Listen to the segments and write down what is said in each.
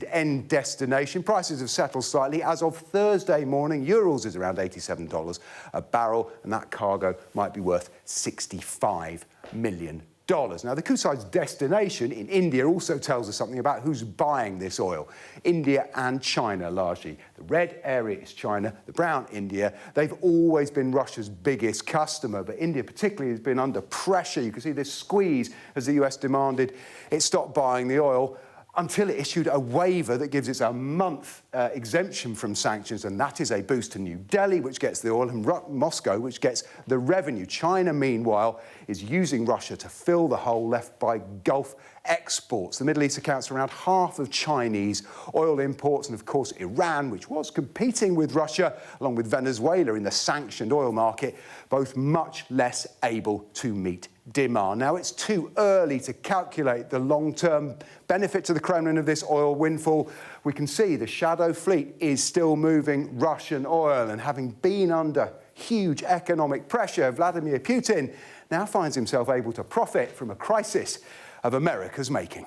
End destination. Prices have settled slightly. As of Thursday morning, Urals is around $87 a barrel, and that cargo might be worth $65 million. Now, the Kuwait-side's destination in India also tells us something about who's buying this oil. India and China, largely. The red area is China, the brown, India. They've always been Russia's biggest customer, but India particularly has been under pressure. You can see this squeeze as the US demanded it stop buying the oil, until it issued a waiver that gives it a month exemption from sanctions, and that is a boost to New Delhi, which gets the oil, and Moscow, which gets the revenue. China, meanwhile, is using Russia to fill the hole left by Gulf exports. The Middle East accounts for around half of Chinese oil imports, and of course Iran, which was competing with Russia, along with Venezuela in the sanctioned oil market, both much less able to meet demand. Now, it's too early to calculate the long-term benefit to the Kremlin of this oil windfall. We can see the shadow fleet is still moving Russian oil, and having been under huge economic pressure, Vladimir Putin now finds himself able to profit from a crisis of America's making.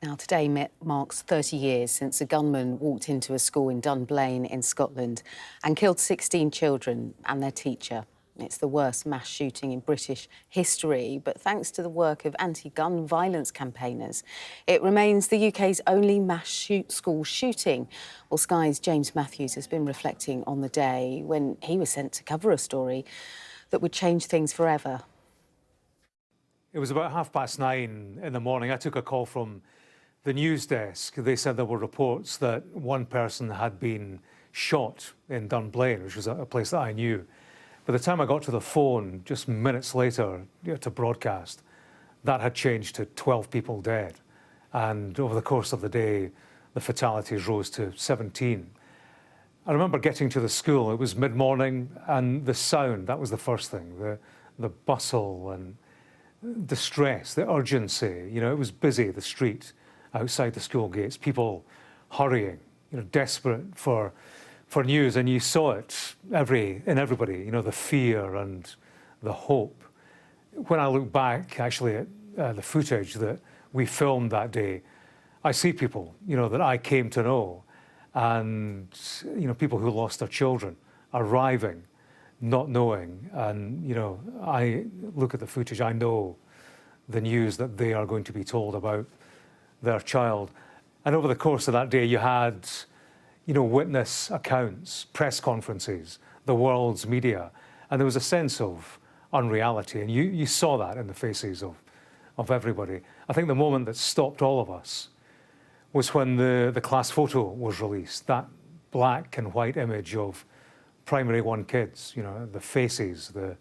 Now, today marks 30 years since a gunman walked into a school in Dunblane in Scotland and killed 16 children and their teacher. It's the worst mass shooting in British history, but thanks to the work of anti-gun violence campaigners, it remains the UK's only mass school shooting. Well, Sky's James Matthews has been reflecting on the day when he was sent to cover a story that would change things forever. It was about 9:30 in the morning. I took a call from the news desk. They said there were reports that one person had been shot in Dunblane, which was a place that I knew. By the time I got to the phone, just minutes later to broadcast, that had changed to 12 people dead. And over the course of the day, the fatalities rose to 17. I remember getting to the school. It was mid-morning, and the sound, that was the first thing, the bustle and distress, the urgency. You know, it was busy, the street outside the school gates, people hurrying, desperate for news, and you saw it in everybody, the fear and the hope. When I look back, actually, at the footage that we filmed that day, I see people, that I came to know, and, people who lost their children arriving, not knowing, and, I look at the footage, I know the news that they are going to be told about their child. And over the course of that day, you had witness accounts, press conferences, the world's media, and there was a sense of unreality, and you saw that in the faces of everybody. I think the moment that stopped all of us was when the class photo was released, that black and white image of primary one kids, the faces, the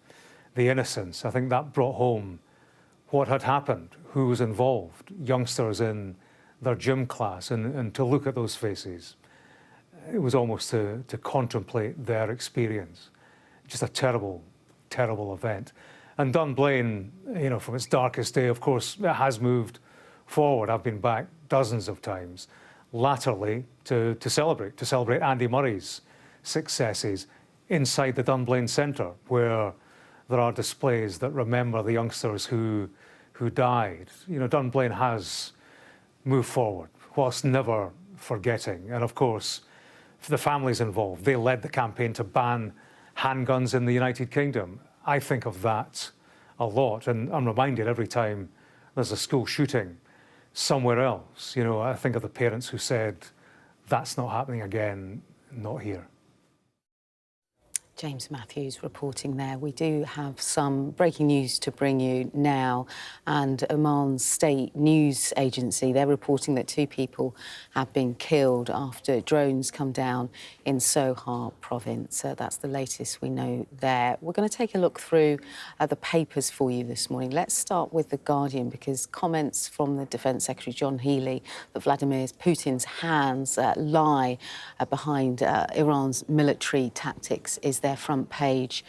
innocence. I think that brought home what had happened, who was involved, youngsters in their gym class, and to look at those faces, it was almost to contemplate their experience. Just a terrible, terrible event. And Dunblane, from its darkest day, of course, it has moved forward. I've been back dozens of times, latterly, to celebrate Andy Murray's successes inside the Dunblane Centre, where there are displays that remember the youngsters who died. Dunblane has moved forward, whilst never forgetting. And of course, for the families involved, they led the campaign to ban handguns in the United Kingdom. I think of that a lot, and I'm reminded every time there's a school shooting somewhere else. I think of the parents who said, that's not happening again, not here. James Matthews reporting there. We do have some breaking news to bring you now, and Oman's state news agency, they're reporting that 2 people have been killed after drones come down in Sohar province. That's the latest we know there. We're going to take a look through the papers for you this morning. Let's start with The Guardian, because comments from the Defence Secretary John Healey that Vladimir Putin's hands lie behind Iran's military tactics is their front page.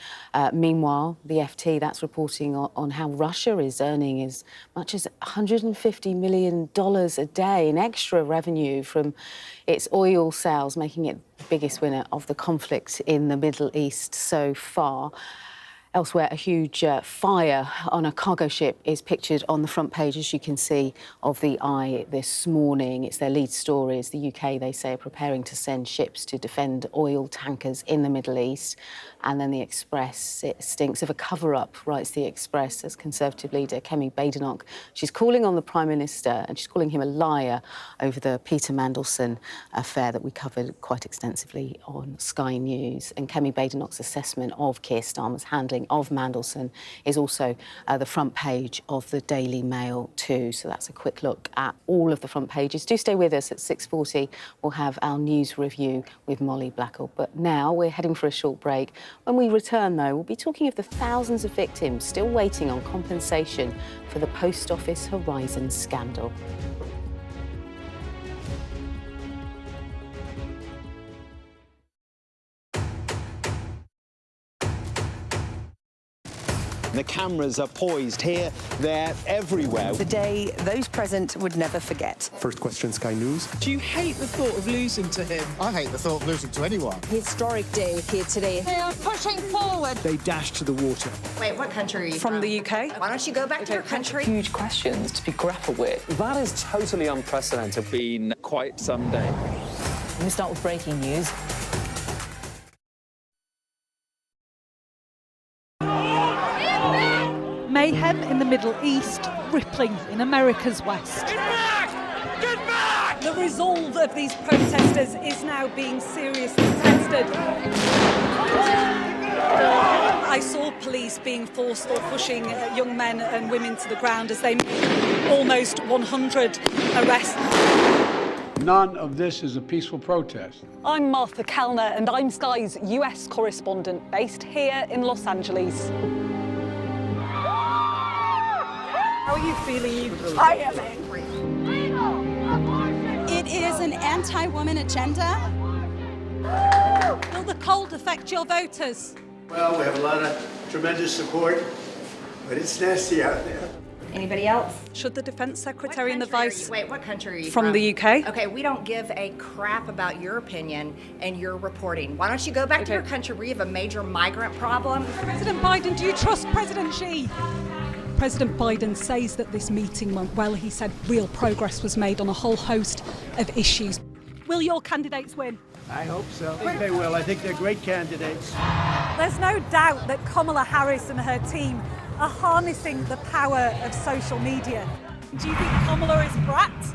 Meanwhile, the FT, that's reporting on how Russia is earning as much as $150 million a day in extra revenue from its oil sales, making it the biggest winner of the conflict in the Middle East so far. Elsewhere, a huge fire on a cargo ship is pictured on the front page, as you can see, of the Eye this morning. It's their lead story. As the UK, they say, are preparing to send ships to defend oil tankers in the Middle East. And then the Express, it stinks of a cover-up, writes the Express, as Conservative leader Kemi Badenoch. She's calling on the Prime Minister, and she's calling him a liar over the Peter Mandelson affair that we covered quite extensively on Sky News. And Kemi Badenoch's assessment of Keir Starmer's handling of Mandelson is also the front page of the Daily Mail too. So that's a quick look at all of the front pages. Do stay with us at 6:40. We'll have our news review with Molly Blackall. But now we're heading for a short break. When we return, though, we'll be talking of the thousands of victims still waiting on compensation for the Post Office Horizon scandal. The cameras are poised here, there, everywhere. The day those present would never forget. First question, Sky News. Do you hate the thought of losing to him? I hate the thought of losing to anyone. Historic day here today. They are pushing forward. They dashed to the water. Wait, what country are you From the UK. Why don't you go back to your country? Huge questions to be grappled with. That is totally unprecedented. Been quite some day. We start with breaking news. Mayhem in the Middle East, rippling in America's West. Get back! Get back! The resolve of these protesters is now being seriously tested. I saw police being forced or pushing young men and women to the ground as they made almost 100 arrests. None of this is a peaceful protest. I'm Martha Kellner and I'm Sky's US correspondent based here in Los Angeles. How are you feeling? I am angry. It is an anti-woman agenda. Will the cold affect your voters? Well, we have a lot of tremendous support, but it's nasty out there. Anybody else? Should the Defence Secretary and the Vice... Wait, what country are you from? The UK. Okay, we don't give a crap about your opinion and your reporting. Why don't you go back to your country where you have a major migrant problem? President Biden, do you trust President Xi? President Biden says that this meeting went well. He said real progress was made on a whole host of issues. Will your candidates win? I hope so. I think they will. I think they're great candidates. There's no doubt that Kamala Harris and her team are harnessing the power of social media. Do you think Kamala is brat?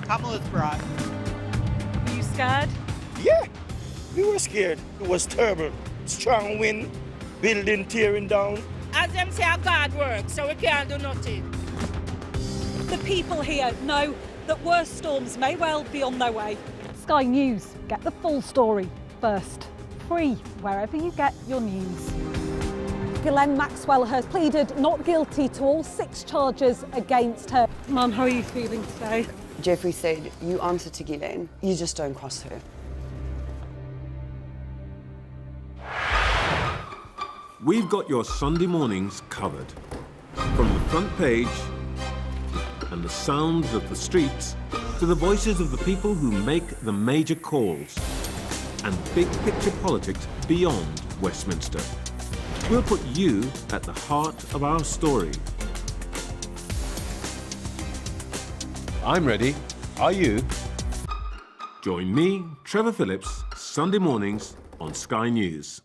Kamala's brat. Are you scared? Yeah, we were scared. It was terrible. Strong wind, building tearing down. As them say, our God works, so we can't do nothing. The people here know that worse storms may well be on their way. Sky News, get the full story first. Free wherever you get your news. Ghislaine Maxwell has pleaded not guilty to all 6 charges against her. Mum, how are you feeling today? Jeffrey said, you answer to Ghislaine, you just don't cross her. We've got your Sunday mornings covered. From the front page and the sounds of the streets to the voices of the people who make the major calls and big picture politics beyond Westminster. We'll put you at the heart of our story. I'm ready. Are you? Join me, Trevor Phillips, Sunday mornings on Sky News.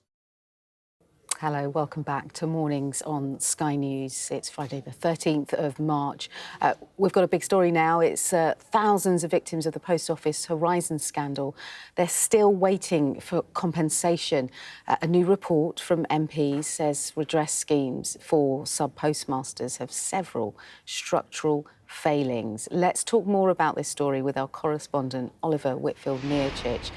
Hello, welcome back to Mornings on Sky News. It's Friday the 13th of March. We've got a big story now. It's thousands of victims of the Post Office Horizon scandal. They're still waiting for compensation. A new report from MPs says redress schemes for sub-postmasters have several structural failings. Let's talk more about this story with our correspondent, Oliver Whitfield-Nearchich.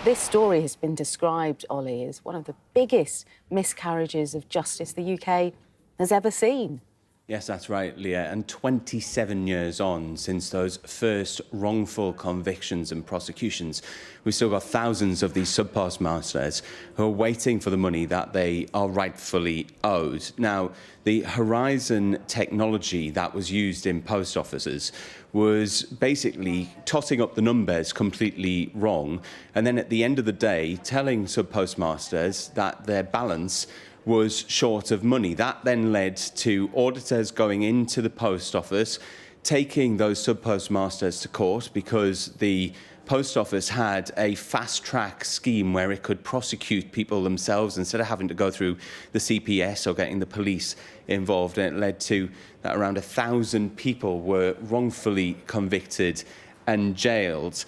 This story has been described, Ollie, as one of the biggest miscarriages of justice the UK has ever seen. Yes, that's right, Leah. And 27 years on since those first wrongful convictions and prosecutions, we've still got thousands of these sub-postmasters who are waiting for the money that they are rightfully owed. Now, the Horizon technology that was used in post offices was basically totting up the numbers completely wrong, and then at the end of the day telling sub-postmasters that their balance was short of money. That then led to auditors going into the post office, taking those sub-postmasters to court because the post office had a fast-track scheme where it could prosecute people themselves instead of having to go through the CPS or getting the police involved. And it led to that around 1,000 people were wrongfully convicted and jailed.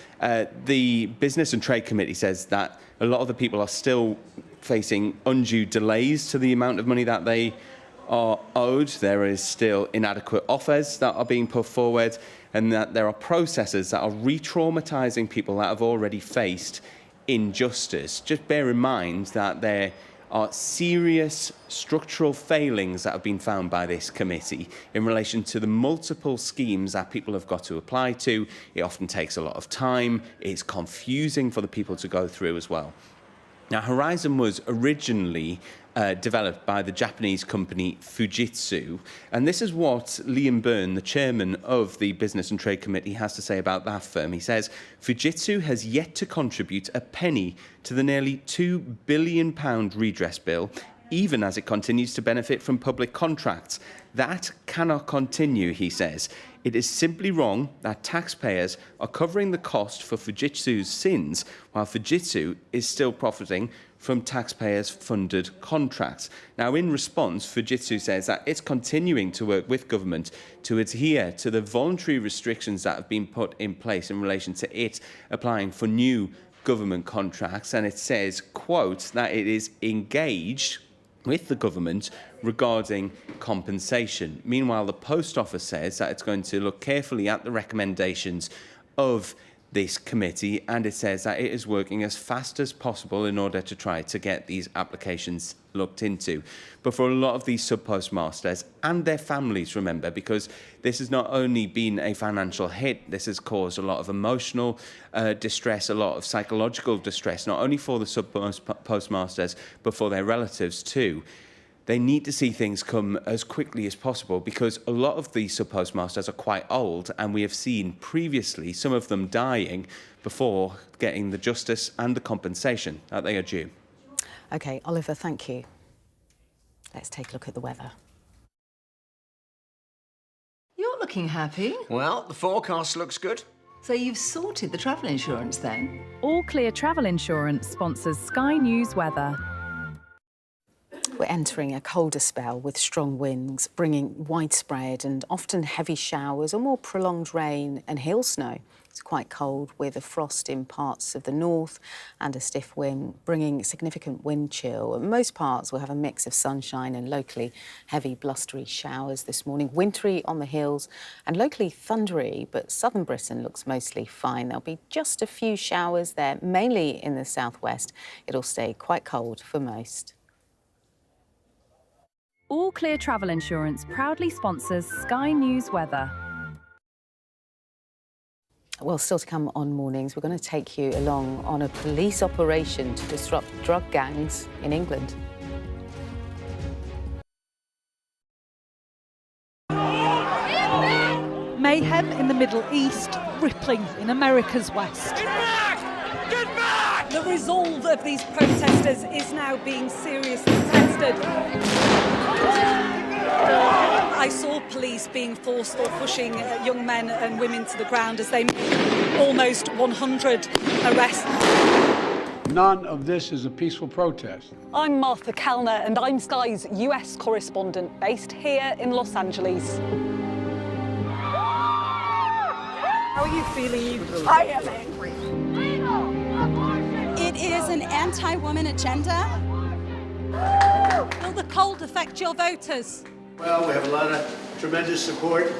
The Business and Trade Committee says that a lot of the people are still facing undue delays to the amount of money that they are owed. There is still inadequate offers that are being put forward, and that there are processes that are re-traumatising people that have already faced injustice. Just bear in mind that there are serious structural failings that have been found by this committee in relation to the multiple schemes that people have got to apply to. It often takes a lot of time. It's confusing for the people to go through as well. Now, Horizon was originally developed by the Japanese company Fujitsu, and this is what Liam Byrne, the chairman of the Business and Trade Committee, has to say about that firm. He says, Fujitsu has yet to contribute a penny to the nearly £2 billion redress bill, even as it continues to benefit from public contracts. That cannot continue, he says. It is simply wrong that taxpayers are covering the cost for Fujitsu's sins, while Fujitsu is still profiting from taxpayers-funded contracts. Now, in response, Fujitsu says that it's continuing to work with government to adhere to the voluntary restrictions that have been put in place in relation to it applying for new government contracts. And it says, quote, that it is engaged with the government regarding compensation. Meanwhile, the Post Office says that it's going to look carefully at the recommendations of this committee, and it says that it is working as fast as possible in order to try to get these applications looked into. But for a lot of these sub-postmasters and their families, remember, because this has not only been a financial hit, this has caused a lot of emotional distress, a lot of psychological distress, not only for the sub-postmasters, but for their relatives too. They need to see things come as quickly as possible because a lot of these sub-postmasters are quite old, and we have seen previously some of them dying before getting the justice and the compensation that they are due. OK, Oliver, thank you. Let's take a look at the weather. You're looking happy. Well, the forecast looks good. So you've sorted the travel insurance then? All Clear Travel Insurance sponsors Sky News Weather. We're entering a colder spell with strong winds, bringing widespread and often heavy showers or more prolonged rain and hail snow. It's quite cold with a frost in parts of the north and a stiff wind, bringing significant wind chill. Most parts will have a mix of sunshine and locally heavy blustery showers this morning. Wintry on the hills and locally thundery, but southern Britain looks mostly fine. There'll be just a few showers there, mainly in the southwest. It'll stay quite cold for most. All Clear Travel Insurance proudly sponsors Sky News Weather. Well, still to come on Mornings, we're going to take you along on a police operation to disrupt drug gangs in England. Mayhem in the Middle East, rippling in America's West. Get back! Get back! The resolve of these protesters is now being seriously tested. I saw police being forced or pushing young men and women to the ground as they made almost 100 arrests. None of this is a peaceful protest. I'm Martha Kellner and I'm Sky's US correspondent based here in Los Angeles. How are you feeling? I am angry. It is an anti-woman agenda. Will the cold affect your voters? Well, we have a lot of tremendous support,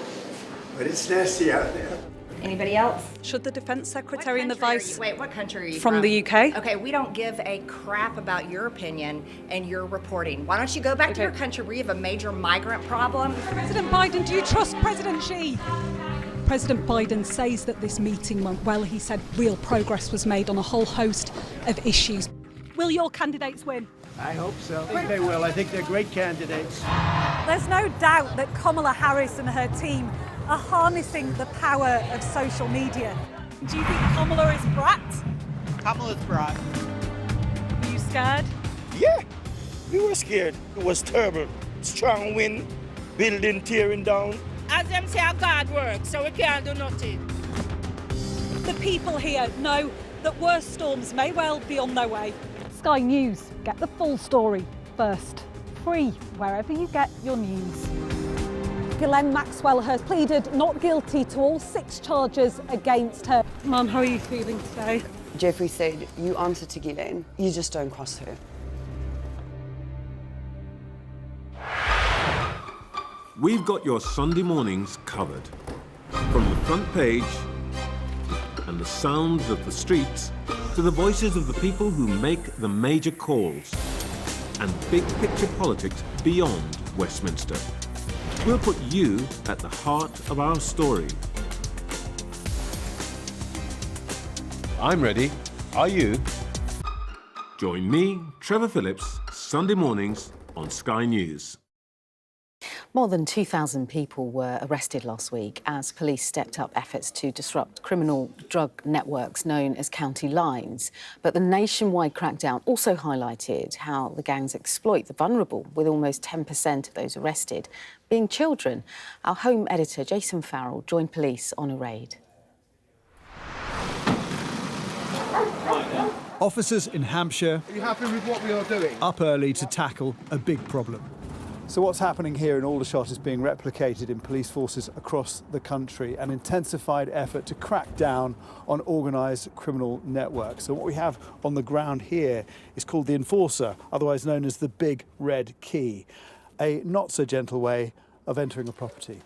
but it's nasty out there. Anybody else? Should the Defence Secretary and the Vice... Wait, what country are you from? The UK. Okay, we don't give a crap about your opinion and your reporting. Why don't you go back to your country where you have a major migrant problem? President Biden, do you trust President Xi? President Biden says that this meeting went well. He said real progress was made on a whole host of issues. Will your candidates win? I hope so. I think they will. I think they're great candidates. There's no doubt that Kamala Harris and her team are harnessing the power of social media. Do you think Kamala is brat? Kamala's brat. Are you scared? Yeah. We were scared. It was terrible. Strong wind, building tearing down. As them say, our God works, so we can't do nothing. The people here know that worse storms may well be on their way. Sky News, get the full story first. Free wherever you get your news. Ghislaine Maxwell has pleaded not guilty to all 6 charges against her. Mum, how are you feeling today? Jeffrey said, you answer to Ghislaine, you just don't cross her. We've got your Sunday mornings covered. From the front page and the sounds of the streets to the voices of the people who make the major calls and big picture politics beyond Westminster. We'll put you at the heart of our story. I'm ready. Are you? Join me, Trevor Phillips, Sunday mornings on Sky News. More than 2,000 people were arrested last week as police stepped up efforts to disrupt criminal drug networks known as county lines. But the nationwide crackdown also highlighted how the gangs exploit the vulnerable, with almost 10% of those arrested being children. Our home editor, Jason Farrell, joined police on a raid. Officers in Hampshire Are you happy with what we are doing? up early to tackle a big problem. So what's happening here in Aldershot is being replicated in police forces across the country, an intensified effort to crack down on organised criminal networks. So what we have on the ground here is called the Enforcer, otherwise known as the Big Red Key, a not so gentle way of entering a property.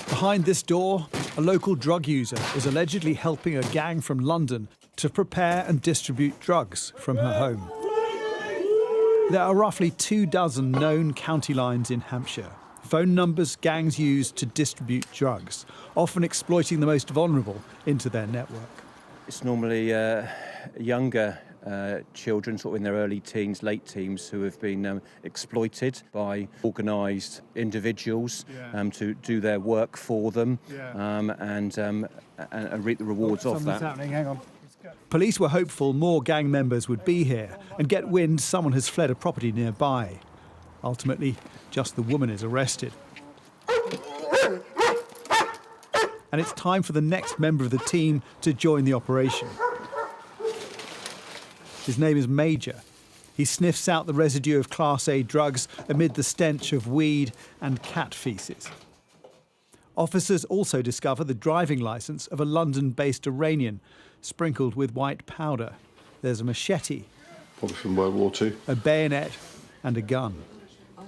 Behind this door, a local drug user is allegedly helping a gang from London to prepare and distribute drugs from her home. There are roughly 24 known county lines in Hampshire. Phone numbers gangs use to distribute drugs, often exploiting the most vulnerable into their network. It's normally younger children, sort of in their early teens, late teens, who have been exploited by organised individuals to do their work for them and reap the rewards of that. Happening. Hang on. Police were hopeful more gang members would be here and get wind someone has fled a property nearby. Ultimately, just the woman is arrested. And it's time for the next member of the team to join the operation. His name is Major. He sniffs out the residue of Class A drugs amid the stench of weed and cat faeces. Officers also discover the driving licence of a London-based Iranian, sprinkled with white powder. There's a machete, Probably from World War II, a bayonet and a gun.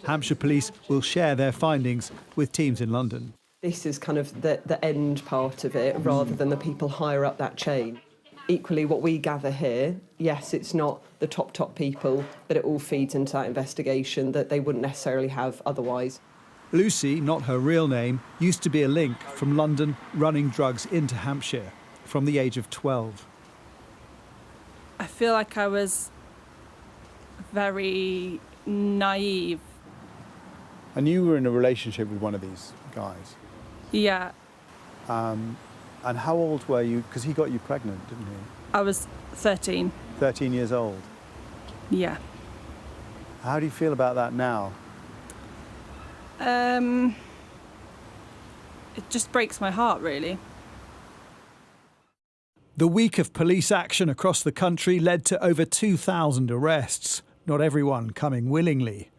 Hampshire police will share their findings with teams in London. This is kind of the end part of it, rather than the people higher up that chain. Equally, what we gather here, yes, it's not the top people, but it all feeds into that investigation that they wouldn't necessarily have otherwise. Lucy, not her real name, used to be a link from London running drugs into Hampshire from the age of 12. I feel like I was very naive. And you were in a relationship with one of these guys? Yeah. And how old were you? Because he got you pregnant, didn't he? I was 13. 13 years old? Yeah. How do you feel about that now? It just breaks my heart, really. The week of police action across the country led to over 2,000 arrests, not everyone coming willingly.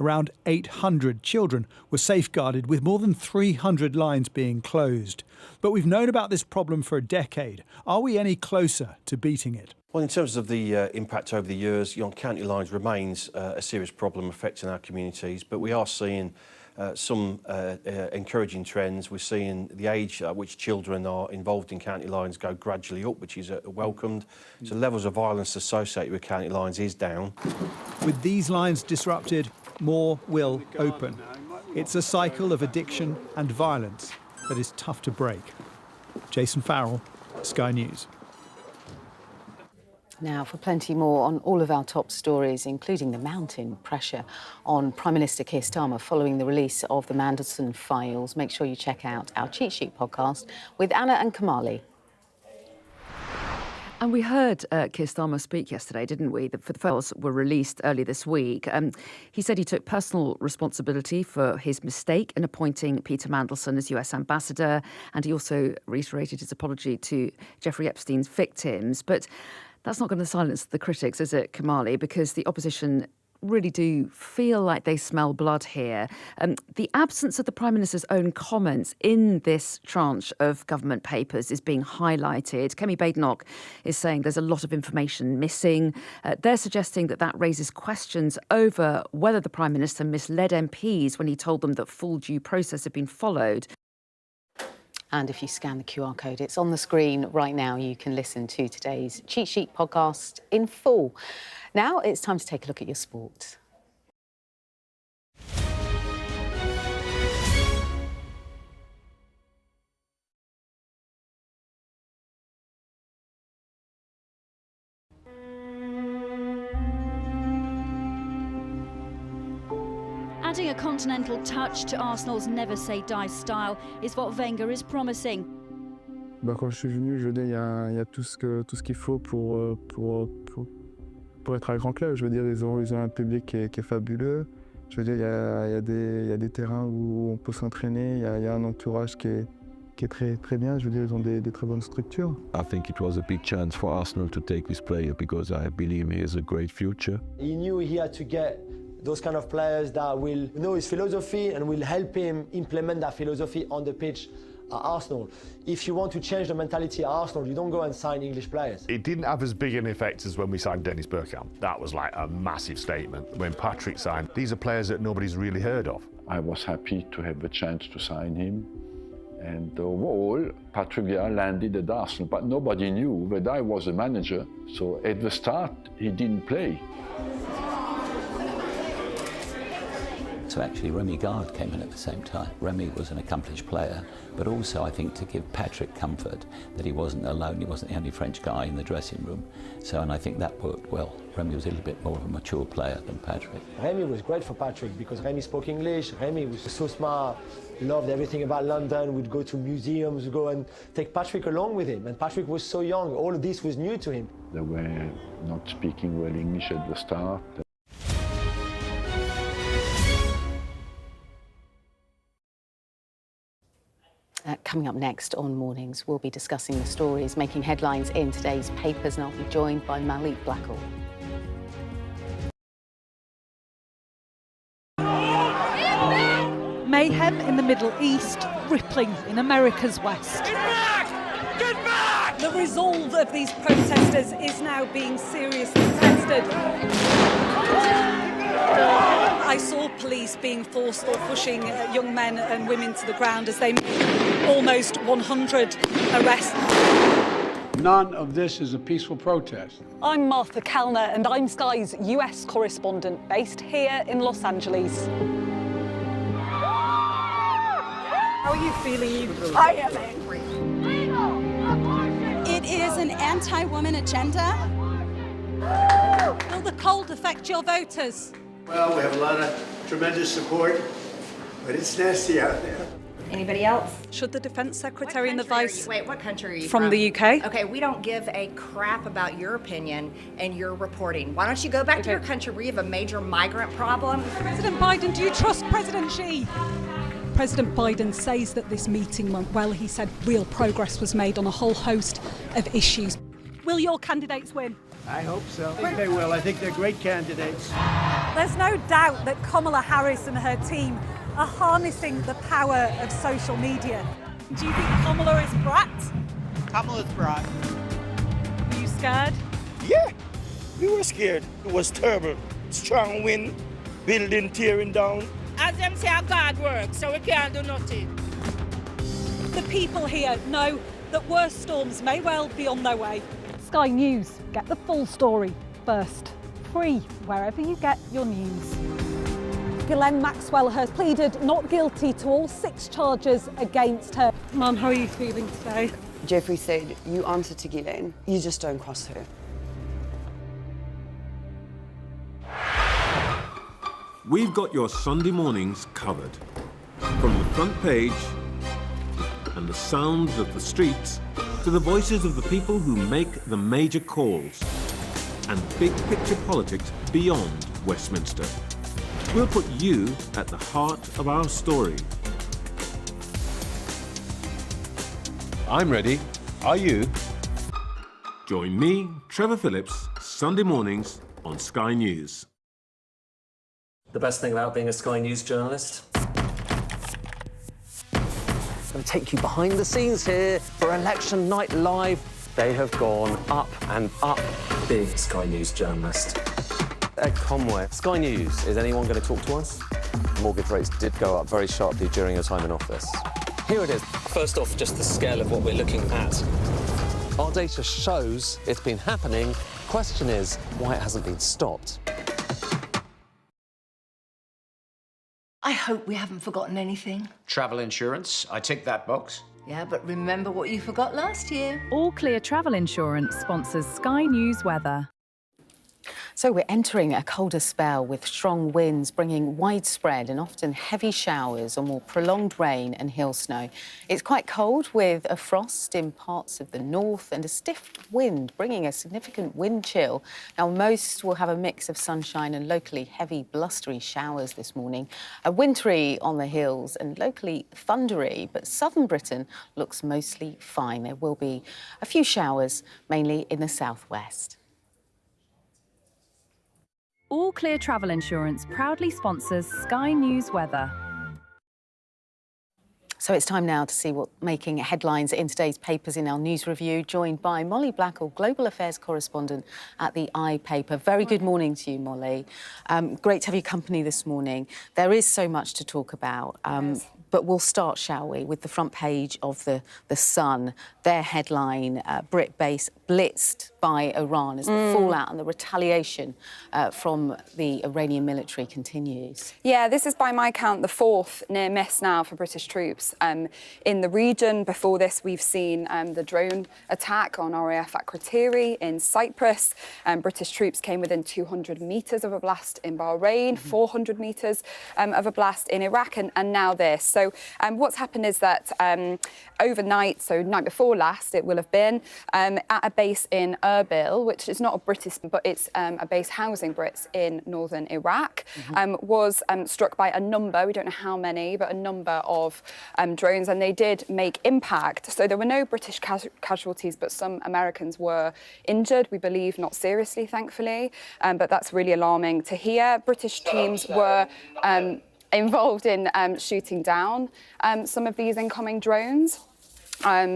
Around 800 children were safeguarded, with more than 300 lines being closed. But we've known about this problem for a decade. Are we any closer to beating it? Well, in terms of the impact over the years, county lines remains a serious problem affecting our communities, but we are seeing some encouraging trends. We're seeing the age at which children are involved in county lines go gradually up, which is welcomed. So levels of violence associated with county lines is down. With these lines disrupted, more will open. It's a cycle of addiction and violence that is tough to break. Jason Farrell, Sky News. Now, for plenty more on all of our top stories, including the mounting pressure on Prime Minister Keir Starmer following the release of the Mandelson files, make sure you check out our Cheat Sheet podcast with Anna and Kamali. And we heard Keir Starmer speak yesterday, didn't we? The files were released early this week. He said he took personal responsibility for his mistake in appointing Peter Mandelson as US ambassador, and he also reiterated his apology to Jeffrey Epstein's victims. But that's not going to silence the critics, is it, Kamali? Because the opposition really do feel like they smell blood here. The absence of the Prime Minister's own comments in this tranche of government papers is being highlighted. Kemi Badenoch is saying there's a lot of information missing. They're suggesting that that raises questions over whether the Prime Minister misled MPs when he told them that full due process had been followed. And if you scan the QR code, it's on the screen right now. You can listen to today's Cheat Sheet podcast in full. Now it's time to take a look at your sport. Adding a continental touch to Arsenal's never say die style is what Wenger is promising. Quand je suis venu, je veux dire, il y a tout ce qu'il faut pour être un grand club. Je veux dire, ils ont un public qui est fabuleux. Je veux dire, il y a des terrains où on peut s'entraîner. Il y a un entourage qui est très bien. Je veux dire, ils ont des très bonnes structures. I think it was a big chance for Arsenal to take this player because I believe he has a great future. He knew he had to get those kind of players that will know his philosophy and will help him implement that philosophy on the pitch at Arsenal. If you want to change the mentality at Arsenal, you don't go and sign English players. It didn't have as big an effect as when we signed Dennis Bergkamp. That was like a massive statement. When Patrick signed, these are players that nobody's really heard of. I was happy to have the chance to sign him. And overall, Patrick Vieira landed at Arsenal, but nobody knew that I was a manager. So at the start, he didn't play. So actually Remy Gard came in at the same time. Remy was an accomplished player, but also I think to give Patrick comfort that he wasn't alone, he wasn't the only French guy in the dressing room. So, and I think that worked well. Remy was a little bit more of a mature player than Patrick. Remy was great for Patrick because Remy spoke English, Remy was so smart, loved everything about London, would go to museums, go and take Patrick along with him. And Patrick was so young, all of this was new to him. They were not speaking well English at the start. Coming up next on Mornings, we'll be discussing the stories making headlines in today's papers, and I'll be joined by Malik Blackall. Mayhem in the Middle East, rippling in America's West. Get back! Get back! The resolve of these protesters is now being seriously tested. I saw police being forced or pushing young men and women to the ground as they made almost 100 arrests. None of this is a peaceful protest. I'm Martha Kellner and I'm Sky's US correspondent based here in Los Angeles. How are you feeling? I am angry. It is an anti-woman agenda. Will the cold affect your voters? Well, we have a lot of tremendous support, but it's nasty out there. Anybody else? Should the Defence Secretary and the Vice... Wait, what country are you from? The UK. Okay, we don't give a crap about your opinion and your reporting. Why don't you go back to your country where you have a major migrant problem? President Biden, do you trust President Xi? President Biden says that this meeting went well. He said real progress was made on a whole host of issues. Will your candidates win? I hope so. I think they will. I think they're great candidates. There's no doubt that Kamala Harris and her team are harnessing the power of social media. Do you think Kamala is brat? Kamala's brat. Were you scared? Yeah, we were scared. It was terrible. Strong wind, building tearing down. As them say, our God works, so we can't do nothing. The people here know that worse storms may well be on their way. Sky News, get the full story first. Free wherever you get your news. Ghislaine Maxwell has pleaded not guilty to all 6 charges against her. Mum, how are you feeling today? Jeffrey said, you answer to Ghislaine, you just don't cross her. We've got your Sunday mornings covered. From the front page and the sounds of the streets to the voices of the people who make the major calls and big picture politics beyond Westminster. We'll put you at the heart of our story. I'm ready. Are you? Join me, Trevor Phillips, Sunday mornings on Sky News. The best thing about being a Sky News journalist? I'm going to take you behind the scenes here for Election Night Live. They have gone up and up. Big Sky News journalist. Ed Conway. Sky News, is anyone going to talk to us? Mortgage rates did go up very sharply during your time in office. Here it is. First off, just the scale of what we're looking at. Our data shows it's been happening. Question is, why it hasn't been stopped. I hope we haven't forgotten anything. Travel insurance, I tick that box. Yeah, but remember what you forgot last year. All Clear Travel Insurance sponsors Sky News weather. So we're entering a colder spell with strong winds bringing widespread and often heavy showers or more prolonged rain and hail snow. It's quite cold with a frost in parts of the north and a stiff wind bringing a significant wind chill. Now, most will have a mix of sunshine and locally heavy blustery showers this morning. Wintry on the hills and locally thundery, but southern Britain looks mostly fine. There will be a few showers, mainly in the southwest. All Clear Travel Insurance proudly sponsors Sky News weather. So it's time now to see what's making headlines in today's papers in our news review, joined by Molly Blackall, Global Affairs Correspondent at the iPaper. Very good morning to you, Molly. Great to have your company this morning. There is so much to talk about, but we'll start, shall we, with the front page of the Sun. Their headline, Brit base blitzed by Iran as the fallout and the retaliation from the Iranian military continues. Yeah, this is by my count the fourth near miss now for British troops in the region. Before this, we've seen the drone attack on RAF at Krateri in Cyprus. British troops came within 200 metres of a blast in Bahrain, 400 metres of a blast in Iraq, and now this. So what's happened is that overnight, so night before last, it will have been, at a base in Erbil, which is not a British, but it's a base housing Brits in northern Iraq, was struck by a number, we don't know how many, but a number of drones, and they did make impact. So there were no British casualties, but some Americans were injured, we believe not seriously, thankfully, but that's really alarming to hear. British teams were involved in shooting down some of these incoming drones.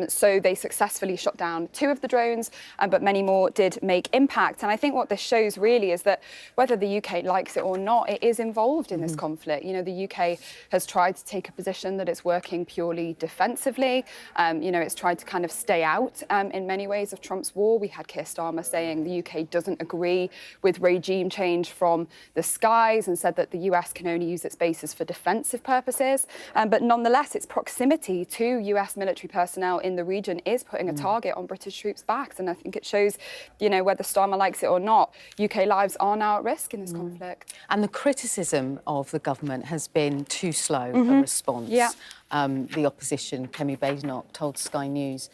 So they successfully shot down 2 of the drones, but many more did make impact. And I think what this shows really is that whether the UK likes it or not, it is involved in this conflict. You know, the UK has tried to take a position that it's working purely defensively. You know, it's tried to kind of stay out in many ways of Trump's war. We had Keir Starmer saying the UK doesn't agree with regime change from the skies and said that the US can only use its bases for defensive purposes. But nonetheless, its proximity to US military personnel in the region is putting a target on British troops' backs, and I think it shows, you know, whether Starmer likes it or not, UK lives are now at risk in this conflict. And the criticism of the government has been too slow a response. Yeah. The opposition, Kemi Badenoch, told Sky News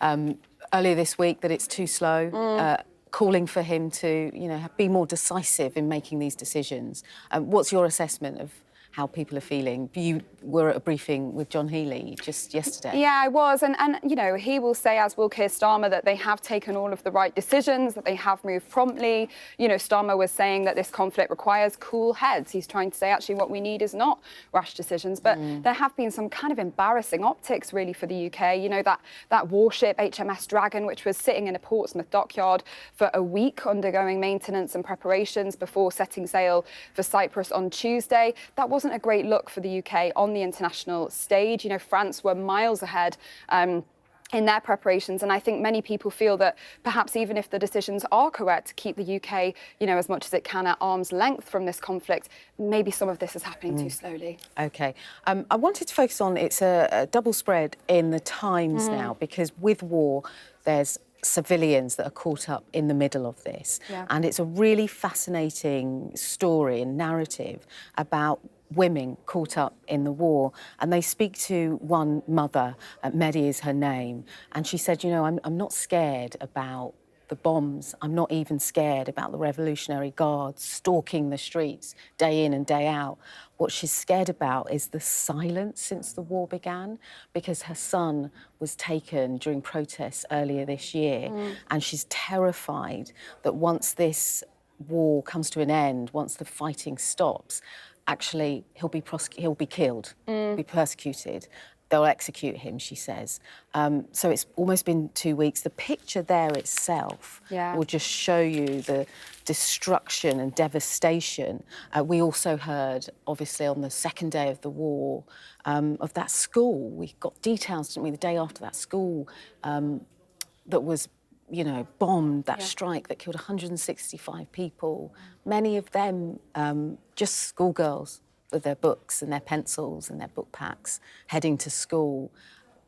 earlier this week that it's too slow. Calling for him to, you know, be more decisive in making these decisions. What's your assessment of how people are feeling? You were at a briefing with John Healey just yesterday. Yeah, I was, and you know, he will say, as will Keir Starmer, that they have taken all of the right decisions, that they have moved promptly. You know, Starmer was saying that this conflict requires cool heads. He's trying to say, actually, what we need is not rash decisions, but there have been some kind of embarrassing optics, really, for the UK. You know, that warship, HMS Dragon, which was sitting in a Portsmouth dockyard for a week, undergoing maintenance and preparations before setting sail for Cyprus on Tuesday. That wasn't a great look for the UK on the international stage. You know, France were miles ahead in their preparations, and I think many people feel that perhaps even if the decisions are correct to keep the UK, you know, as much as it can at arm's length from this conflict, maybe some of this is happening too slowly. OK. I wanted to focus on, it's a double spread in the Times now, because with war, there's civilians that are caught up in the middle of this. And it's a really fascinating story and narrative about women caught up in the war, and they speak to one mother, Mehdi is her name, and she said, you know, I'm not scared about the bombs. I'm not even scared about the Revolutionary Guards stalking the streets day in and day out. What she's scared about is the silence since the war began, because her son was taken during protests earlier this year, and she's terrified that once this war comes to an end, once the fighting stops, actually he'll be killed, be persecuted. They'll execute him, she says. So it's almost been 2 weeks. The picture there itself will just show you the destruction and devastation. We also heard, obviously, on the second day of the war, of that school. We got details, didn't we, the day after that school that was, you know, bombed, that strike that killed 165 people, many of them just schoolgirls with their books and their pencils and their book packs, heading to school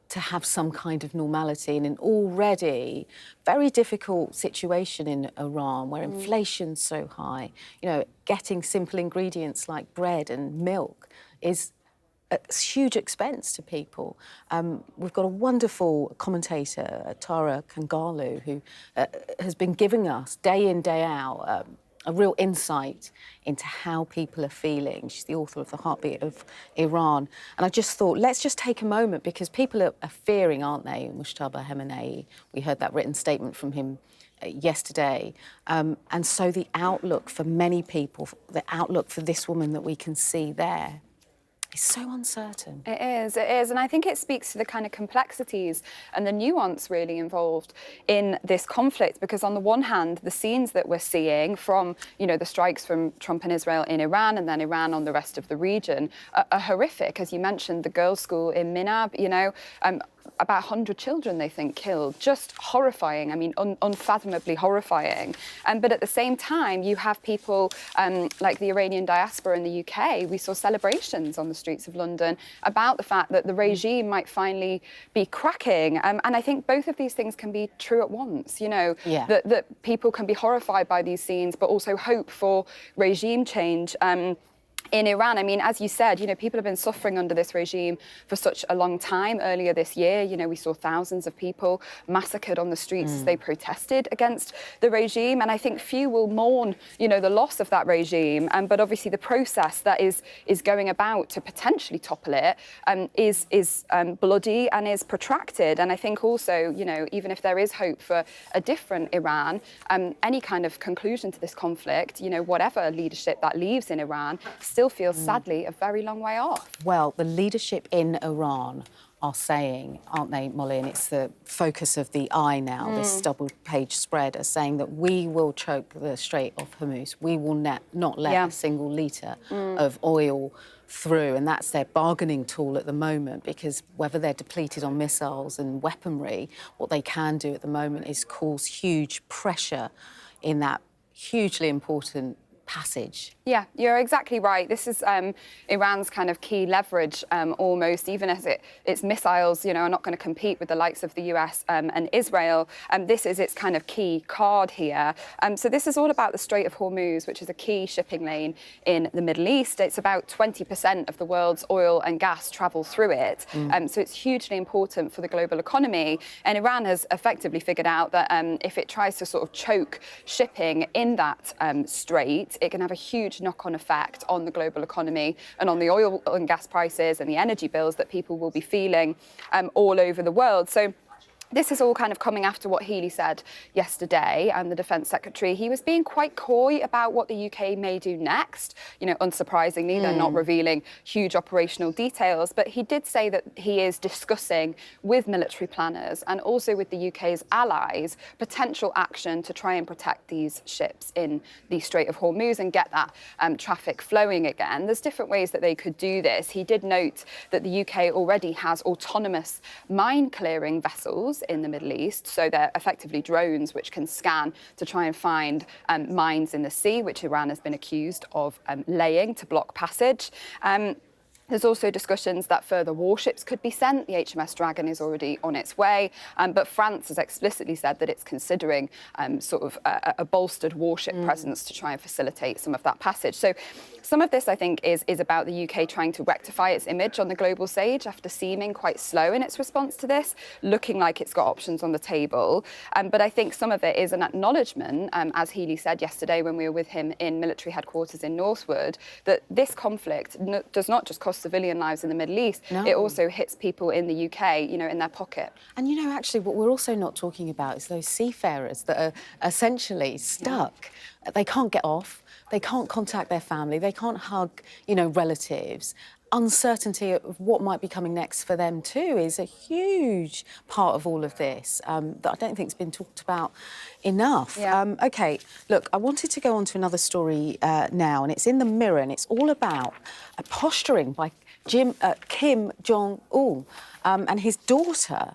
to have some kind of normality in an already very difficult situation in Iran, where inflation's so high. You know, getting simple ingredients like bread and milk is a huge expense to people. We've got a wonderful commentator, Tara Kangalu, who has been giving us day in, day out a real insight into how people are feeling. She's the author of The Heartbeat of Iran. And I just thought, let's just take a moment, because people are fearing, aren't they, Mujtaba Khamenei? We heard that written statement from him yesterday. And so the outlook for many people, the outlook for this woman that we can see there, it's so uncertain. It is. And I think it speaks to the kind of complexities and the nuance really involved in this conflict, because on the one hand, the scenes that we're seeing from, you know, the strikes from Trump and Israel in Iran, and then Iran on the rest of the region, are horrific. As you mentioned, the girls' school in Minab, you know, about 100 children, they think, killed. Just horrifying. I mean, unfathomably horrifying. But at the same time, you have people like the Iranian diaspora in the UK. We saw celebrations on the streets of London about the fact that the regime might finally be cracking. And I think both of these things can be true at once, you know, that people can be horrified by these scenes, but also hope for regime change. In Iran, I mean, as you said, you know, people have been suffering under this regime for such a long time. Earlier this year, you know, we saw thousands of people massacred on the streets as they protested against the regime. And I think few will mourn, you know, the loss of that regime. But obviously the process that is going about to potentially topple it is bloody and is protracted. And I think also, you know, even if there is hope for a different Iran, any kind of conclusion to this conflict, you know, whatever leadership that leaves in Iran, still feels, sadly, a very long way off. Well, the leadership in Iran are saying, aren't they, Molly, and it's the focus of the eye now, this double-page spread, are saying that we will choke the Strait of Hormuz. We will not let a single litre of oil through, and that's their bargaining tool at the moment, because whether they're depleted on missiles and weaponry, what they can do at the moment is cause huge pressure in that hugely important passage. Yeah, you're exactly right. This is Iran's kind of key leverage, almost, even as its missiles, you know, are not going to compete with the likes of the US and Israel. This is its kind of key card here. So this is all about the Strait of Hormuz, which is a key shipping lane in the Middle East. It's about 20% of the world's oil and gas travel through it. So it's hugely important for the global economy. And Iran has effectively figured out that if it tries to sort of choke shipping in that strait, it can have a huge knock-on effect on the global economy and on the oil and gas prices and the energy bills that people will be feeling all over the world. So this is all kind of coming after what Healy said yesterday, and the Defence Secretary. He was being quite coy about what the UK may do next. You know, unsurprisingly, they're not revealing huge operational details, but he did say that he is discussing with military planners and also with the UK's allies potential action to try and protect these ships in the Strait of Hormuz and get that traffic flowing again. There's different ways that they could do this. He did note that the UK already has autonomous mine-clearing vessels in the Middle East. So they're effectively drones which can scan to try and find mines in the sea, which Iran has been accused of laying to block passage. There's also discussions that further warships could be sent. The HMS Dragon is already on its way, but France has explicitly said that it's considering sort of a bolstered warship presence to try and facilitate some of that passage. So some of this, I think, is about the UK trying to rectify its image on the global stage after seeming quite slow in its response to this, looking like it's got options on the table. But I think some of it is an acknowledgement, as Healy said yesterday when we were with him in military headquarters in Northwood, that this conflict does not just cost civilian lives in the Middle East, it also hits people in the UK, you know, in their pocket. And, you know, actually, what we're also not talking about is those seafarers that are essentially stuck. Yeah. They can't get off, they can't contact their family, they can't hug, you know, relatives. Uncertainty of what might be coming next for them too is a huge part of all of this that I don't think has been talked about enough. Yeah. OK, look, I wanted to go on to another story now, and it's in the Mirror, and it's all about posturing by Kim Jong-un and his daughter.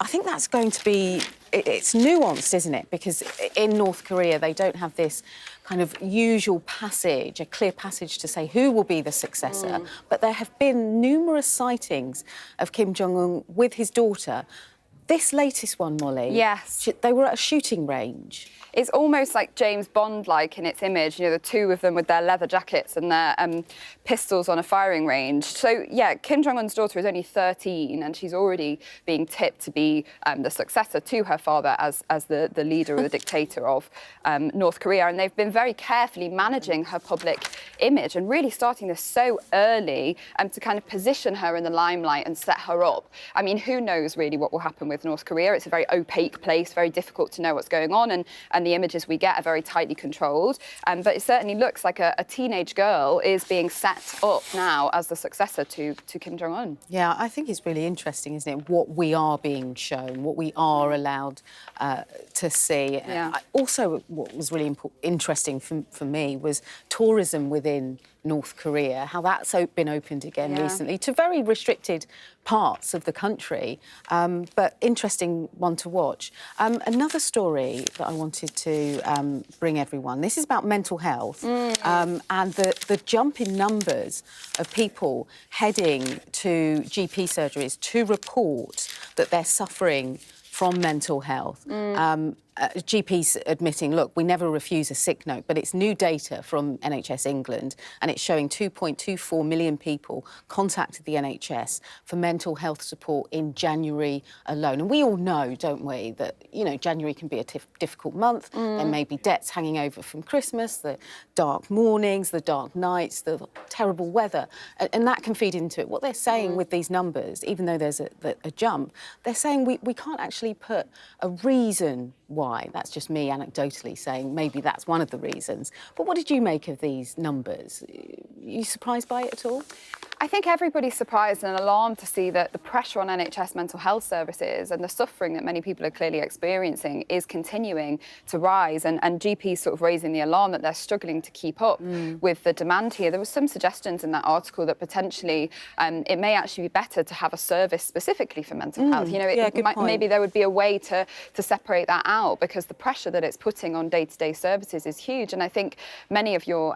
I think that's going to be... It's nuanced, isn't it? Because in North Korea, they don't have this kind of usual passage, a clear passage to say who will be the successor. But there have been numerous sightings of Kim Jong-un with his daughter. This latest one, Molly... Yes. They were at a shooting range. It's almost like James Bond-like in its image, you know, the two of them with their leather jackets and their pistols on a firing range. So, yeah, Kim Jong-un's daughter is only 13 and she's already being tipped to be the successor to her father as the leader or the dictator of North Korea. And they've been very carefully managing her public image and really starting this so early to kind of position her in the limelight and set her up. I mean, who knows really what will happen with North Korea? It's a very opaque place, very difficult to know what's going on, and the images we get are very tightly controlled. But it certainly looks like a teenage girl is being set up now as the successor to Kim Jong-un. Yeah, I think it's really interesting, isn't it, what we are being shown, what we are allowed to see. Yeah. Also, what was really interesting for me was tourism within North Korea, how that's been opened again recently to very restricted parts of the country, but interesting one to watch. Another story that I wanted to bring everyone, this is about mental health and the jump in numbers of people heading to GP surgeries to report that they're suffering from mental health. GPs admitting, look, we never refuse a sick note, but it's new data from NHS England, and it's showing 2.24 million people contacted the NHS for mental health support in January alone. And we all know, don't we, that, you know, January can be a difficult month. There may be debts hanging over from Christmas, the dark mornings, the dark nights, the terrible weather, and that can feed into it. What they're saying with these numbers, even though there's a jump, they're saying we can't actually put a reason why. That's just me anecdotally saying maybe that's one of the reasons. But what did you make of these numbers? Are you surprised by it at all? I think everybody's surprised and alarmed to see that the pressure on NHS mental health services and the suffering that many people are clearly experiencing is continuing to rise, and GPs sort of raising the alarm that they're struggling to keep up with the demand here. There were some suggestions in that article that potentially it may actually be better to have a service specifically for mental health. You know, maybe there would be a way to separate that out, because the pressure that it's putting on day-to-day services is huge. And I think many of your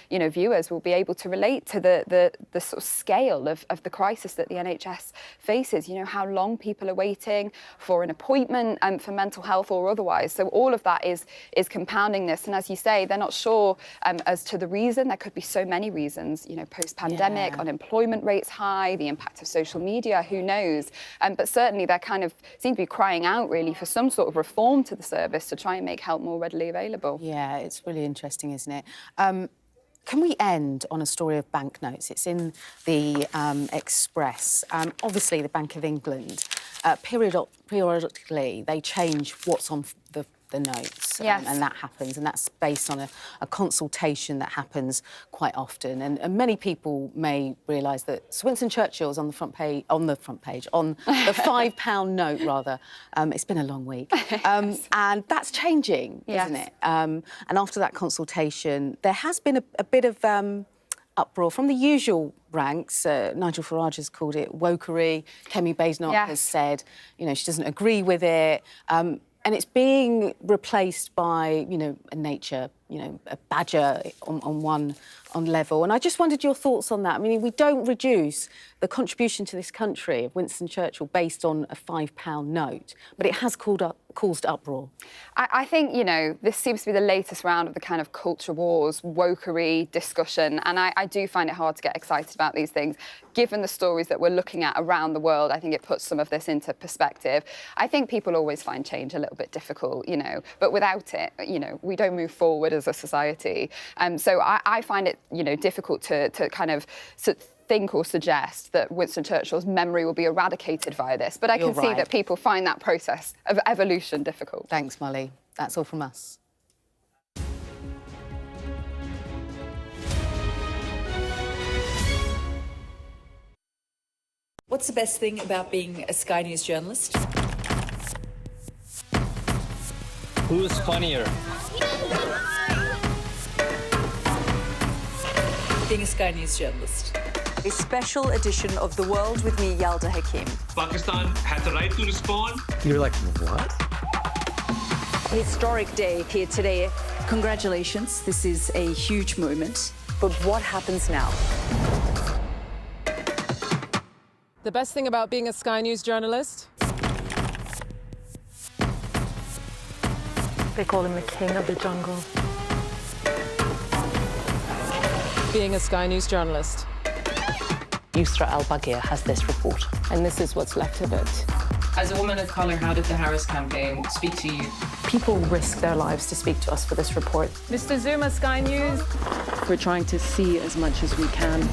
you know, viewers will be able to relate to the sort of scale of the crisis that the NHS faces. You know, how long people are waiting for an appointment for mental health or otherwise. So all of that is compounding this. And as you say, they're not sure as to the reason. There could be so many reasons, you know, post-pandemic, unemployment rates high, the impact of social media, who knows? But certainly they're kind of seem to be crying out really for some sort of reform to the service to try and make help more readily available. Yeah, it's really interesting, isn't it? Can we end on a story of banknotes? It's in the Express. Obviously, the Bank of England, periodically, they change what's on the notes. And that happens, and that's based on a consultation that happens quite often. And many people may realise that Sir Winston Churchill's on the £5 note, rather. It's been a long week. And that's changing, isn't it? And after that consultation, there has been a bit of uproar from the usual ranks. Nigel Farage has called it wokery. Kemi Badenoch has said, you know, she doesn't agree with it. And it's being replaced by, you know, a nature, you know, a badger on on level. And I just wondered your thoughts on that. I mean, we don't reduce the contribution to this country of Winston Churchill based on a £5 note, but it has caused uproar. I think, you know, this seems to be the latest round of the kind of culture wars, wokery discussion, and I do find it hard to get excited about these things. Given the stories that we're looking at around the world, I think it puts some of this into perspective. I think people always find change a little bit difficult, you know, but without it, you know, we don't move forward as a society. So I find it, you know, difficult to kind of think or suggest that Winston Churchill's memory will be eradicated via this. But I can see that people find that process of evolution difficult. Thanks, Molly. That's all from us. What's the best thing about being a Sky News journalist? Who's funnier? Being a Sky News journalist. A special edition of The World with me, Yalda Hakim. Pakistan has the right to respond. You're like, what? A historic day here today. Congratulations, this is a huge moment. But what happens now? The best thing about being a Sky News journalist? They call him the king of the jungle. Being a Sky News journalist. Yusra Al-Baghir has this report. And this is what's left of it. As a woman of colour, how did the Harris campaign speak to you? People risk their lives to speak to us for this report. Mr. Zuma, Sky News. We're trying to see as much as we can.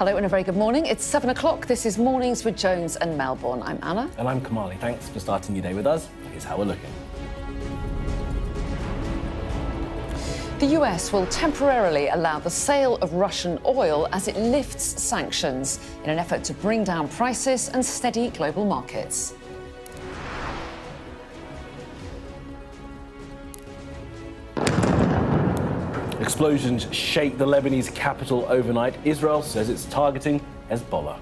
Hello and a very good morning. It's 7 o'clock. This is Mornings with Jones and Melbourne. I'm Anna. And I'm Kamali. Thanks for starting your day with us. Here's how we're looking. The US will temporarily allow the sale of Russian oil as it lifts sanctions in an effort to bring down prices and steady global markets. Explosions shake the Lebanese capital overnight. Israel says it's targeting Hezbollah.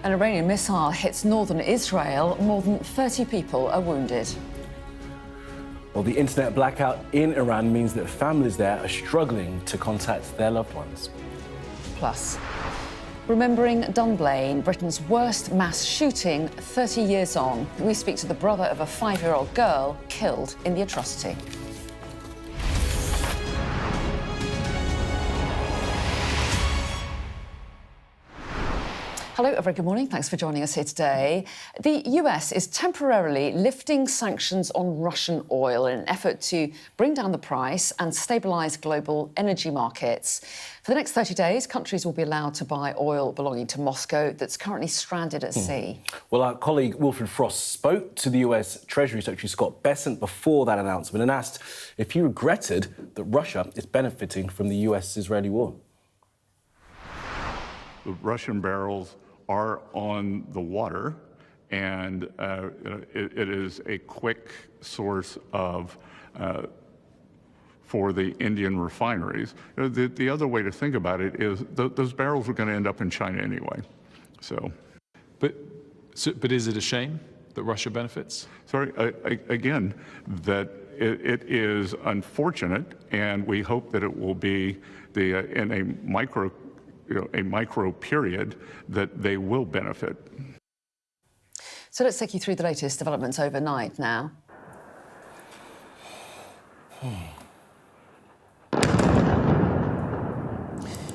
An Iranian missile hits northern Israel. More than 30 people are wounded. Well, the internet blackout in Iran means that families there are struggling to contact their loved ones. Plus, remembering Dunblane, Britain's worst mass shooting 30 years on. We speak to the brother of a 5-year-old girl killed in the atrocity. Hello, a very good morning. Thanks for joining us here today. The US is temporarily lifting sanctions on Russian oil in an effort to bring down the price and stabilise global energy markets. For the next 30 days, countries will be allowed to buy oil belonging to Moscow that's currently stranded at sea. Well, our colleague Wilfred Frost spoke to the US Treasury Secretary Scott Bessent before that announcement and asked if he regretted that Russia is benefiting from the US-Israeli war. The Russian barrels are on the water, and it is a quick source of for the Indian refineries. The other way to think about it is those barrels are going to end up in China anyway. But is it a shame that Russia benefits? Sorry, again, that it is unfortunate, and we hope that it will be in a micro period that they will benefit. So let's take you through the latest developments overnight now.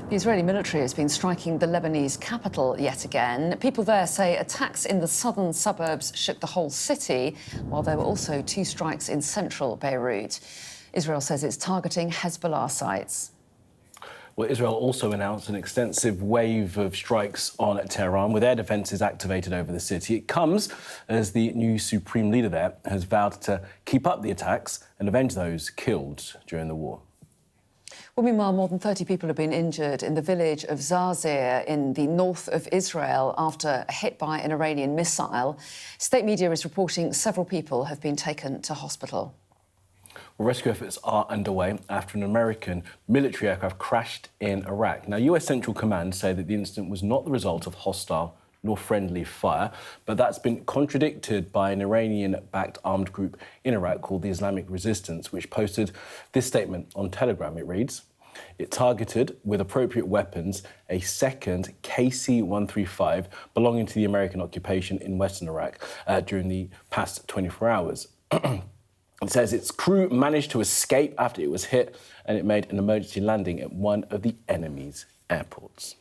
The Israeli military has been striking the Lebanese capital yet again. People there say attacks in the southern suburbs shook the whole city, while there were also 2 strikes in central Beirut. Israel says it's targeting Hezbollah sites. Well, Israel also announced an extensive wave of strikes on Tehran, with air defences activated over the city. It comes as the new supreme leader there has vowed to keep up the attacks and avenge those killed during the war. Well, meanwhile, more than 30 people have been injured in the village of Zarzir in the north of Israel after a hit by an Iranian missile. State media is reporting several people have been taken to hospital. Well, rescue efforts are underway after an American military aircraft crashed in Iraq. Now, US Central Command say that the incident was not the result of hostile nor friendly fire, but that's been contradicted by an Iranian-backed armed group in Iraq called the Islamic Resistance, which posted this statement on Telegram. It reads, "It targeted, with appropriate weapons, a second KC-135 belonging to the American occupation in western Iraq during the past 24 hours. It says its crew managed to escape after it was hit, and it made an emergency landing at one of the enemy's airports."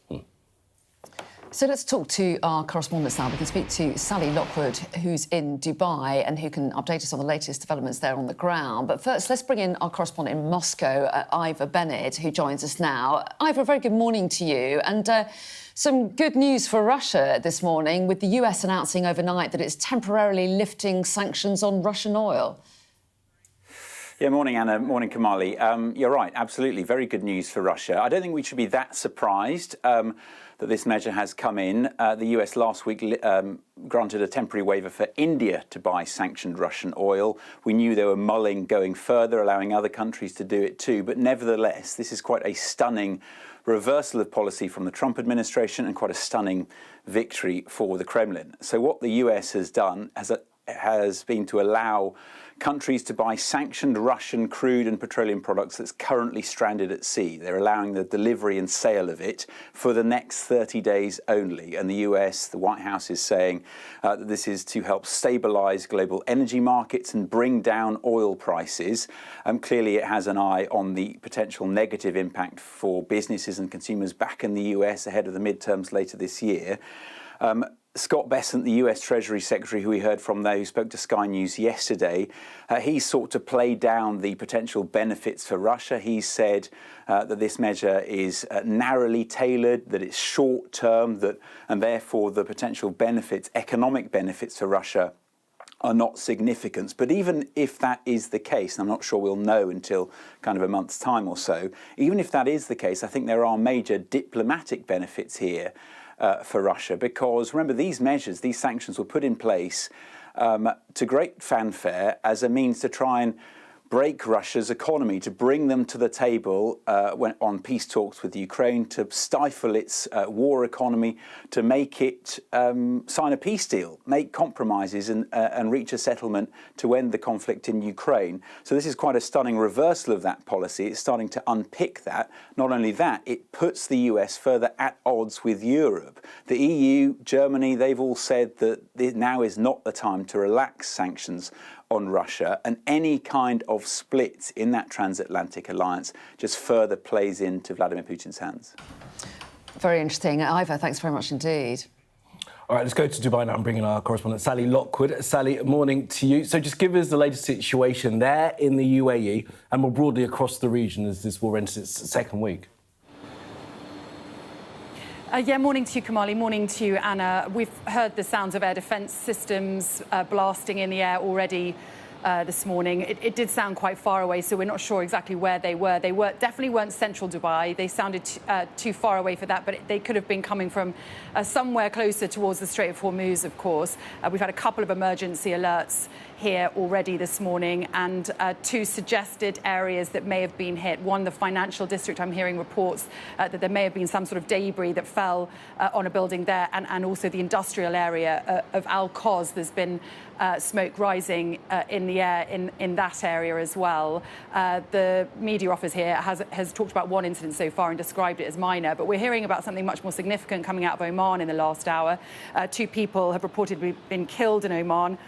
So let's talk to our correspondents now. We can speak to Sally Lockwood, who's in Dubai and who can update us on the latest developments there on the ground. But first, let's bring in our correspondent in Moscow, Ivor Bennett, who joins us now. Ivor, a very good morning to you. And some good news for Russia this morning, with the US announcing overnight that it's temporarily lifting sanctions on Russian oil. Yeah, morning, Anna. Morning, Kamali. You're right, absolutely. Very good news for Russia. I don't think we should be that surprised that this measure has come in. The US last week granted a temporary waiver for India to buy sanctioned Russian oil. We knew they were mulling going further, allowing other countries to do it too. But nevertheless, this is quite a stunning reversal of policy from the Trump administration and quite a stunning victory for the Kremlin. So what the US has done has been to allow countries to buy sanctioned Russian crude and petroleum products that's currently stranded at sea. They're allowing the delivery and sale of it for the next 30 days only. And the US, the White House, is saying that this is to help stabilise global energy markets and bring down oil prices. Clearly, it has an eye on the potential negative impact for businesses and consumers back in the US ahead of the midterms later this year. Scott Bessent, the US Treasury Secretary, who we heard from there, who spoke to Sky News yesterday, he sought to play down the potential benefits for Russia. He said that this measure is narrowly tailored, that it's short-term, and therefore the potential benefits, economic benefits for Russia, are not significant. But even if that is the case, and I'm not sure we'll know until kind of a month's time or so, even if that is the case, I think there are major diplomatic benefits here for Russia, because remember, these measures, these sanctions were put in place to great fanfare as a means to try and break Russia's economy, to bring them to the table on peace talks with Ukraine, to stifle its war economy, to make it sign a peace deal, make compromises and reach a settlement to end the conflict in Ukraine. So this is quite a stunning reversal of that policy. It's starting to unpick that. Not only that, it puts the US further at odds with Europe. The EU, Germany, they've all said that now is not the time to relax sanctions on Russia, and any kind of split in that transatlantic alliance just further plays into Vladimir Putin's hands. Very interesting. Ivor, thanks very much indeed. All right, let's go to Dubai now and bring in our correspondent, Sally Lockwood. Sally, morning to you. So just give us the latest situation there in the UAE and more broadly across the region as this war enters its second week. Yeah, morning to you, Kamali. Morning to you, Anna. We've heard the sounds of air defence systems blasting in the air already this morning. It did sound quite far away, so we're not sure exactly where they were. They definitely weren't central Dubai. They sounded too far away for that, but they could have been coming from somewhere closer towards the Strait of Hormuz, of course. We've had a couple of emergency alerts here already this morning, and two suggested areas that may have been hit. One, the financial district. I'm hearing reports that there may have been some sort of debris that fell on a building there, and also the industrial area of Al Quoz. There's been smoke rising in the air in that area as well. The media office here has talked about one incident so far and described it as minor, but we're hearing about something much more significant coming out of Oman in the last hour. Two people have reportedly been killed in Oman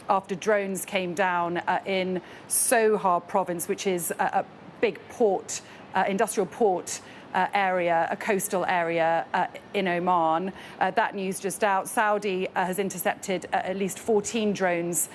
after drones came down in Sohar province, which is a big port, industrial port area, a coastal area in Oman. That news just out. Saudi has intercepted at least 14 drones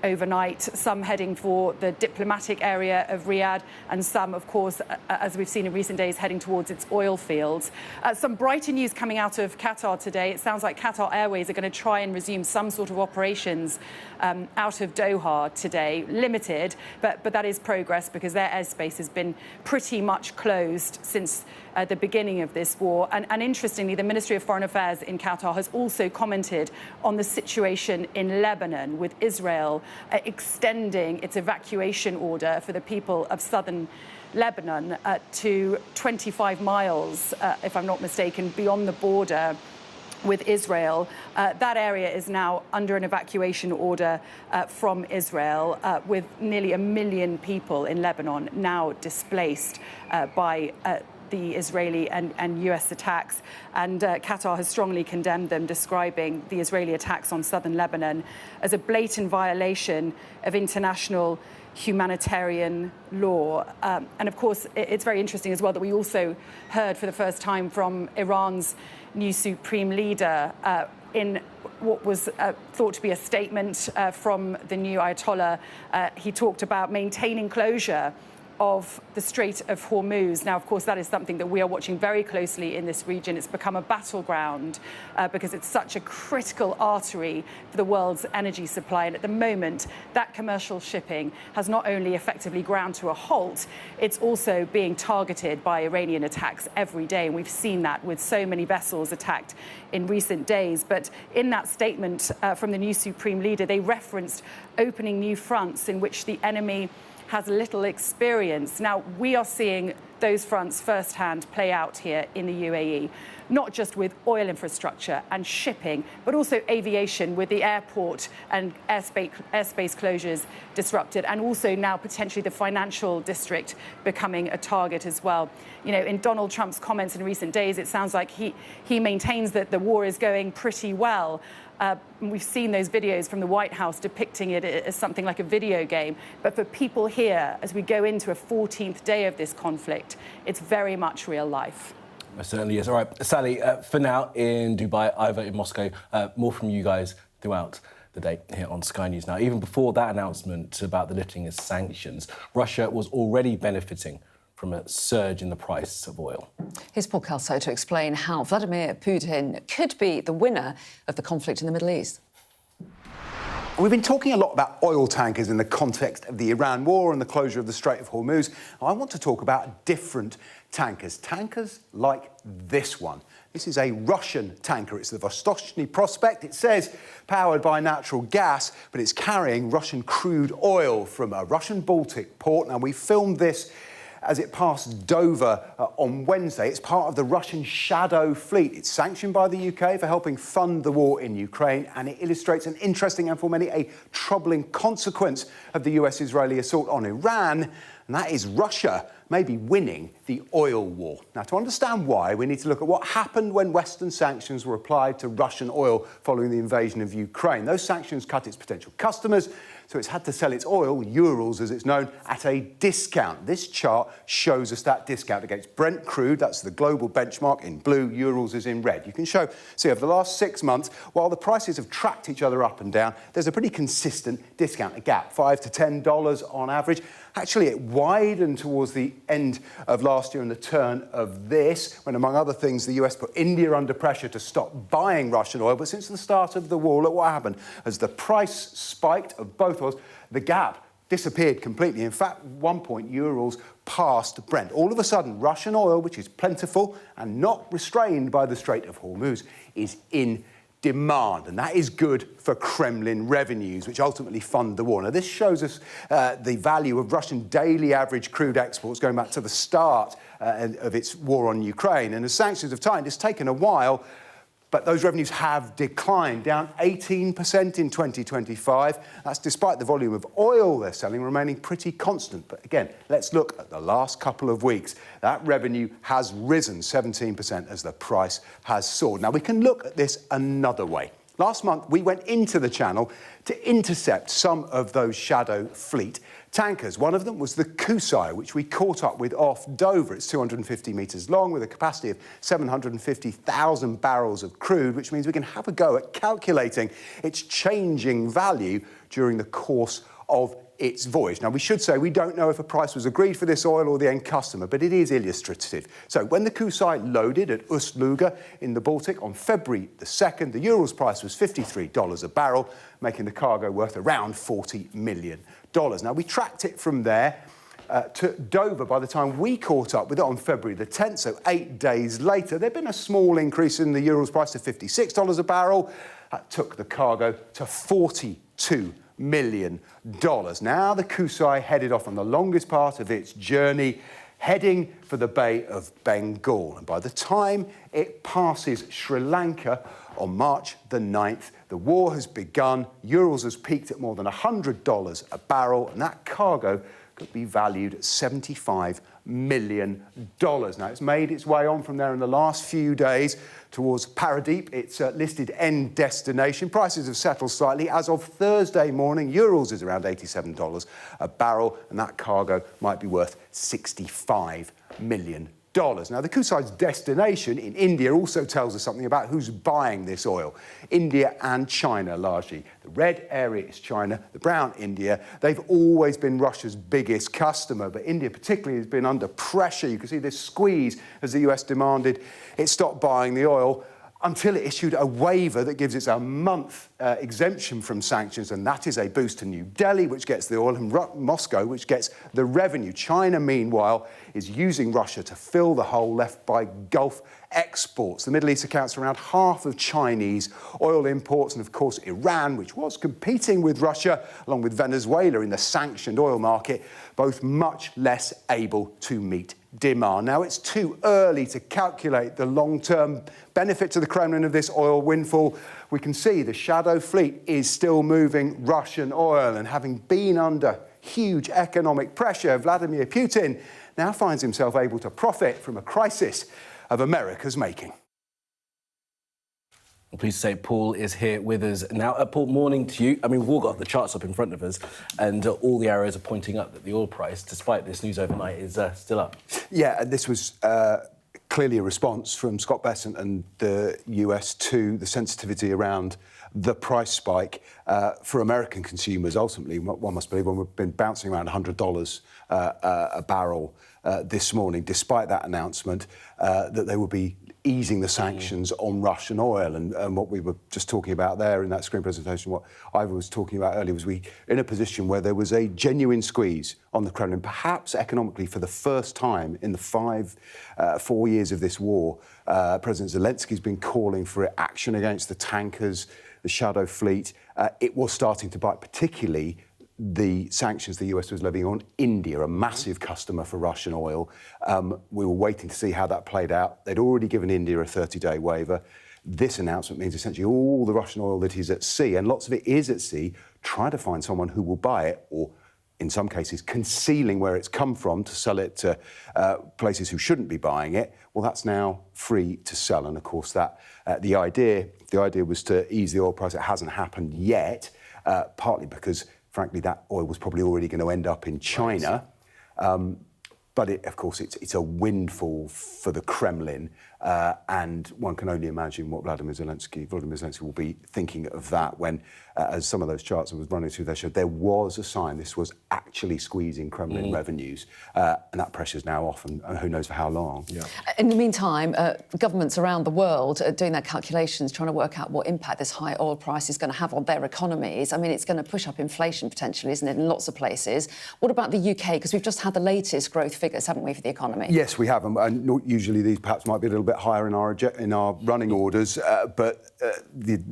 overnight, some heading for the diplomatic area of Riyadh, and some, of course, as we've seen in recent days, heading towards its oil fields. Some brighter news coming out of Qatar today. It sounds like Qatar Airways are going to try and resume some sort of operations out of Doha today. Limited, but that is progress, because their airspace has been pretty much closed since the beginning of this war. And interestingly, the Ministry of Foreign Affairs in Qatar has also commented on the situation in Lebanon, with Israel extending its evacuation order for the people of southern Lebanon to 25 miles, if I'm not mistaken, beyond the border with Israel. That area is now under an evacuation order from Israel, with nearly 1 million people in Lebanon now displaced by the Israeli and US attacks. And Qatar has strongly condemned them, describing the Israeli attacks on southern Lebanon as a blatant violation of international humanitarian law. And of course, it's very interesting as well that we also heard for the first time from Iran's new supreme leader in what was thought to be a statement from the new Ayatollah. He talked about maintaining closure of the Strait of Hormuz. Now, of course, that is something that we are watching very closely in this region. It's become a battleground because it's such a critical artery for the world's energy supply. And at the moment, that commercial shipping has not only effectively ground to a halt, it's also being targeted by Iranian attacks every day. And we've seen that with so many vessels attacked in recent days. But in that statement from the new supreme leader, they referenced opening new fronts in which the enemy has little experience. Now, we are seeing those fronts firsthand play out here in the UAE, not just with oil infrastructure and shipping, but also aviation, with the airport and airspace closures disrupted, and also now potentially the financial district becoming a target as well. You know, in Donald Trump's comments in recent days, it sounds like he maintains that the war is going pretty well. We've seen those videos from the White House depicting it as something like a video game. But for people here, as we go into a 14th day of this conflict, it's very much real life. It certainly is. All right, Sally, for now in Dubai, Ivor in Moscow, more from you guys throughout the day here on Sky News. Now, even before that announcement about the lifting of sanctions, Russia was already benefiting from a surge in the price of oil. Here's Paul Kelso to explain how Vladimir Putin could be the winner of the conflict in the Middle East. We've been talking a lot about oil tankers in the context of the Iran war and the closure of the Strait of Hormuz. I want to talk about different tankers like this one. This is a Russian tanker. It's the Vostochny Prospect. It says powered by natural gas, but it's carrying Russian crude oil from a Russian Baltic port. Now, we filmed this as it passed Dover on Wednesday. It's part of the Russian Shadow Fleet. It's sanctioned by the UK for helping fund the war in Ukraine, and it illustrates an interesting and for many a troubling consequence of the US-Israeli assault on Iran, and that is Russia maybe winning the oil war. Now, to understand why, we need to look at what happened when Western sanctions were applied to Russian oil following the invasion of Ukraine. Those sanctions cut its potential customers, so it's had to sell its oil, Urals as it's known, at a discount. This chart shows us that discount against Brent crude. That's the global benchmark in blue, Urals is in red. You can see over the last 6 months, while the prices have tracked each other up and down, there's a pretty consistent discount, a gap, $5 to $10 on average. Actually, it widened towards the end of last year and the turn of this, when, among other things, the US put India under pressure to stop buying Russian oil. But since the start of the war, look what happened. As the price spiked of both oils, the gap disappeared completely. In fact, at one point, Urals passed Brent. All of a sudden, Russian oil, which is plentiful and not restrained by the Strait of Hormuz, is in demand, and that is good for Kremlin revenues, which ultimately fund the war. Now, this shows us the value of Russian daily average crude exports going back to the start of its war on Ukraine. And as sanctions have tightened, it's taken a while, but those revenues have declined, down 18% in 2025. That's despite the volume of oil they're selling remaining pretty constant. But again, let's look at the last couple of weeks. That revenue has risen 17% as the price has soared. Now, we can look at this another way. Last month, we went into the channel to intercept some of those shadow fleet tankers. One of them was the Kusai, which we caught up with off Dover. It's 250 metres long with a capacity of 750,000 barrels of crude, which means we can have a go at calculating its changing value during the course of its voyage. Now, we should say we don't know if a price was agreed for this oil or the end customer, but it is illustrative. So when the Kusai loaded at Ust-Luga in the Baltic on February the 2nd, the Urals price was $53 a barrel, making the cargo worth around $40 million. Now, we tracked it from there to Dover by the time we caught up with it on February the 10th, so 8 days later. There'd been a small increase in the Urals price to $56 a barrel. That took the cargo to $42 million. Now the Kusai headed off on the longest part of its journey, heading for the Bay of Bengal. And by the time it passes Sri Lanka on March the 9th, the war has begun. Urals has peaked at more than $100 a barrel, and that cargo could be valued at $75 million. Now, it's made its way on from there in the last few days towards Paradeep, its listed end destination. Prices have settled slightly. As of Thursday morning, Urals is around $87 a barrel, and that cargo might be worth $65 million. Now, the Kusai's destination in India also tells us something about who's buying this oil. India and China, largely. The red area is China, the brown, India. They've always been Russia's biggest customer, but India particularly has been under pressure. You can see this squeeze as the US demanded it stop buying the oil until it issued a waiver that gives it a month exemption from sanctions, and that is a boost to New Delhi, which gets the oil, and Moscow, which gets the revenue. China, meanwhile, is using Russia to fill the hole left by Gulf exports. The Middle East accounts for around half of Chinese oil imports, and of course Iran, which was competing with Russia, along with Venezuela in the sanctioned oil market, both much less able to meet demand. Now, it's too early to calculate the long-term benefit to the Kremlin of this oil windfall. We can see the shadow fleet is still moving Russian oil, and having been under huge economic pressure, Vladimir Putin now finds himself able to profit from a crisis of America's making. I'm pleased to say Paul is here with us now. Paul, morning to you. I mean, we've all got the charts up in front of us, and all the arrows are pointing up that the oil price, despite this news overnight, is still up. Yeah, and this was clearly a response from Scott Bessent and the US to the sensitivity around the price spike for American consumers. Ultimately, one must believe, when we've been bouncing around $100 a barrel this morning, despite that announcement, that they would be easing the sanctions on Russian oil. And what we were just talking about there in that screen presentation, what Ivor was talking about earlier, was we in a position where there was a genuine squeeze on the Kremlin, perhaps economically for the first time in the 4 years of this war. President Zelensky's been calling for action against the tankers, the shadow fleet. It was starting to bite, particularly the sanctions the US was levying on India, a massive customer for Russian oil. We were waiting to see how that played out. They'd already given India a 30-day waiver. This announcement means essentially all the Russian oil that is at sea, and lots of it is at sea, try to find someone who will buy it, or in some cases concealing where it's come from to sell it to places who shouldn't be buying it. Well, that's now free to sell. And of course, that the idea was to ease the oil price. It hasn't happened yet, partly because frankly, that oil was probably already going to end up in China. But of course, it's a windfall for the Kremlin. And one can only imagine what Vladimir Zelensky will be thinking of that when, as some of those charts I was running through there showed, there was a sign this was actually squeezing Kremlin revenues. And that pressure's now off, and who knows for how long. Yeah. In the meantime, governments around the world are doing their calculations, trying to work out what impact this high oil price is going to have on their economies. I mean, it's going to push up inflation potentially, isn't it, in lots of places. What about the UK? Because we've just had the latest growth figures, haven't we, for the economy? Yes, we have. And usually these perhaps might be a little bit higher in our running orders, but the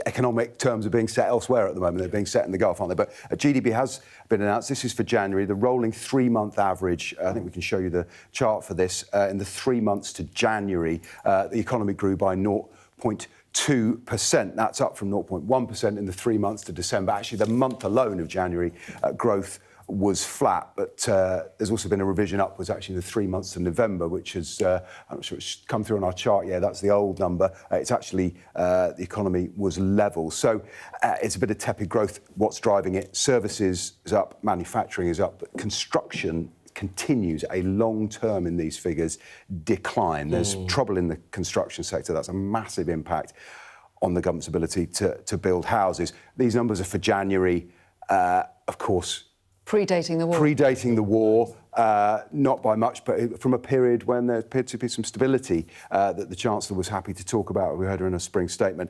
economic terms are being set elsewhere at the moment. They're being set in the Gulf, aren't they? But GDP has been announced. This is for January. The rolling 3-month average, I think we can show you the chart for this, in the 3 months to January, the economy grew by 0.2%. That's up from 0.1% in the 3 months to December. Actually, the month alone of January, growth was flat, but there's also been a revision upwards actually in the 3 months to November, which has, I'm not sure it's come through on our chart. Yeah, that's the old number. It's actually, the economy was level. So it's a bit of tepid growth. What's driving it? Services is up, manufacturing is up, but construction continues a long term in these figures decline. There's trouble in the construction sector. That's a massive impact on the government's ability to build houses. These numbers are for January, of course. Predating the war. Predating the war, not by much, but from a period when there appeared to be some stability that the Chancellor was happy to talk about. We heard her in a spring statement.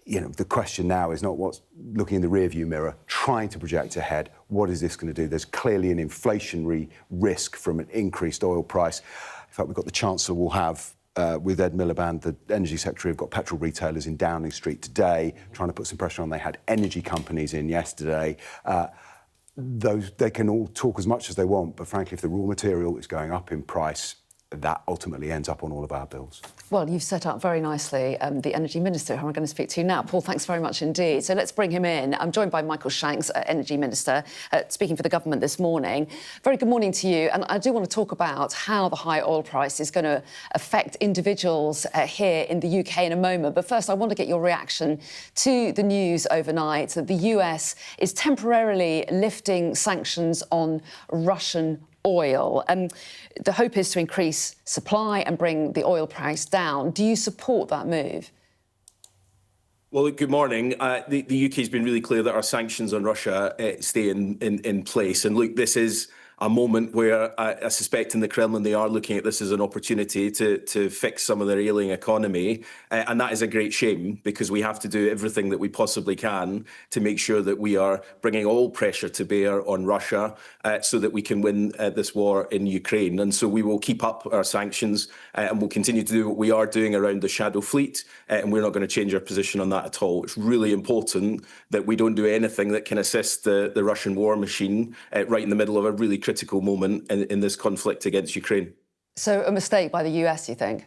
You know, the question now is not what's looking in the rearview mirror, trying to project ahead. What is this going to do? There's clearly an inflationary risk from an increased oil price. In fact, we've got the Chancellor will have with Ed Miliband, the Energy Secretary, have got petrol retailers in Downing Street today, trying to put some pressure on. They had energy companies in yesterday. They can all talk as much as they want, but frankly, if the raw material is going up in price, that ultimately ends up on all of our bills. Well, you've set up very nicely the Energy Minister, who I'm going to speak to now. Paul, thanks very much indeed. So let's bring him in. I'm joined by Michael Shanks, Energy Minister, speaking for the government this morning. Very good morning to you. And I do want to talk about how the high oil price is going to affect individuals here in the UK in a moment. But first, I want to get your reaction to the news overnight that the US is temporarily lifting sanctions on Russian oil. The hope is to increase supply and bring the oil price down. Do you support that move? Well, good morning. The UK has been really clear that our sanctions on Russia stay in place. And look, this is a moment where I suspect in the Kremlin they are looking at this as an opportunity to fix some of their ailing economy. And that is a great shame, because we have to do everything that we possibly can to make sure that we are bringing all pressure to bear on Russia so that we can win this war in Ukraine. And so we will keep up our sanctions and we'll continue to do what we are doing around the shadow fleet. And we're not going to change our position on that at all. It's really important that we don't do anything that can assist the Russian war machine right in the middle of a really critical moment in this conflict against Ukraine. So a mistake by the US, you think?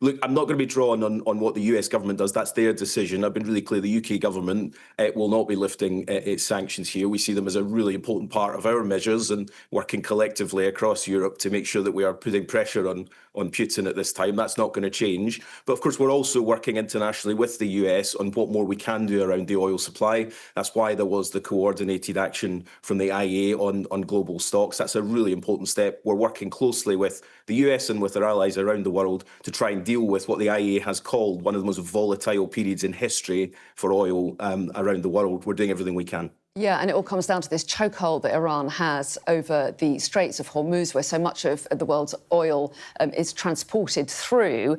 Look, I'm not going to be drawn on what the US government does. That's their decision. I've been really clear the UK government will not be lifting its sanctions here. We see them as a really important part of our measures and working collectively across Europe to make sure that we are putting pressure on Putin at this time. That's not going to change. But of course, we're also working internationally with the US on what more we can do around the oil supply. That's why there was the coordinated action from the IEA on global stocks. That's a really important step. We're working closely with the US and with our allies around the world to try and deal with what the IEA has called one of the most volatile periods in history for oil around the world. We're doing everything we can. Yeah, and it all comes down to this chokehold that Iran has over the Straits of Hormuz, where so much of the world's oil is transported through.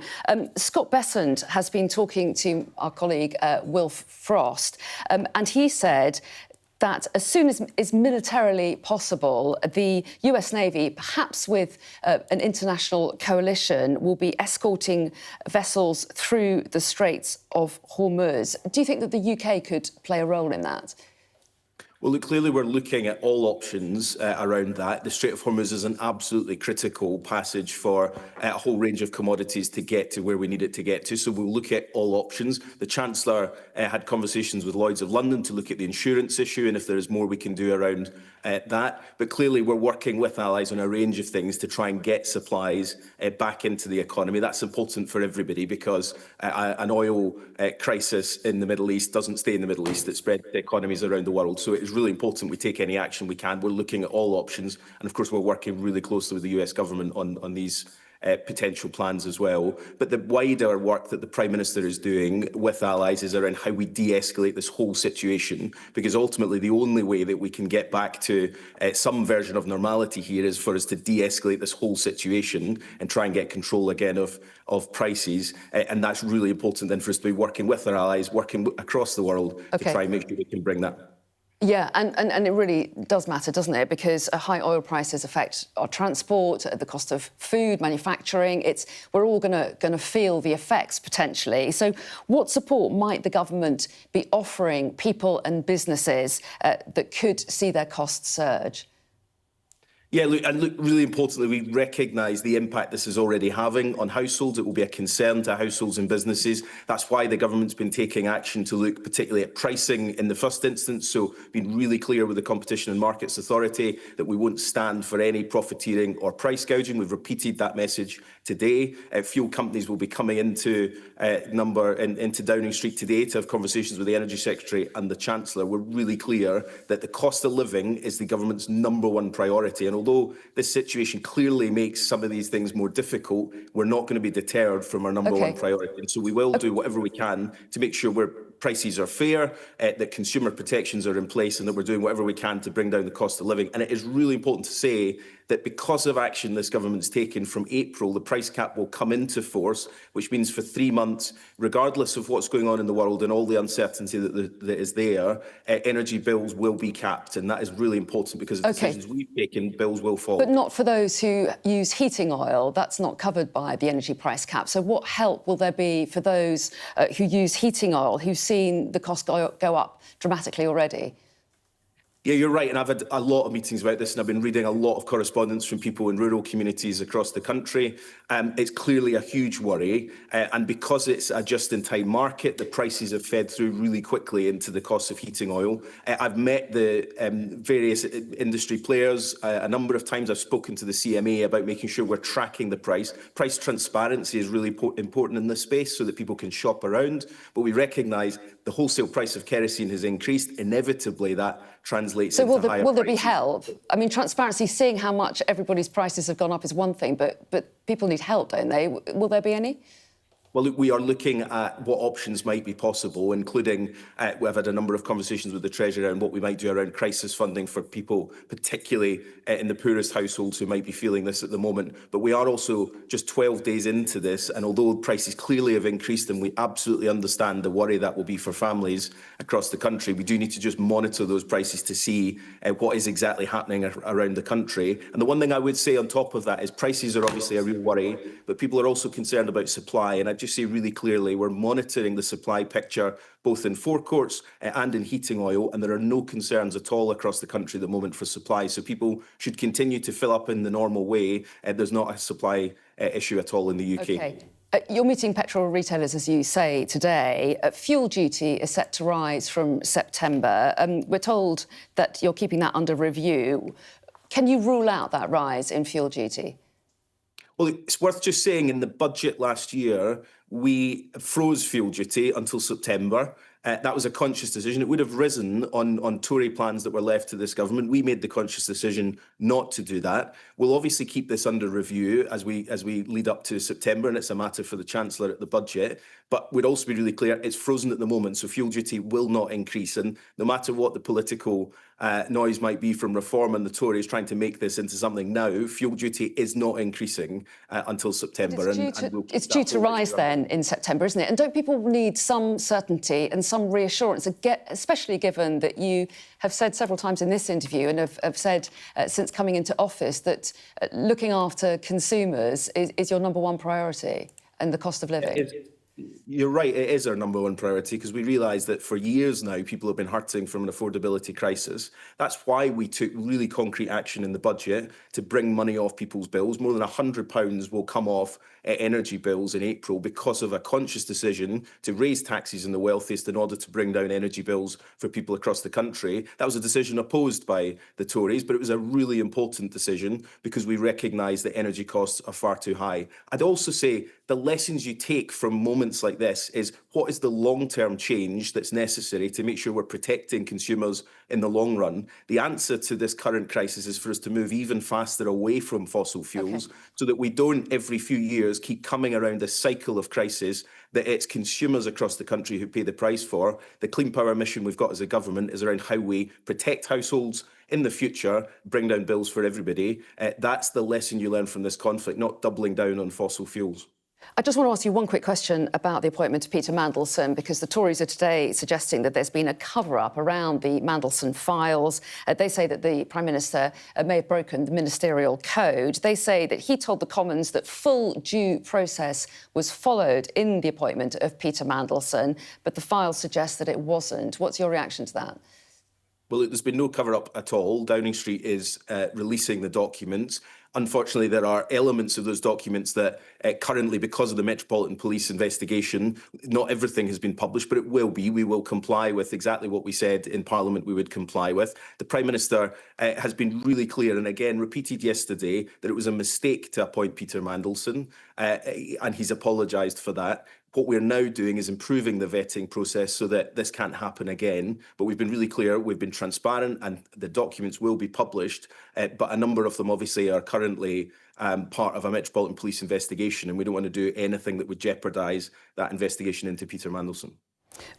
Scott Bessent has been talking to our colleague Wilf Frost, and he said that as soon as is militarily possible, the US Navy, perhaps with an international coalition, will be escorting vessels through the Straits of Hormuz. Do you think that the UK could play a role in that? Well, look, clearly we're looking at all options around that. The Strait of Hormuz is an absolutely critical passage for a whole range of commodities to get to where we need it to get to. So we'll look at all options. The Chancellor had conversations with Lloyd's of London to look at the insurance issue and if there is more we can do around that. But clearly we're working with allies on a range of things to try and get supplies back into the economy. That's important for everybody because an oil crisis in the Middle East doesn't stay in the Middle East. It spreads to economies around the world. So it's really important we take any action we can. We're looking at all options. And of course, we're working really closely with the US government on these potential plans as well. But the wider work that the Prime Minister is doing with allies is around how we de-escalate this whole situation, because ultimately the only way that we can get back to some version of normality here is for us to de-escalate this whole situation and try and get control again of prices. And that's really important then for us to be working with our allies, working across the world to try and make sure we can bring that. Yeah, and it really does matter, doesn't it? Because high oil prices affect our transport, the cost of food, manufacturing. We're all going to feel the effects potentially. So, what support might the government be offering people and businesses that could see their costs surge? Yeah, look, really importantly, we recognise the impact this is already having on households. It will be a concern to households and businesses. That's why the government's been taking action to look particularly at pricing in the first instance. So, been really clear with the Competition and Markets Authority that we won't stand for any profiteering or price gouging. We've repeated that message today. Fuel companies will be coming into Downing Street today to have conversations with the Energy Secretary and the Chancellor. We're really clear that the cost of living is the government's #1 priority. And although this situation clearly makes some of these things more difficult, we're not going to be deterred from our #1 priority. And so we will do whatever we can to make sure prices are fair, that consumer protections are in place, and that we're doing whatever we can to bring down the cost of living. And it is really important to say that because of action this government's taken from April, the price cap will come into force, which means for 3 months, regardless of what's going on in the world and all the uncertainty that is there, energy bills will be capped. And that is really important because of the decisions we've taken, bills will fall. But not for those who use heating oil. That's not covered by the energy price cap. So what help will there be for those who use heating oil, who've seen the cost go up dramatically already? Yeah, you're right, and I've had a lot of meetings about this, and I've been reading a lot of correspondence from people in rural communities across the country. It's clearly a huge worry, and because it's a just-in-time market, the prices have fed through really quickly into the cost of heating oil. I've met the various industry players a number of times. I've spoken to the CMA about making sure we're tracking the price. Price transparency is really important in this space so that people can shop around, but we recognise the wholesale price of kerosene has increased. Inevitably, that translates into higher prices. So will there be help? I mean, transparency, seeing how much everybody's prices have gone up is one thing, but people need help, don't they? Will there be any? Well, look, we are looking at what options might be possible, including we've had a number of conversations with the Treasury and what we might do around crisis funding for people, particularly in the poorest households who might be feeling this at the moment. But we are also just 12 days into this, and although prices clearly have increased and we absolutely understand the worry that will be for families across the country, we do need to just monitor those prices to see what is exactly happening around the country. And the one thing I would say on top of that is prices are obviously a real worry, but people are also concerned about supply. And I just say really clearly, we're monitoring the supply picture both in forecourts and in heating oil, and there are no concerns at all across the country at the moment for supply. So people should continue to fill up in the normal way. There's not a supply issue at all in the UK. Okay. You're meeting petrol retailers, as you say, today. Fuel duty is set to rise from September. We're told that you're keeping that under review. Can you rule out that rise in fuel duty? Well, it's worth just saying in the budget last year, we froze fuel duty until September. That was a conscious decision. It would have risen on Tory plans that were left to this government. We made the conscious decision not to do that. We'll obviously keep this under review as we lead up to September, and it's a matter for the Chancellor at the budget. But we'd also be really clear, it's frozen at the moment, so fuel duty will not increase. And no matter what the political noise might be from Reform and the Tories trying to make this into something now, fuel duty is not increasing until September. It's due to rise then in September, isn't it? And don't people need some certainty and some reassurance, especially given that you have said several times in this interview and have said since coming into office that looking after consumers is your number one priority and the cost of living? You're right, it is our number one priority because we realise that for years now people have been hurting from an affordability crisis. That's why we took really concrete action in the budget to bring money off people's bills. More than £100 will come off energy bills in April because of a conscious decision to raise taxes on the wealthiest in order to bring down energy bills for people across the country. That was a decision opposed by the Tories, but it was a really important decision because we recognise that energy costs are far too high. I'd also say the lessons you take from moments like this is what is the long-term change that's necessary to make sure we're protecting consumers in the long run. The answer to this current crisis is for us to move even faster away from fossil fuels so that we don't every few years keep coming around this cycle of crisis that it's consumers across the country who pay the price for. The Clean Power mission we've got as a government is around how we protect households in the future, bring down bills for everybody. That's the lesson you learn from this conflict, not doubling down on fossil fuels. I just want to ask you one quick question about the appointment of Peter Mandelson, because the Tories are today suggesting that there's been a cover-up around the Mandelson files. They say that the Prime Minister may have broken the ministerial code. They say that he told the Commons that full due process was followed in the appointment of Peter Mandelson, but the files suggest that it wasn't. What's your reaction to that? Well, look, there's been no cover-up at all. Downing Street is releasing the documents. Unfortunately, there are elements of those documents that currently, because of the Metropolitan Police investigation, not everything has been published, but it will be. We will comply with exactly what we said in Parliament we would comply with. The Prime Minister has been really clear and again repeated yesterday that it was a mistake to appoint Peter Mandelson, and he's apologised for that. What we're now doing is improving the vetting process so that this can't happen again. But we've been really clear, we've been transparent, and the documents will be published. But a number of them obviously are currently part of a Metropolitan Police investigation, and we don't want to do anything that would jeopardise that investigation into Peter Mandelson.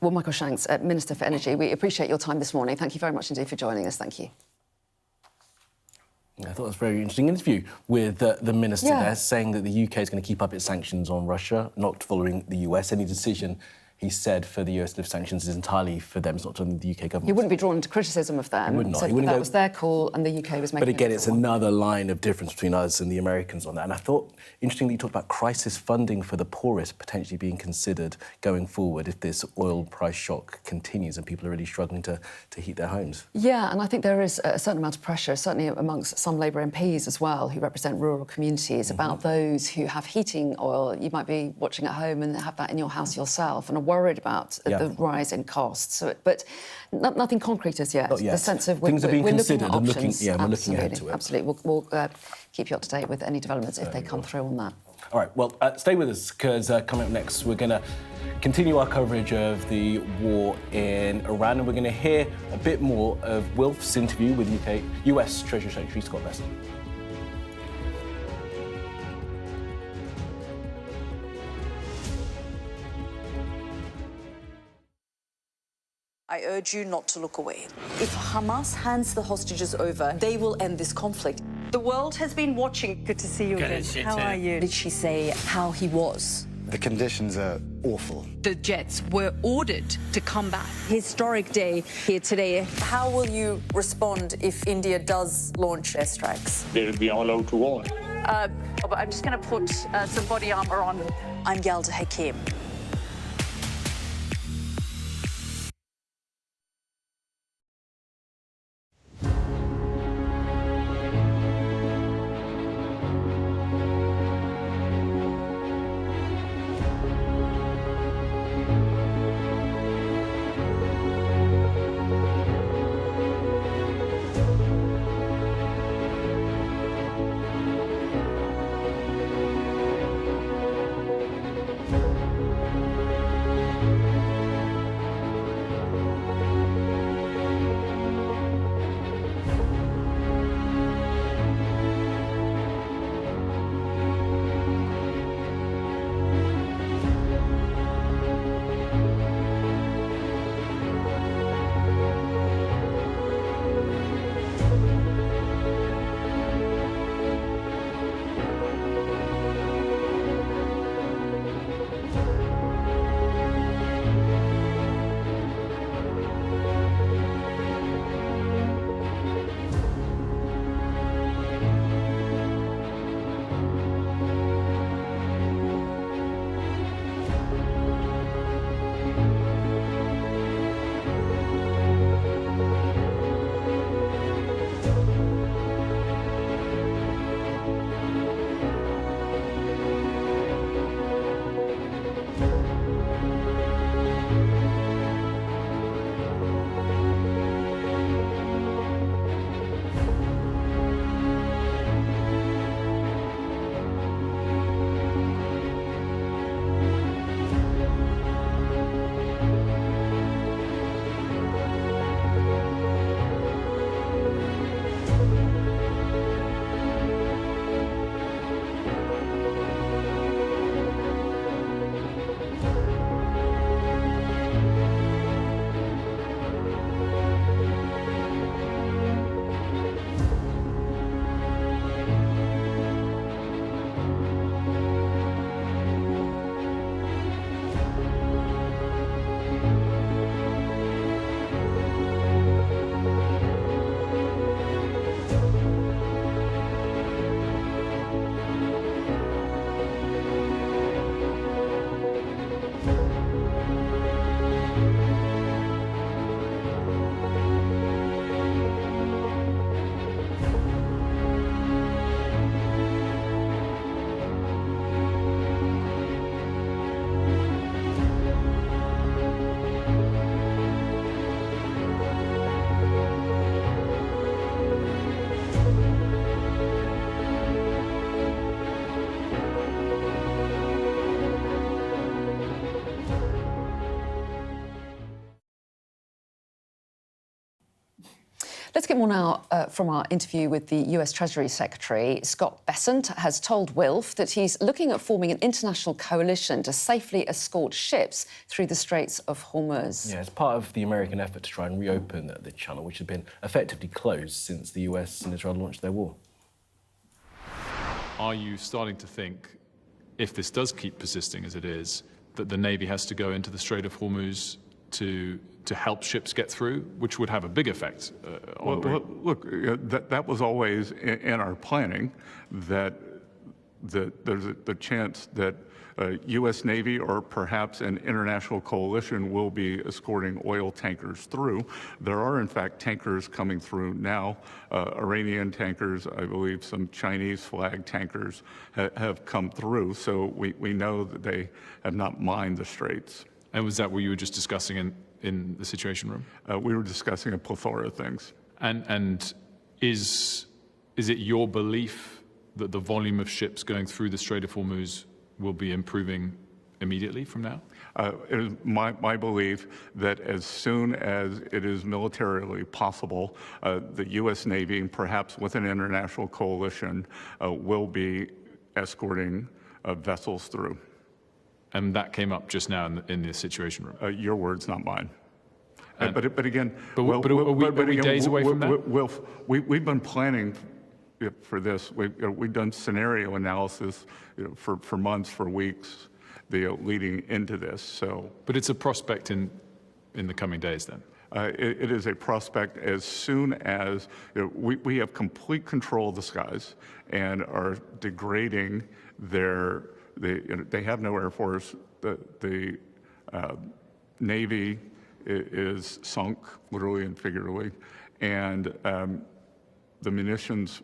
Well, Michael Shanks, Minister for Energy, we appreciate your time this morning. Thank you very much indeed for joining us. Thank you. I thought it was a very interesting interview with the Minister there, saying that the UK is going to keep up its sanctions on Russia, not following the US. Any decision, he said, for the US to lift sanctions is entirely for them, it's not on the UK government. He wouldn't be drawn into criticism of them. He would not. So that was their call and the UK was making it. But again, it's another line of difference between us and the Americans on that. And I thought, interestingly, you talked about crisis funding for the poorest potentially being considered going forward if this oil price shock continues and people are really struggling to heat their homes. Yeah, and I think there is a certain amount of pressure, certainly amongst some Labour MPs as well, who represent rural communities, about those who have heating oil. You might be watching at home and have that in your house yourself and are worried about the rise in costs. So, but nothing concrete as yet. Not yet. The sense of things are being considered looking at options. we're looking ahead to it. Absolutely. We'll keep you up to date with any developments if they come through on that. All right, well, stay with us, because coming up next, we're going to continue our coverage of the war in Iran, and we're going to hear a bit more of Wilf's interview with US Treasury Secretary Scott Bessent. I urge you not to look away. If Hamas hands the hostages over, they will end this conflict. The world has been watching. Good to see you again. How are you? Did she say how he was? The conditions are awful. The jets were ordered to come back. Historic day here today. How will you respond if India does launch airstrikes? They'll be all out to war. I'm just going to put some body armor on. I'm Yalda Hakim. Let's get more now from our interview with the US Treasury Secretary. Scott Bessent has told Wilf that he's looking at forming an international coalition to safely escort ships through the Straits of Hormuz. Yeah, it's part of the American effort to try and reopen the channel, which had been effectively closed since the US and Israel launched their war. Are you starting to think, if this does keep persisting as it is, that the Navy has to go into the Strait of Hormuz to help ships get through, which would have a big effect on... Well, look, that was always in our planning, that there's the chance that U.S. Navy or perhaps an international coalition will be escorting oil tankers through. There are, in fact, tankers coming through now. Iranian tankers, I believe some Chinese flag tankers have come through. So we know that they have not mined the straits. And was that what you were just discussing in the Situation Room? We were discussing a plethora of things. And is it your belief that the volume of ships going through the Strait of Hormuz will be improving immediately from now? It is my belief that as soon as it is militarily possible, the U.S. Navy, and perhaps with an international coalition, will be escorting vessels through. And that came up just now in the Situation Room? Your words, not mine. But again... Are we days away from that? We've been planning for this. We've done scenario analysis for months, for weeks, leading into this. So, but it's a prospect in the coming days, then. It is a prospect as soon as we have complete control of the skies and are degrading they have no Air Force. The Navy is sunk, literally and figuratively, and the munitions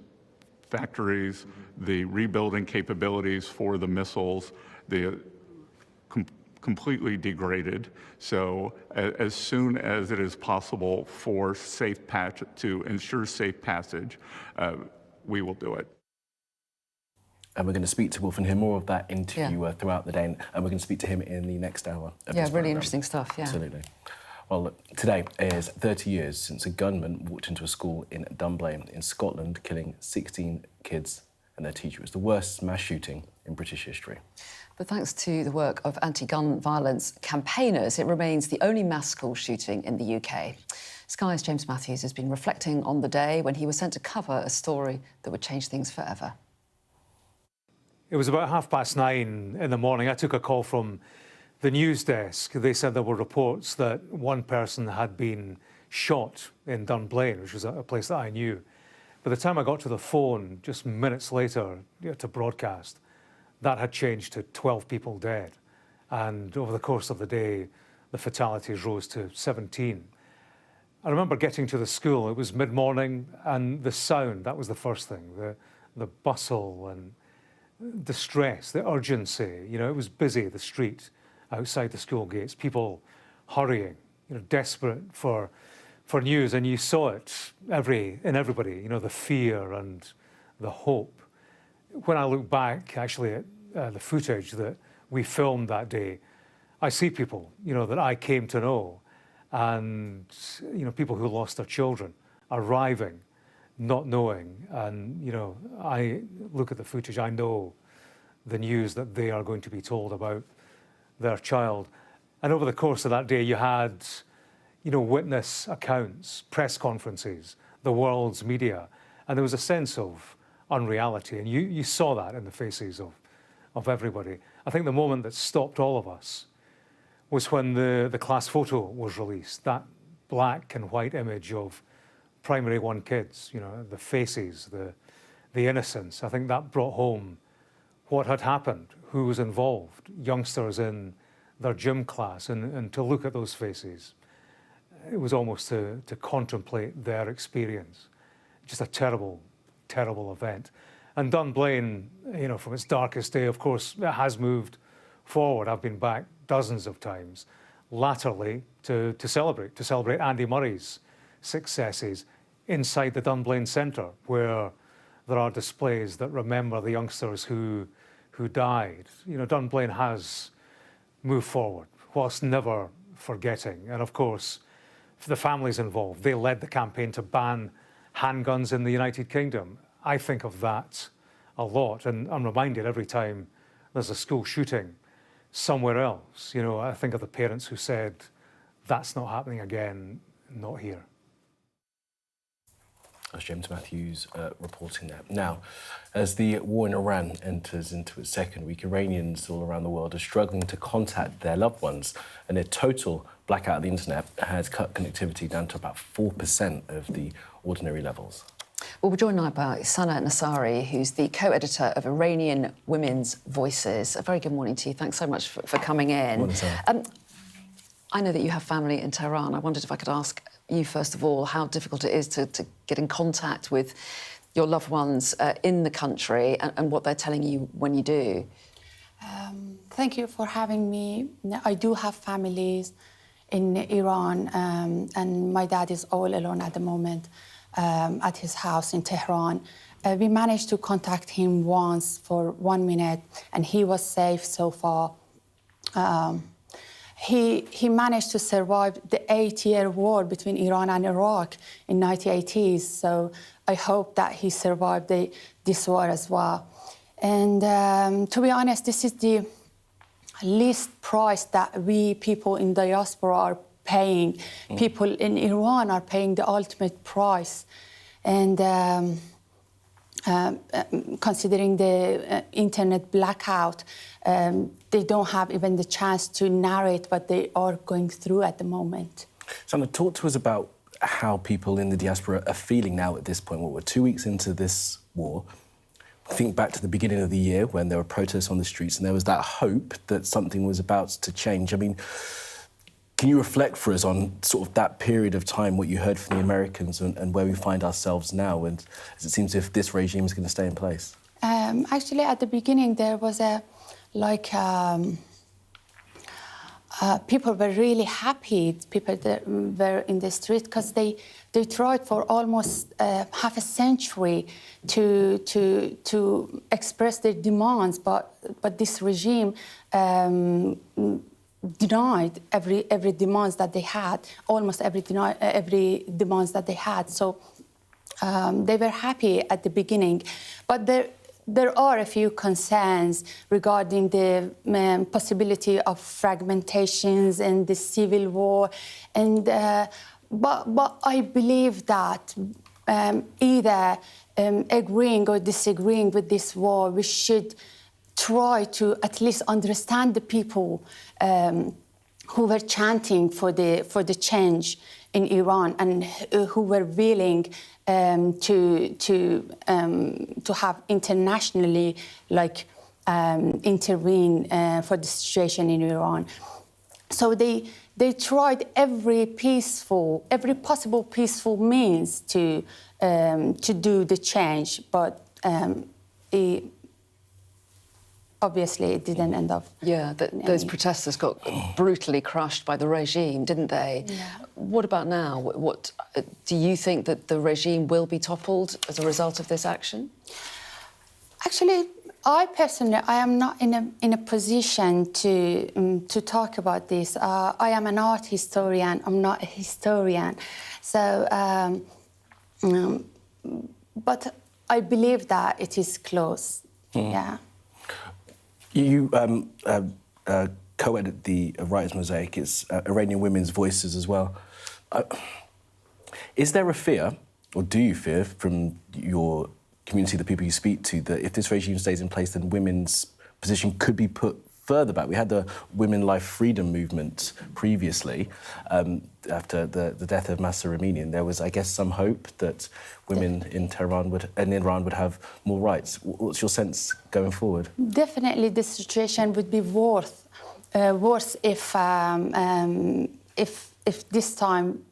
factories, the rebuilding capabilities for the missiles, completely degraded. So as soon as it is possible for to ensure safe passage, we will do it. And we're going to speak to Wilf and hear more of that interview throughout the day, and we're going to speak to him in the next hour. Yeah, really interesting stuff, yeah. Absolutely. Well, look, today is 30 years since a gunman walked into a school in Dunblane in Scotland, killing 16 kids and their teacher. It was the worst mass shooting in British history. But thanks to the work of anti-gun violence campaigners, it remains the only mass school shooting in the UK. Sky's James Matthews has been reflecting on the day when he was sent to cover a story that would change things forever. It was about 9:30 in the morning. I took a call from the news desk. They said there were reports that one person had been shot in Dunblane, which was a place that I knew. By the time I got to the phone, just minutes later to broadcast, that had changed to 12 people dead. And over the course of the day, the fatalities rose to 17. I remember getting to the school. It was mid-morning, and the sound, that was the first thing, the bustle and distress, the urgency. it was busy, the street outside the school gates, people hurrying, desperate for news, and you saw it in everybody, the fear and the hope. When I look back, actually, at the footage that we filmed that day, I see people, that I came to know, and, people who lost their children arriving, not knowing, and, I look at the footage, I know the news that they are going to be told about their child. And over the course of that day, you had, witness accounts, press conferences, the world's media, and there was a sense of unreality, and you saw that in the faces of everybody. I think the moment that stopped all of us was when the class photo was released, that black and white image of primary one kids, the faces, the innocence. I think that brought home what had happened, who was involved, youngsters in their gym class, and to look at those faces, it was almost to contemplate their experience. Just a terrible, terrible event. And Dunblane, from its darkest day, of course, it has moved forward. I've been back dozens of times, latterly, to celebrate Andy Murray's successes inside the Dunblane Centre, where there are displays that remember the youngsters who died. Dunblane has moved forward, whilst never forgetting. And of course, for the families involved. They led the campaign to ban handguns in the United Kingdom. I think of that a lot, and I'm reminded every time there's a school shooting somewhere else. You know, I think of the parents who said, that's not happening again, not here. That's James Matthews reporting that. Now, as the war in Iran enters into its second week, Iranians all around the world are struggling to contact their loved ones, and a total blackout of the internet has cut connectivity down to about 4% of the ordinary levels. Well, we're joined now by Sana Nassari, who's the co-editor of Iranian Women's Voices. A very good morning to you. Thanks so much for coming in. Morning, Sana. I know that you have family in Tehran. I wondered if I could ask you, first of all, how difficult it is to get in contact with your loved ones in the country and what they're telling you when you do. Thank you for having me. I do have families in Iran, and my dad is all alone at the moment at his house in Tehran. We managed to contact him once for 1 minute, and he was safe so far. He managed to survive the 8-year war between Iran and Iraq in 1980s, so I hope that he survived this war as well. And to be honest, this is the least price that we people in diaspora are paying. People in Iran are paying the ultimate price. And considering the internet blackout, they don't have even the chance to narrate what they are going through at the moment. Sana, talk to us about how people in the diaspora are feeling now at this point. Well, we're 2 weeks into this war. Think back to the beginning of the year when there were protests on the streets and there was that hope that something was about to change. I mean, can you reflect for us on sort of that period of time, what you heard from the Americans and where we find ourselves now, and as it seems as if this regime is going to stay in place? Actually, at the beginning, there was people were really happy. People that were in the street because they tried for almost half a century to express their demands, but this regime denied every demands that they had, almost every demands that they had. So they were happy at the beginning, but there are a few concerns regarding the possibility of fragmentations and the civil war, and but I believe that either agreeing or disagreeing with this war, we should try to at least understand the people who were chanting for the change in Iran and who were willing to have internationally intervene for the situation in Iran. So they tried every possible peaceful means to do the change, but obviously it didn't end up. Yeah, those protesters got brutally crushed by the regime, didn't they? Yeah. What about now? What do you think that the regime will be toppled as a result of this action? Actually, I personally, I am not in a position to talk about this. I am an art historian. I'm not a historian, so. But I believe that it is close. Yeah. You co-edit the Writer's Mosaic. It's Iranian Women's Voices as well. Is there a fear, or do you fear, from your community, the people you speak to, that if this regime stays in place, then women's position could be put further back? We had the Women Life Freedom movement previously, after the death of Mahsa Amini, and there was, I guess, some hope that women in Tehran and Iran would have more rights. What's your sense going forward? Definitely, the situation would be worse if this time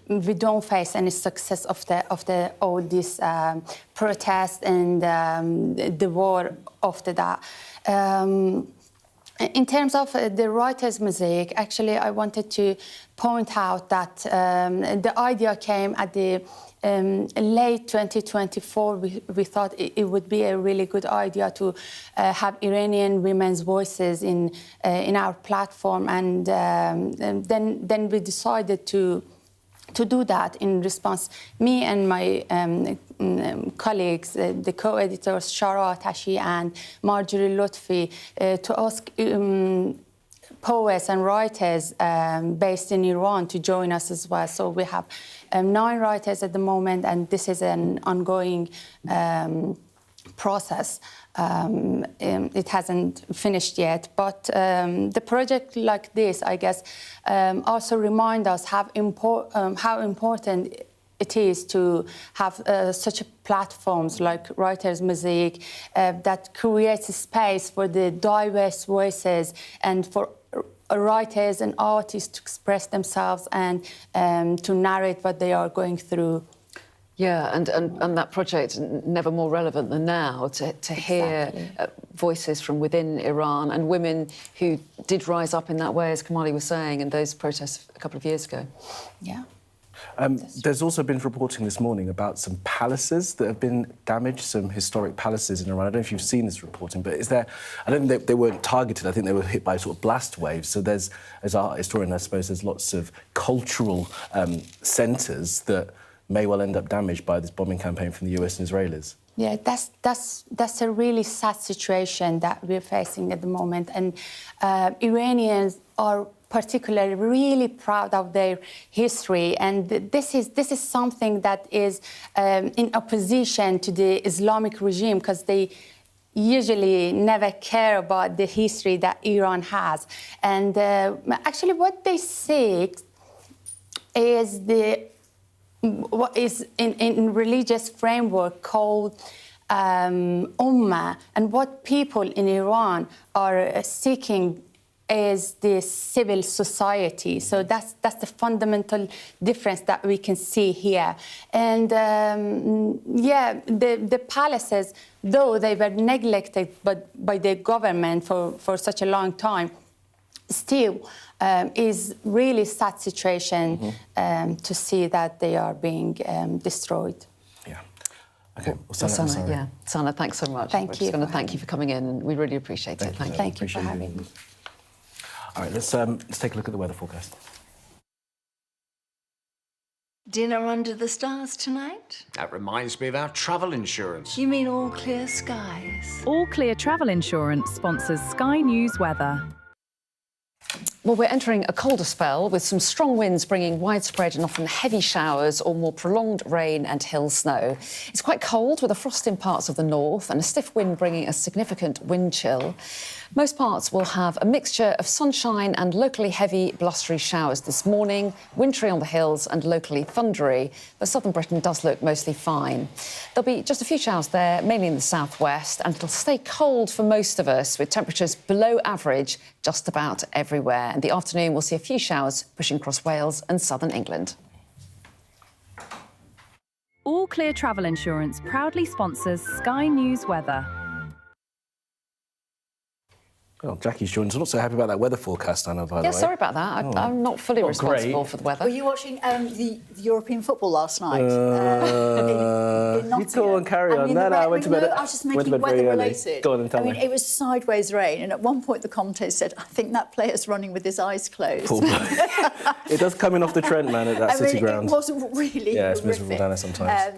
we don't face any success of all these protests and the war after that. In terms of the Writer's Mosaic, actually, I wanted to point out that the idea came at the late 2024, we thought it would be a really good idea to have Iranian women's voices in our platform, and then we decided to do that in response. Me and my colleagues, the co-editors Shara Atashi and Marjorie Lutfi, to ask poets and writers based in Iran to join us as well. So we have 9 writers at the moment, and this is an ongoing process. It hasn't finished yet, but the project like this, I guess, also remind us how important it is to have such platforms like Writers' Mosaic that creates a space for the diverse voices and for writers and artists to express themselves and to narrate what they are going through. Yeah, and that project, never more relevant than now, to hear voices from within Iran and women who did rise up in that way, as Kamali was saying, in those protests a couple of years ago. Yeah. There's also been reporting this morning about some palaces that have been damaged, some historic palaces in Iran. I don't know if you've seen this reporting, but is there... I don't think they weren't targeted. I think they were hit by sort of blast waves. So there's, as a historian, I suppose, there's lots of cultural centres that may well end up damaged by this bombing campaign from the US and Israelis. Yeah, that's a really sad situation that we're facing at the moment, and Iranians are particularly really proud of their history, and this is something that is in opposition to the Islamic regime, because they usually never care about the history that Iran has. And actually what they seek is what is in religious framework called ummah, and what people in Iran are seeking is the civil society. So that's the fundamental difference that we can see here. And yeah, the palaces, though they were neglected by the government for such a long time, still is really sad situation to see that they are being destroyed. Yeah. Okay. Well, Sana, thanks so much. Thank We're you. just going to thank you for coming in, and we really appreciate it. Thank you for having me. All right, let's take a look at the weather forecast. Dinner under the stars tonight? That reminds me of our travel insurance. You mean All Clear Skies? All Clear Travel Insurance sponsors Sky News weather. Well, we're entering a colder spell with some strong winds bringing widespread and often heavy showers or more prolonged rain and hill snow. It's quite cold with a frost in parts of the north and a stiff wind bringing a significant wind chill. Most parts will have a mixture of sunshine and locally heavy blustery showers this morning, wintry on the hills and locally thundery, but southern Britain does look mostly fine. There'll be just a few showers there, mainly in the southwest, and it'll stay cold for most of us, with temperatures below average just about everywhere. In the afternoon, we'll see a few showers pushing across Wales and southern England. All Clear Travel Insurance proudly sponsors Sky News weather. Well, Jackie's joined us. I'm not so happy about that weather forecast, Anna, by the way. Yeah, sorry about that. I'm not fully responsible for the weather. Were you watching the European football last night? You go on, carry on. I went to bed. I was just making weather-related. Go on and tell me. It was sideways rain, and at one point the commentator said, "I think that player's running with his eyes closed." Poor bloke. It does come in off the Trent, man, at that City ground. It was really it's miserable down there sometimes.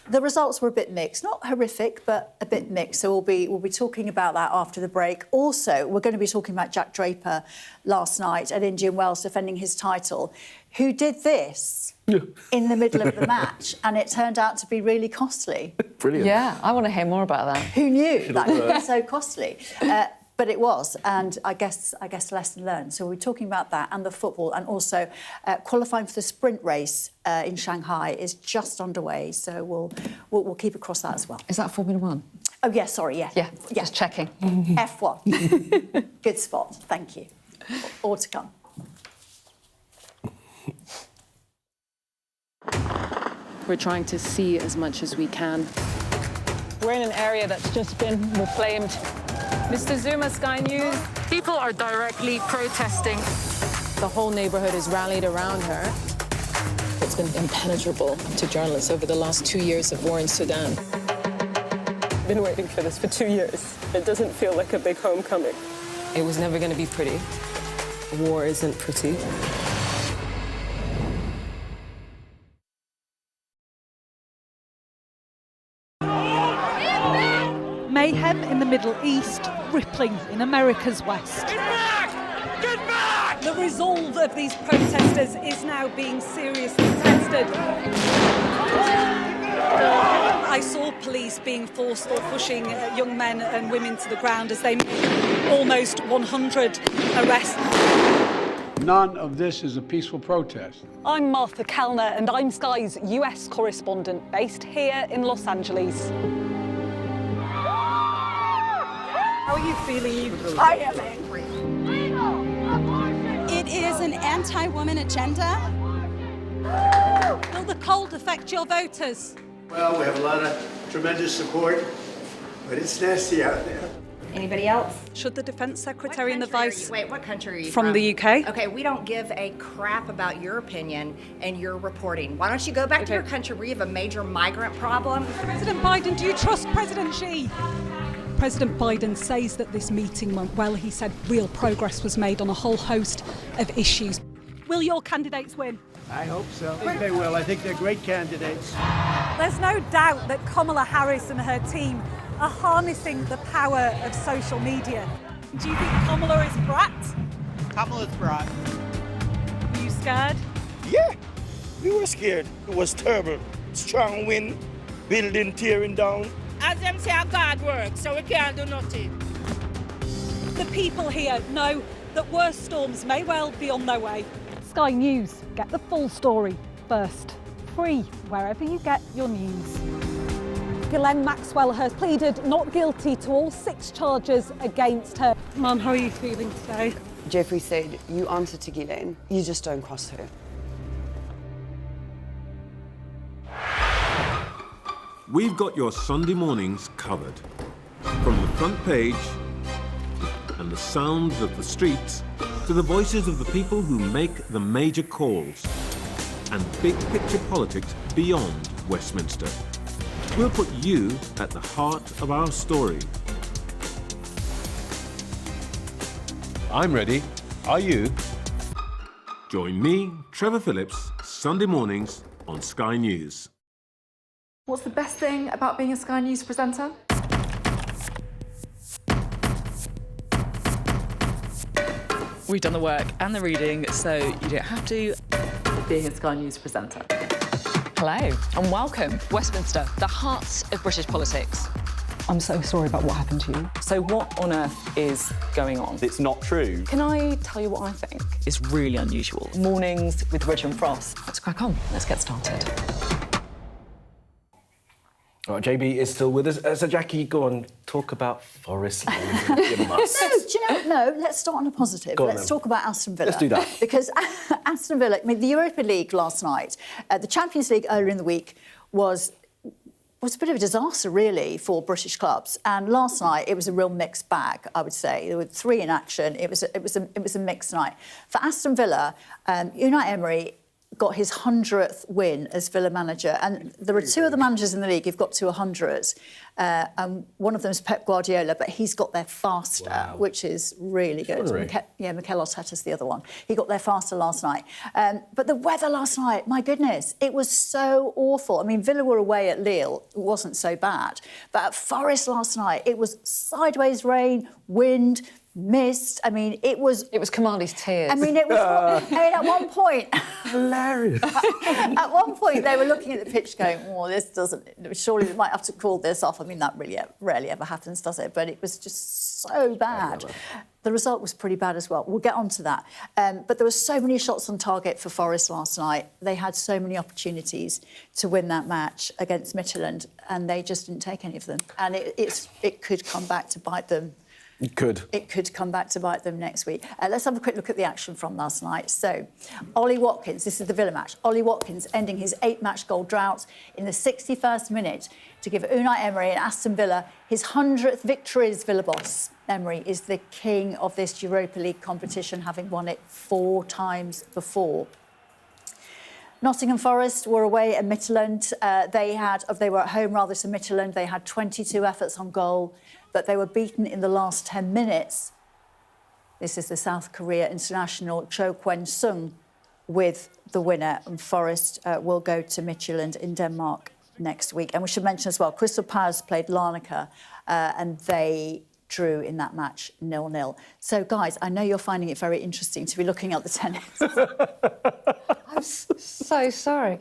The results were a bit mixed, not horrific, but a bit mixed. So we'll be talking about that after the break. Also, we're going to be talking about Jack Draper last night at Indian Wells defending his title, who did this in the middle of the match, and it turned out to be really costly. Brilliant. Yeah, I want to hear more about that. Who knew that could be so costly? But it was, and I guess lesson learned. So we're talking about that and the football, and also qualifying for the sprint race in Shanghai is just underway. So we'll keep across that as well. Is that Formula One? Oh yeah, sorry, yeah. Yeah, just checking. F1. Good spot. Thank you. All to come. We're trying to see as much as we can. We're in an area that's just been reclaimed. Mr. Zuma, Sky News. People are directly protesting. The whole neighbourhood is rallied around her. It's been impenetrable to journalists over the last 2 years of war in Sudan. I've been waiting for this for 2 years. It doesn't feel like a big homecoming. It was never going to be pretty. War isn't pretty. Mayhem in the Middle East, rippling in America's West. Get back! Get back! The resolve of these protesters is now being seriously tested. I saw police being forced or pushing young men and women to the ground as they made almost 100 arrests. None of this is a peaceful protest. I'm Martha Kellner and I'm Sky's US correspondent based here in Los Angeles. How are you feeling? I am angry. It is an anti-woman agenda. Will the cold affect your voters? Well, we have a lot of tremendous support, but it's nasty out there. Anybody else? Should the Defence Secretary and the Vice... Wait, what country are you from? The UK. Okay, we don't give a crap about your opinion and your reporting. Why don't you go back to your country where you have a major migrant problem? President Biden, do you trust President Xi? President Biden says that this meeting went well. He said real progress was made on a whole host of issues. Will your candidates win? I hope so. I think they will. I think they're great candidates. There's no doubt that Kamala Harris and her team are harnessing the power of social media. Do you think Kamala is brat? Kamala's brat. Are you scared? Yeah, we were scared. It was terrible. Strong wind, building tearing down. As them say, God works, so we can't do nothing. The people here know that worse storms may well be on their way. Sky News, get the full story first. Free wherever you get your news. Ghislaine Maxwell has pleaded not guilty to all 6 charges against her. Mum, how are you feeling today? Jeffrey said, you answer to Ghislaine, you just don't cross her. We've got your Sunday mornings covered. From the front page and the sounds of the streets to the voices of the people who make the major calls and big picture politics beyond Westminster. We'll put you at the heart of our story. I'm ready. Are you? Join me, Trevor Phillips, Sunday mornings on Sky News. What's the best thing about being a Sky News presenter? We've done the work and the reading, so you don't have to. Being a Sky News presenter. Hello and welcome. Westminster, the heart of British politics. I'm so sorry about what happened to you. So what on earth is going on? It's not true. Can I tell you what I think? It's really unusual. Mornings with Rich and Frost. Let's crack on. Let's get started. All right, JB is still with us. So, Jackie, go on, talk about Forest Lane. You must. No, do you know, no, let's start on a positive. Let's talk about Aston Villa. Let's do that. Because Aston Villa, I mean, the Europa League last night, the Champions League earlier in the week was a bit of a disaster, really, for British clubs. And last night, it was a real mixed bag, I would say. There were 3 in action. It was a mixed night. For Aston Villa, Unai Emery got his 100th win as Villa manager. And there are 2 other managers in the league who've got to 100s. And one of them is Pep Guardiola, but he's got there faster, which is really good. Mikel Arteta's the other one. He got there faster last night. But the weather last night, my goodness, it was so awful. I mean, Villa were away at Lille. It wasn't so bad. But at Forest last night, it was sideways rain, wind, mist. I mean, it was Kamali's tears. I mean, it was. I mean, at one point, hilarious. At one point, they were looking at the pitch, going, "Oh, this doesn't. Surely we might have to call this off." I mean, that really rarely ever happens, does it? But it was just so bad. The result was pretty bad as well. We'll get on to that. But there were so many shots on target for Forest last night. They had so many opportunities to win that match against Midtjylland, and they just didn't take any of them. And it could come back to bite them. It could. It could come back to bite them next week. Let's have a quick look at the action from last night. So, Ollie Watkins, this is the Villa match. Ollie Watkins ending his 8-match goal drought in the 61st minute to give Unai Emery and Aston Villa his 100th victories. Villa boss Emery is the king of this Europa League competition, having won it 4 times before. Nottingham Forest were away at Midtjylland. They were at home rather to Midtjylland. They had 22 efforts on goal, but they were beaten in the last 10 minutes. This is the South Korea international Cho Kwen-sung with the winner, and Forest will go to Midtjylland in Denmark next week. And we should mention as well, Crystal Palace played Larnaca and they drew in that match 0-0. So, guys, I know you're finding it very interesting to be looking at the tennis. I'm so sorry.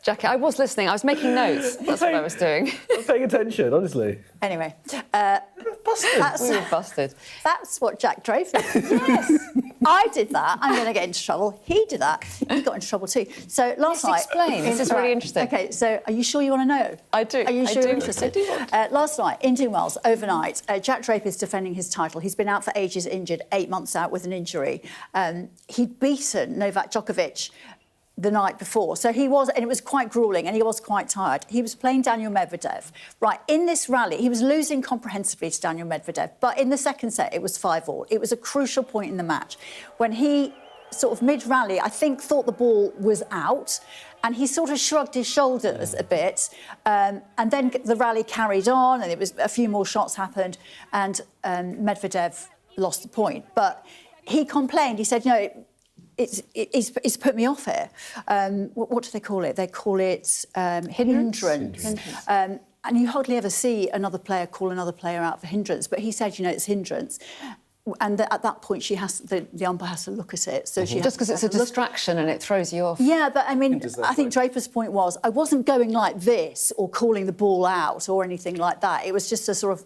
Jackie, I was listening. I was making notes. That's what I was doing. I'm paying attention, honestly. Anyway. We were busted. That's what Jack Draper did. Yes. I did that. I'm going to get into trouble. He did that. He got into trouble too. So last night... explain. This is really interesting. OK, so are you sure you want to know? I do. Are you sure you're interested? I do. Last night, Indian Wells, overnight, Jack Draper is defending his title. He's been out for ages, injured, 8 months out with an injury. He'd beaten Novak Djokovic the night before. So he was, and it was quite gruelling, and he was quite tired. He was playing Daniel Medvedev. Right, in this rally, he was losing comprehensively to Daniel Medvedev, but in the second set, it was 5-all. It was a crucial point in the match when he, sort of mid-rally, I think thought the ball was out, and he sort of shrugged his shoulders a bit, and then the rally carried on, and it was a few more shots happened, and Medvedev lost the point. But he complained. He said, you know, it's put me off here. What do they call it? They call it hindrance. And you hardly ever see another player call another player out for hindrance. But he said, you know, it's hindrance. And at that point, the umpire has to look at it. So she just because it's a distraction and it throws you off. Yeah, but I mean, I think Draper's point was, I wasn't going like this or calling the ball out or anything like that. It was just a sort of,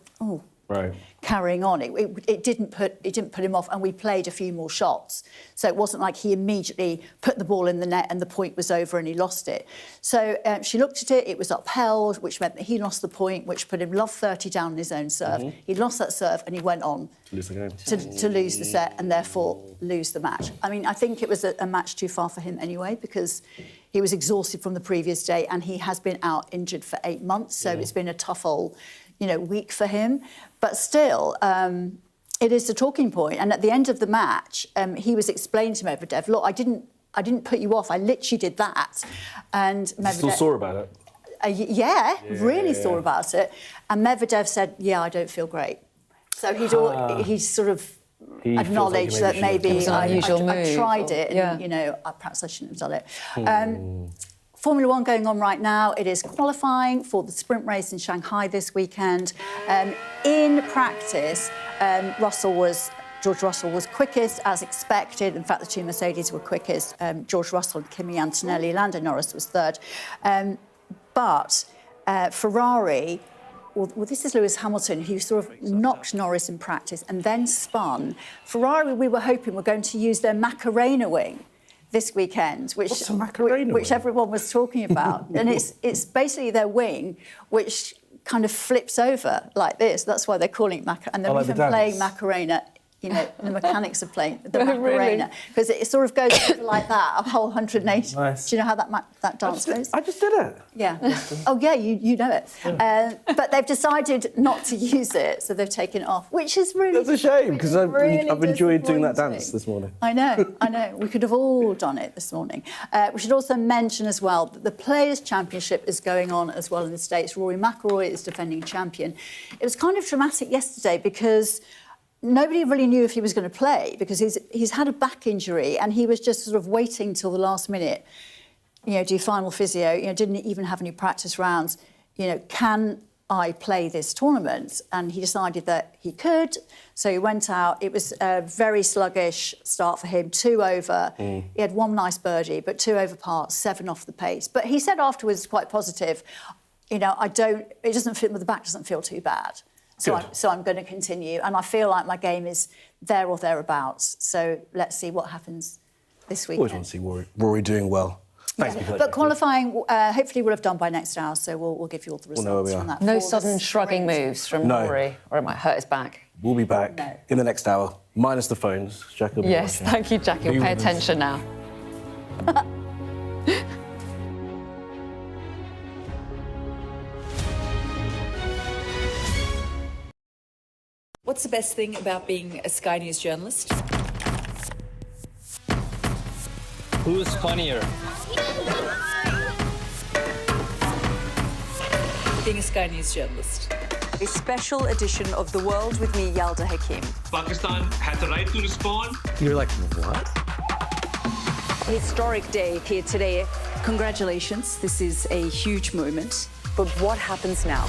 carrying on. It didn't put him off, and we played a few more shots. So it wasn't like he immediately put the ball in the net and the point was over and he lost it. So she looked at it, it was upheld, which meant that he lost the point, which put him love 30 down on his own serve. He lost that serve and he went on to lose the game. To lose the set and therefore lose the match. I mean, I think it was a match too far for him anyway, because he was exhausted from the previous day and he has been out injured for 8 months. So it's been a tough old, week for him. But still, it is a talking point. And at the end of the match, he was explaining to Medvedev, look, I didn't put you off. I literally did that. And Medvedev... Still sore about it? Really sore about it. And Medvedev said, yeah, I don't feel great. So he's sort of acknowledged that maybe I tried it and, perhaps I shouldn't have done it. Formula One going on right now. It is qualifying for the sprint race in Shanghai this weekend. In practice, George Russell was quickest, as expected. In fact, the two Mercedes were quickest. George Russell and Kimi Antonelli. Lando Norris was third. But Ferrari... Well, this is Lewis Hamilton, who sort of knocked Norris in practice and then spun. Ferrari, we were hoping, were going to use their Macarena wing this weekend, which everyone was talking about. And it's basically their wing, which kind of flips over like this. That's why they're calling it Macarena. And they're even playing Macarena, the mechanics of playing the Macarena. Because it sort of goes over like that, a whole 180. Nice. Do you know how that dance goes? I just did it. Yeah. Oh, yeah, you know it. Yeah. But they've decided not to use it, so they've taken it off, which is really... That's a shame, because I've enjoyed doing that dance this morning. I know. We could have all done it this morning. We should also mention as well that the Players' Championship is going on as well in the States. Rory McIlroy is defending champion. It was kind of dramatic yesterday because... nobody really knew if he was going to play because he's had a back injury and he was just sort of waiting till the last minute, do final physio, didn't even have any practice rounds. Can I play this tournament? And he decided that he could, so he went out. It was a very sluggish start for him, 2 over. He had one nice birdie, but 2 over par, 7 off the pace. But he said afterwards, quite positive, it doesn't feel, the back doesn't feel too bad. So I'm going to continue. And I feel like my game is there or thereabouts. So let's see what happens this weekend. Always want to see Rory doing well. But qualifying, hopefully we'll have done by next hour, so we'll give you all the results from that. No sudden shrugging moves from Rory, or it might hurt his back. We'll be back in the next hour, minus the phones. Jackie will be watching. Thank you, Jackie. We'll pay attention now. What's the best thing about being a Sky News journalist? Who's funnier? Being a Sky News journalist. A special edition of The World with me, Yalda Hakim. Pakistan has the right to respond. You're like, what? A historic day here today. Congratulations, this is a huge moment. But what happens now?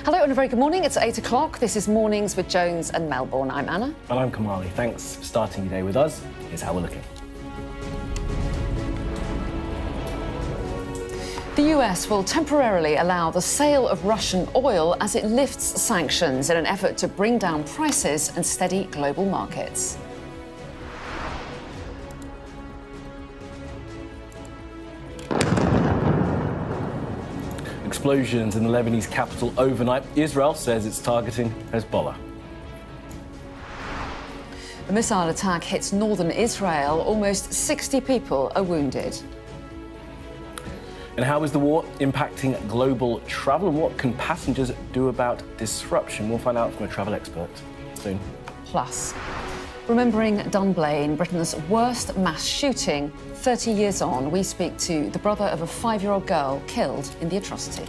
Hello and a very good morning. It's 8 o'clock. This is Mornings with Jones and Melbourne. I'm Anna. And I'm Kamali. Thanks for starting your day with us. Here's how we're looking. The US will temporarily allow the sale of Russian oil as it lifts sanctions in an effort to bring down prices and steady global markets. Explosions in the Lebanese capital overnight. Israel says it's targeting Hezbollah. A missile attack hits northern Israel. Almost 60 people are wounded. And how is the war impacting global travel, and what can passengers do about disruption? We'll find out from a travel expert soon. Plus, remembering Dunblane, Britain's worst mass shooting, 30 years on, we speak to the brother of a 5-year-old girl killed in the atrocity.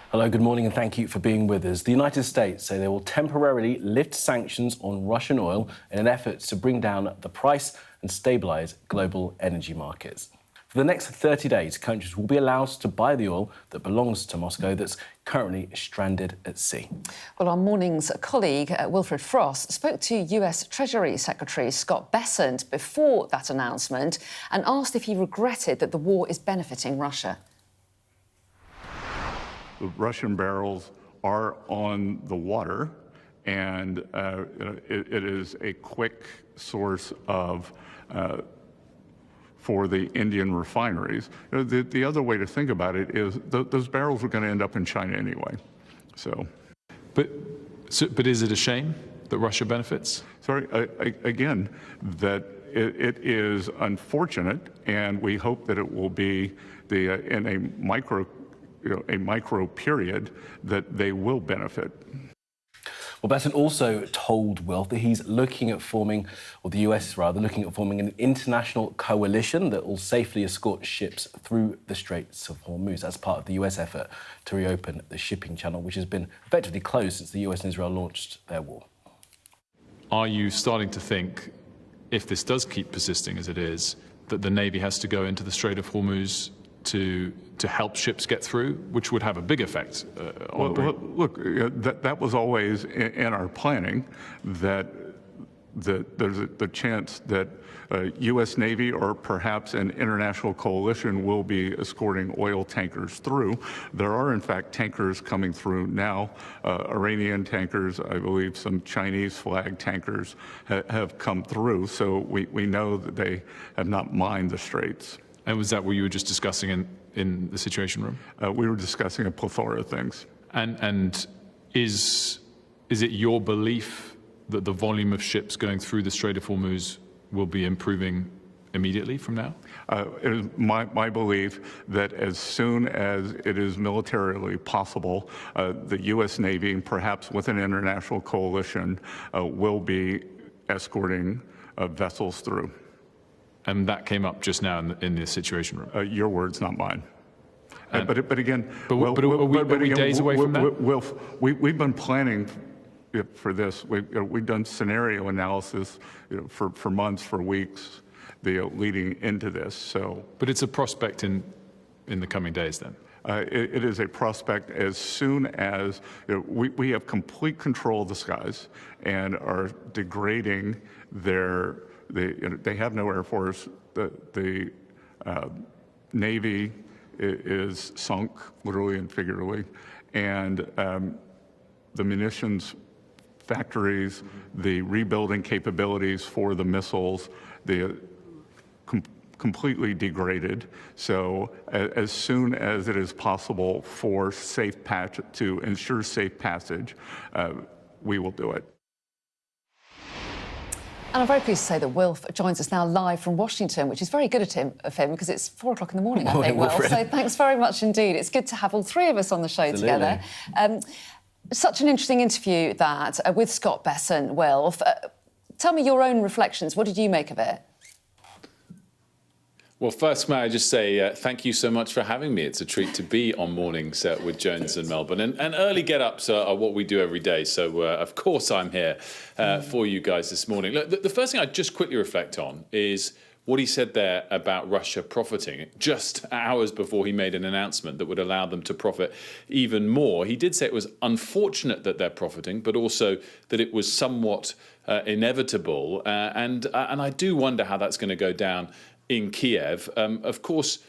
Hello, good morning, and thank you for being with us. The United States say they will temporarily lift sanctions on Russian oil in an effort to bring down the price and stabilise global energy markets. For the next 30 days, countries will be allowed to buy the oil that belongs to Moscow that's currently stranded at sea. Well, our morning's colleague, Wilfred Frost, spoke to US Treasury Secretary Scott Bessent before that announcement and asked if he regretted that the war is benefiting Russia. The Russian barrels are on the water, and it is a quick source of for the Indian refineries. You know, the other way to think about it is those barrels are going to end up in China anyway. But is it a shame that Russia benefits? Sorry, again, that it is unfortunate, and we hope that it will be in a micro period that they will benefit. Well, Besson also told Wilf that he's looking at forming, or the US rather, looking at forming an international coalition that will safely escort ships through the Straits of Hormuz as part of the US effort to reopen the shipping channel, which has been effectively closed since the US and Israel launched their war. Are you starting to think, if this does keep persisting as it is, that the Navy has to go into the Strait of Hormuz to help ships get through, which would have a big effect on... Look, that was always in our planning, that there's the chance that U.S. Navy or perhaps an international coalition will be escorting oil tankers through. There are, in fact, tankers coming through now. Iranian tankers, I believe some Chinese flag tankers have come through, so we know that they have not mined the straits. And was that what you were just discussing in the Situation Room? We were discussing a plethora of things. And is it your belief that the volume of ships going through the Strait of Hormuz will be improving immediately from now? It is my belief that as soon as it is militarily possible, the U.S. Navy, and perhaps with an international coalition, will be escorting vessels through. And that came up just now in the Situation Room? Your words, not mine. But again... Are we days away from that? We've been planning for this. We've done scenario analysis for months, for weeks, leading into this. But it's a prospect in the coming days, then? It is a prospect as soon as we have complete control of the skies and are degrading their... They have no Air Force. The Navy is sunk, literally and figuratively, and the munitions factories, the rebuilding capabilities for the missiles, completely degraded. So as soon as it is possible for to ensure safe passage, we will do it. And I'm very pleased to say that Wilf joins us now live from Washington, which is very good of him because it's 4 o'clock in the morning, I think, Wilf. So thanks very much indeed. It's good to have all three of us on the show together. Such an interesting interview that with Scott Besson, Wilf. Tell me your own reflections. What did you make of it? Well, first, may I just say thank you so much for having me. It's a treat to be on Mornings with Jones and Melbourne. And early get-ups are what we do every day. So, of course, I'm here for you guys this morning. Look, the first thing I'd just quickly reflect on is what he said there about Russia profiting just hours before he made an announcement that would allow them to profit even more. He did say it was unfortunate that they're profiting, but also that it was somewhat inevitable. And I do wonder how that's going to go down in Kiev. Of course,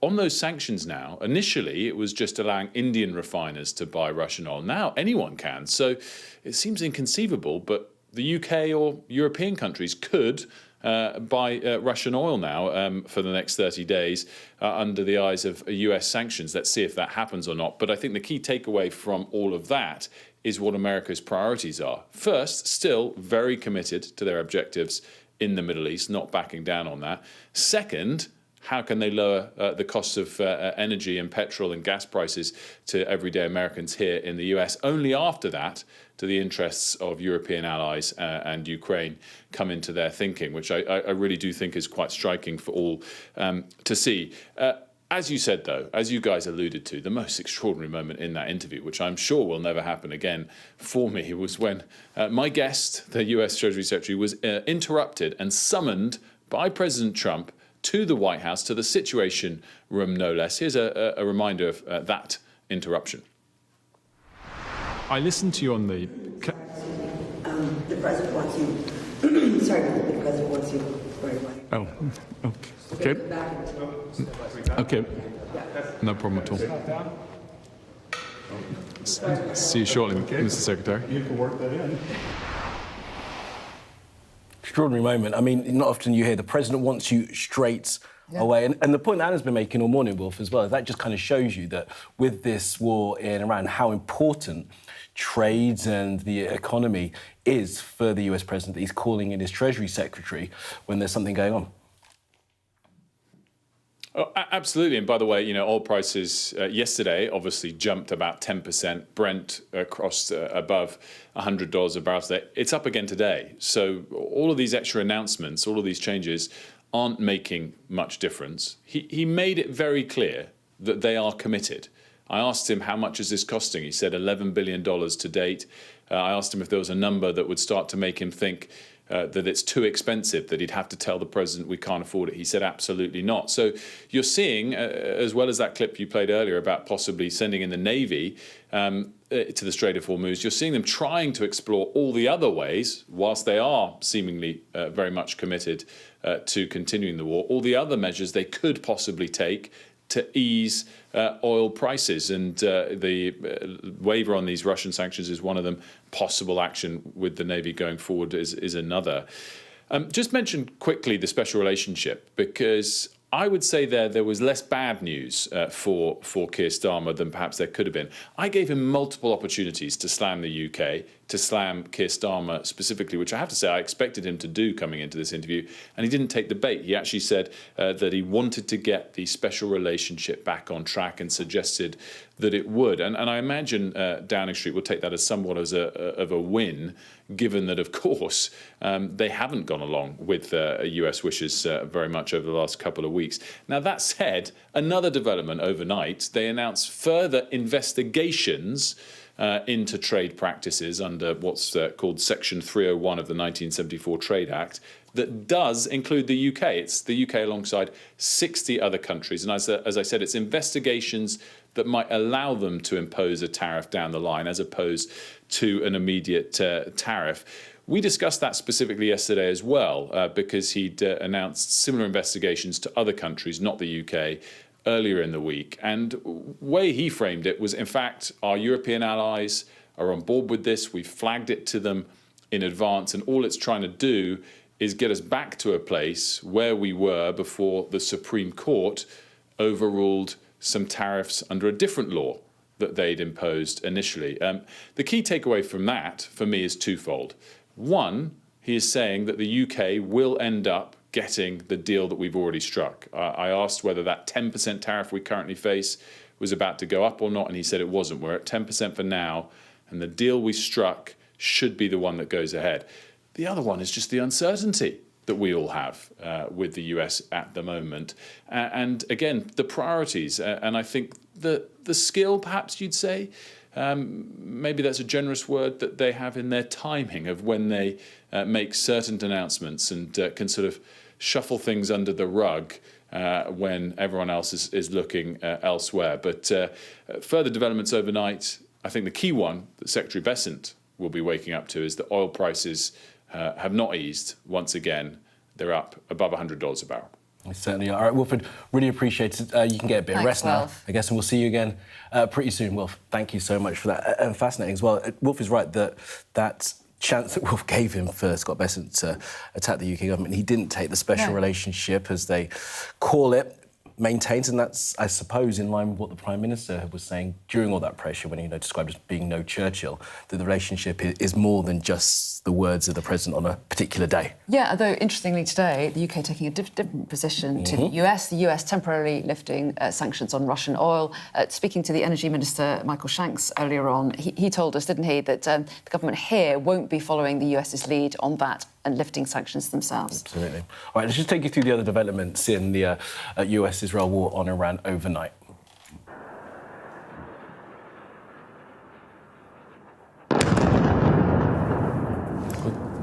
on those sanctions now, initially it was just allowing Indian refiners to buy Russian oil. Now anyone can. So it seems inconceivable, but the UK or European countries could buy Russian oil now for the next 30 days under the eyes of US sanctions. Let's see if that happens or not. But I think the key takeaway from all of that is what America's priorities are. First, still very committed to their objectives in the Middle East, not backing down on that. Second, how can they lower the costs of energy and petrol and gas prices to everyday Americans here in the US? Only after that do the interests of European allies and Ukraine come into their thinking, which I really do think is quite striking for all to see. As you said, though, as you guys alluded to, the most extraordinary moment in that interview, which I'm sure will never happen again for me, was when my guest, the US Treasury Secretary, was interrupted and summoned by President Trump to the White House, to the Situation Room, no less. Here's a reminder of that interruption. I listened to you on the... The President wants you... Sorry, the President wants you right away. Oh, okay. Okay, no problem at all. See you shortly, Mr. Secretary. You can work that in. Extraordinary moment. I mean, not often you hear the President wants you straight away. And the point Anna's been making all morning, Wolf, as well, is that just kind of shows you that with this war in Iran, how important trade and the economy is for the US president. He's calling in his Treasury Secretary when there's something going on. Oh, absolutely. And by the way, you know, oil prices yesterday obviously jumped about 10%. Brent crossed above $100 a barrel today. It's up again today. So all of these extra announcements, all of these changes aren't making much difference. He made it very clear that they are committed. I asked him, how much is this costing? He said $11 billion to date. I asked him if there was a number that would start to make him think that it's too expensive, that he'd have to tell the president we can't afford it. He said absolutely not. So you're seeing, as well as that clip you played earlier about possibly sending in the Navy to the Strait of Hormuz, you're seeing them trying to explore all the other ways, whilst they are seemingly very much committed to continuing the war, all the other measures they could possibly take to ease oil prices. And the waiver on these Russian sanctions is one of them. Possible action with the Navy going forward is another. Just mention quickly the special relationship, because I would say there was less bad news for Keir Starmer than perhaps there could have been. I gave him multiple opportunities to slam the UK, to slam Keir Starmer specifically, which I have to say I expected him to do coming into this interview, and he didn't take the bait. He actually said that he wanted to get the special relationship back on track and suggested that it would. And I imagine Downing Street will take that as somewhat of a win, given that, of course, they haven't gone along with US wishes very much over the last couple of weeks. Now, that said, another development overnight, they announced further investigations into trade practices under what's called Section 301 of the 1974 Trade Act that does include the UK. It's the UK alongside 60 other countries. And as I said, it's investigations that might allow them to impose a tariff down the line as opposed to an immediate tariff. We discussed that specifically yesterday as well, because he'd announced similar investigations to other countries, not the UK, earlier in the week. And the way he framed it was, in fact, our European allies are on board with this. We've flagged it to them in advance, and all it's trying to do is get us back to a place where we were before the Supreme Court overruled some tariffs under a different law that they'd imposed initially. The key takeaway from that, for me, is twofold. One, he is saying that the UK will end up getting the deal that we've already struck. I asked whether that 10% tariff we currently face was about to go up or not, and he said it wasn't. We're at 10% for now, and the deal we struck should be the one that goes ahead. The other one is just the uncertainty that we all have with the US at the moment. And again, the priorities. And I think the skill, perhaps you'd say, maybe that's a generous word, that they have in their timing of when they make certain announcements and can sort of shuffle things under the rug when everyone else is looking elsewhere. But further developments overnight, I think the key one that Secretary Bessent will be waking up to is that oil prices have not eased once again. They're up above $100 a barrel. They certainly are. All right, Wilfred, really appreciate it. You can get a bit of rest now, I guess, and we'll see you again pretty soon, Wilf. Thank you so much for that. And fascinating as well. Wilf is right that chance that Wilf gave him for Scott Bessent to attack the UK government, he didn't take the special relationship, as they call it, maintains, and that's, I suppose, in line with what the Prime Minister was saying during all that pressure when he described as being no Churchill, that the relationship is more than just the words of the President on a particular day. Yeah, although, interestingly, today, the UK taking a different position to the US temporarily lifting sanctions on Russian oil. Speaking to the Energy Minister, Michael Shanks, earlier on, he told us, didn't he, that the government here won't be following the US's lead on that and lifting sanctions themselves. Absolutely. All right, let's just take you through the other developments in the US-Israel war on Iran overnight.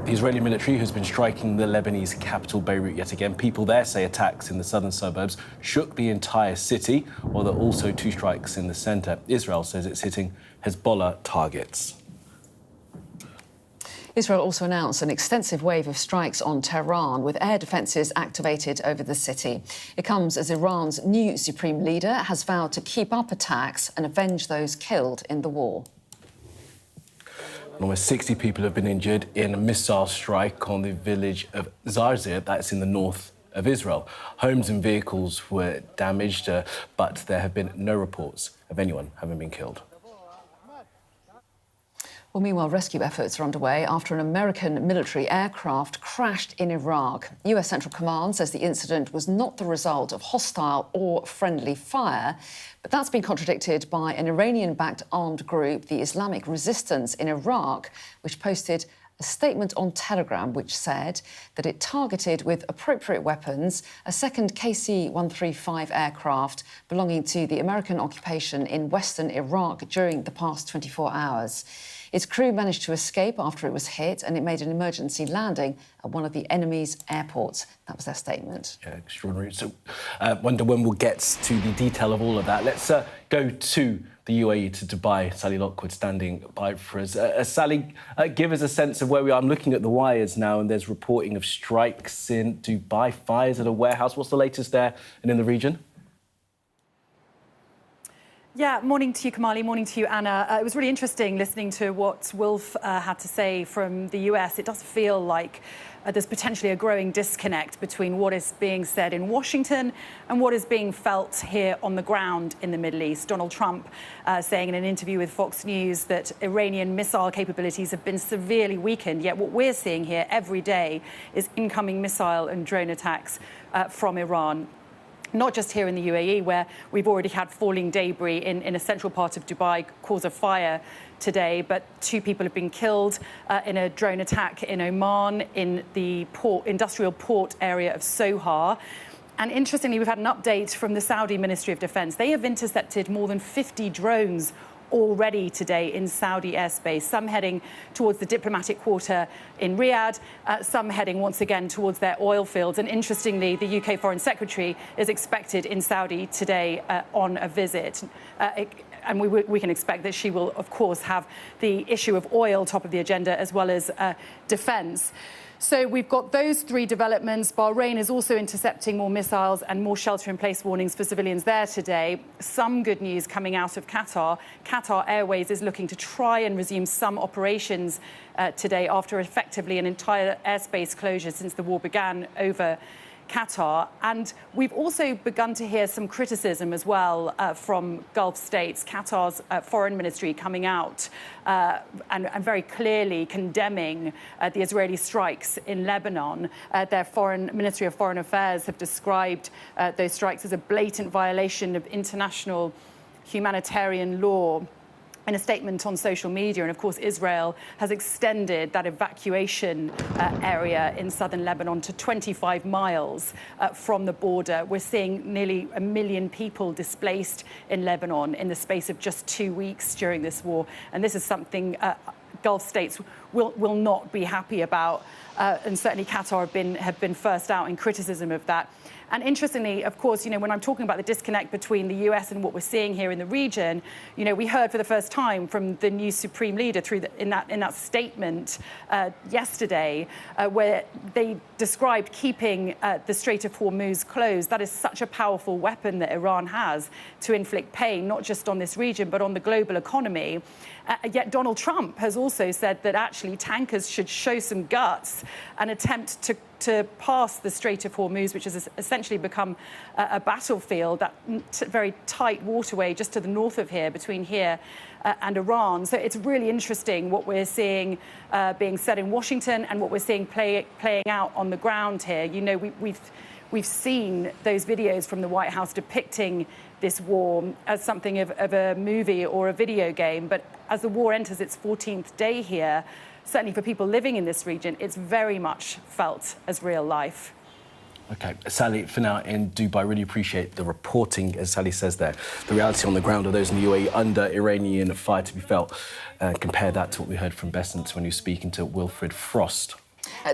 The Israeli military has been striking the Lebanese capital, Beirut, yet again. People there say attacks in the southern suburbs shook the entire city, while there are also 2 strikes in the centre. Israel says it's hitting Hezbollah targets. Israel also announced an extensive wave of strikes on Tehran, with air defences activated over the city. It comes as Iran's new supreme leader has vowed to keep up attacks and avenge those killed in the war. Almost 60 people have been injured in a missile strike on the village of Zarzir, that's in the north of Israel. Homes and vehicles were damaged, but there have been no reports of anyone having been killed. Well, meanwhile, rescue efforts are underway after an American military aircraft crashed in Iraq. US Central Command says the incident was not the result of hostile or friendly fire, but that's been contradicted by an Iranian-backed armed group, the Islamic Resistance in Iraq, which posted a statement on Telegram which said that it targeted with appropriate weapons a second KC-135 aircraft belonging to the American occupation in western Iraq during the past 24 hours. Its crew managed to escape after it was hit, and it made an emergency landing at one of the enemy's airports. That was their statement. Yeah, extraordinary. So, wonder when we'll get to the detail of all of that. Let's go to the UAE, to Dubai. Sally Lockwood standing by for us. Sally, give us a sense of where we are. I'm looking at the wires now, and there's reporting of strikes in Dubai, fires at a warehouse. What's the latest there and in the region? Yeah, morning to you, Kamali, morning to you, Anna. It was really interesting listening to what Wilf had to say from the US. It does feel like there's potentially a growing disconnect between what is being said in Washington and what is being felt here on the ground in the Middle East. Donald Trump saying in an interview with Fox News that Iranian missile capabilities have been severely weakened, yet what we're seeing here every day is incoming missile and drone attacks from Iran. Not just here in the UAE, where we've already had falling debris in a central part of Dubai cause a fire today, but 2 people have been killed in a drone attack in Oman, in the industrial port area of Sohar. And interestingly, we've had an update from the Saudi Ministry of Defense. They have intercepted more than 50 drones already today in Saudi airspace, some heading towards the diplomatic quarter in Riyadh, some heading once again towards their oil fields. And interestingly, the UK Foreign Secretary is expected in Saudi today on a visit. And we can expect that she will, of course, have the issue of oil top of the agenda as well as defence. So we've got those 3 developments. Bahrain is also intercepting more missiles and more shelter-in-place warnings for civilians there today. Some good news coming out of Qatar. Qatar Airways is looking to try and resume some operations today after effectively an entire airspace closure since the war began over Qatar. And we've also begun to hear some criticism as well from Gulf states. Qatar's foreign ministry coming out and very clearly condemning the Israeli strikes in Lebanon. Their Ministry of Foreign Affairs have described those strikes as a blatant violation of international humanitarian law. In a statement on social media, and of course Israel has extended that evacuation area in southern Lebanon to 25 miles from the border. We're seeing nearly 1 million people displaced in Lebanon in the space of just 2 weeks during this war, and this is something Gulf states will not be happy about, and certainly Qatar have been first out in criticism of that. And interestingly, of course, when I'm talking about the disconnect between the US and what we're seeing here in the region, we heard for the first time from the new supreme leader in that statement yesterday, where they described keeping the Strait of Hormuz closed. That is such a powerful weapon that Iran has to inflict pain, not just on this region, but on the global economy. Yet Donald Trump has also said that actually tankers should show some guts and attempt to pass the Strait of Hormuz, which has essentially become a battlefield, that very tight waterway just to the north of here, between here and Iran. So it's really interesting what we're seeing being said in Washington and what we're seeing playing out on the ground here. We've seen those videos from the White House depicting this war as something of a movie or a video game. But as the war enters its 14th day here, certainly for people living in this region, it's very much felt as real life. OK, Sally, for now in Dubai, really appreciate the reporting, as Sally says there. The reality on the ground of those in the UAE under Iranian fire to be felt. Compare that to what we heard from Bessence when he was speaking to Wilfred Frost.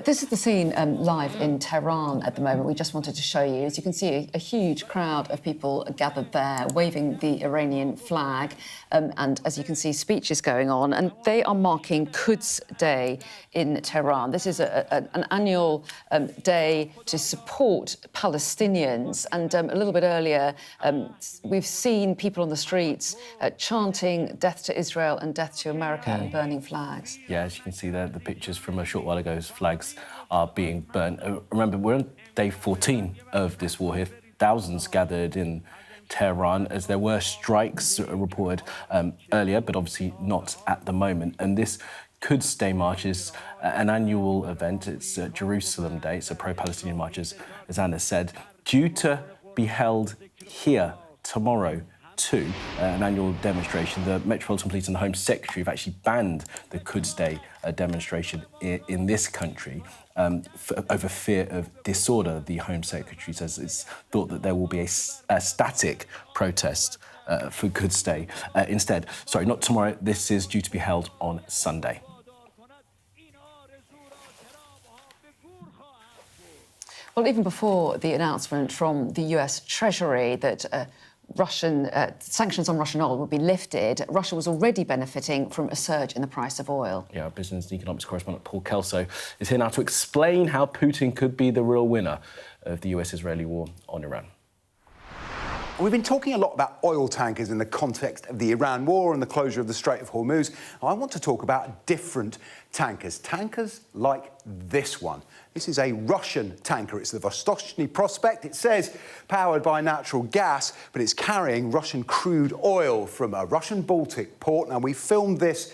This is the scene live in Tehran at the moment. We just wanted to show you. As you can see, a huge crowd of people gathered there, waving the Iranian flag. And as you can see, speeches going on. And they are marking Quds Day in Tehran. This is an annual day to support Palestinians. And a little bit earlier, we've seen people on the streets chanting death to Israel and death to America and burning flags. Yeah, as you can see there, the pictures from a short while ago, flags are being burnt. Remember, we're on day 14 of this war here. Thousands gathered in Tehran as there were strikes reported earlier, but obviously not at the moment. And this Could Stay March is an annual event. It's Jerusalem Day. It's a pro-Palestinian march, as Anna said, due to be held here tomorrow too, an annual demonstration. The Metropolitan Police and the Home Secretary have actually banned the Could Stay demonstration in this country over fear of disorder. The Home Secretary says it's thought that there will be a static protest for Could Stay instead. Sorry, not tomorrow. This is due to be held on Sunday. Well, even before the announcement from the US Treasury that Russian sanctions on Russian oil would be lifted, Russia was already benefiting from a surge in the price of oil. Yeah, our business and economics correspondent Paul Kelso is here now to explain how Putin could be the real winner of the US-Israeli war on Iran. We've been talking a lot about oil tankers in the context of the Iran war and the closure of the Strait of Hormuz. I want to talk about different tankers like this one. This is a Russian tanker. It's the Vostochny Prospect. It says powered by natural gas, but it's carrying Russian crude oil from a Russian Baltic port. Now, we filmed this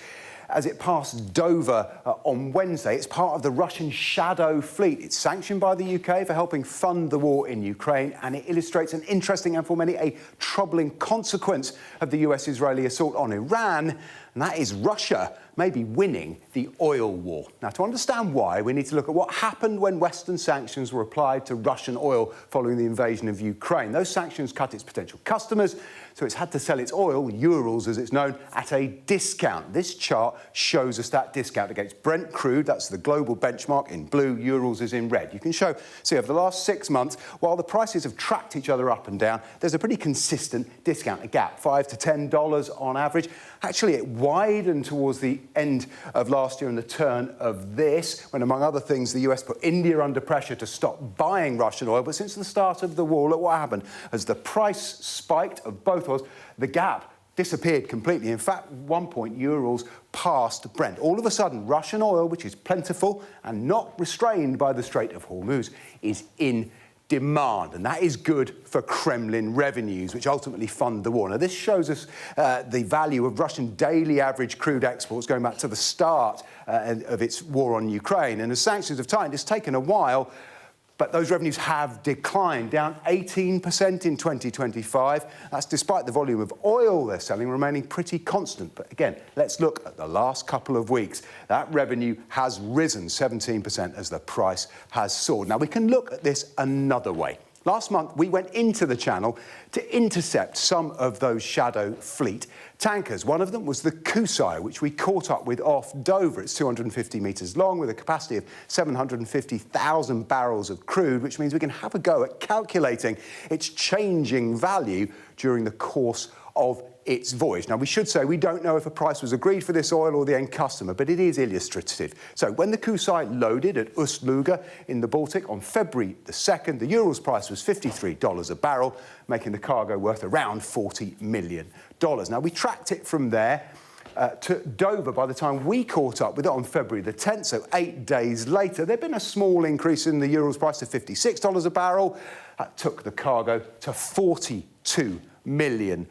as it passed Dover on Wednesday. It's part of the Russian Shadow Fleet. It's sanctioned by the UK for helping fund the war in Ukraine, and it illustrates an interesting and for many a troubling consequence of the US-Israeli assault on Iran, and that is Russia maybe winning the oil war. Now, to understand why, we need to look at what happened when Western sanctions were applied to Russian oil following the invasion of Ukraine. Those sanctions cut its potential customers, so it's had to sell its oil, Urals as it's known, at a discount. This chart shows us that discount against Brent crude. That's the global benchmark in blue, Urals is in red. You can see over the last 6 months, while the prices have tracked each other up and down, there's a pretty consistent discount, a gap, $5 to $10 on average. Actually, it widened towards the end of last year and the turn of this, when, among other things, the US put India under pressure to stop buying Russian oil. But since the start of the war, look what happened. As the price spiked of both oils, the gap disappeared completely. In fact, 1 point, Urals passed Brent. All of a sudden, Russian oil, which is plentiful and not restrained by the Strait of Hormuz, is in demand, and that is good for Kremlin revenues, which ultimately fund the war. Now, this shows us the value of Russian daily average crude exports going back to the start of its war on Ukraine. And as sanctions have tightened, it's taken a while, but those revenues have declined, down 18% in 2025. That's despite the volume of oil they're selling remaining pretty constant. But again, let's look at the last couple of weeks. That revenue has risen 17% as the price has soared. Now, we can look at this another way. Last month, we went into the channel to intercept some of those shadow fleet tankers. One of them was the Kusai, which we caught up with off Dover. It's 250 metres long with a capacity of 750,000 barrels of crude, which means we can have a go at calculating its changing value during the course of its voyage. Now, we should say we don't know if a price was agreed for this oil or the end customer, but it is illustrative. So when the Kusai loaded at Ust-Luga in the Baltic on February the 2nd, the Urals price was $53 a barrel, making the cargo worth around $40 million. Now, we tracked it from there to Dover by the time we caught up with it on February the 10th, so 8 days later. There'd been a small increase in the Urals price to $56 a barrel. That took the cargo to $42 million.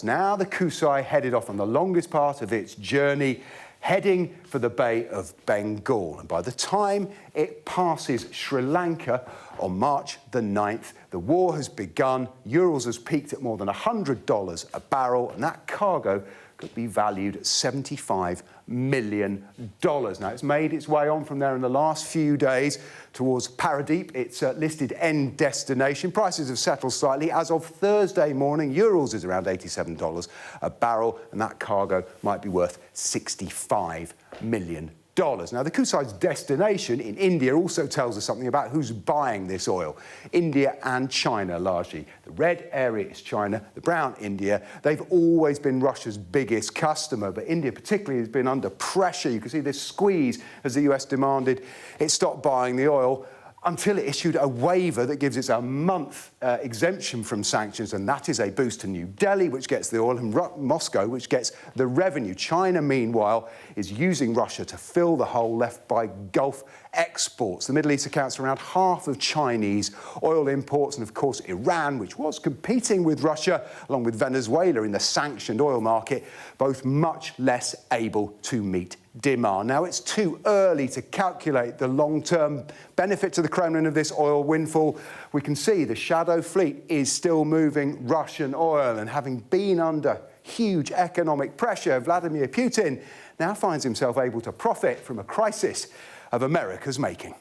Now the Kusai headed off on the longest part of its journey, heading for the Bay of Bengal. And by the time it passes Sri Lanka on March the 9th, the war has begun. Urals has peaked at more than $100 a barrel, and that cargo could be valued at $75 million. Now, it's made its way on from there in the last few days towards Paradeep, its listed end destination. Prices have settled slightly. As of Thursday morning, Urals is around $87 a barrel, and that cargo might be worth $65 million. Now, the Kusai's destination in India also tells us something about who's buying this oil. India and China, largely. The red area is China, the brown, India. They've always been Russia's biggest customer, but India particularly has been under pressure. You can see this squeeze as the US demanded it stop buying the oil, until it issued a waiver that gives it a month exemption from sanctions, and that is a boost to New Delhi, which gets the oil, and Moscow, which gets the revenue. China, meanwhile, is using Russia to fill the hole left by Gulf exports. The Middle East accounts for around half of Chinese oil imports, and of course Iran, which was competing with Russia, along with Venezuela in the sanctioned oil market, both much less able to meet demand. Now, it's too early to calculate the long-term benefit to the Kremlin of this oil windfall. We can see the shadow fleet is still moving Russian oil, and having been under huge economic pressure, Vladimir Putin now finds himself able to profit from a crisis of America's making.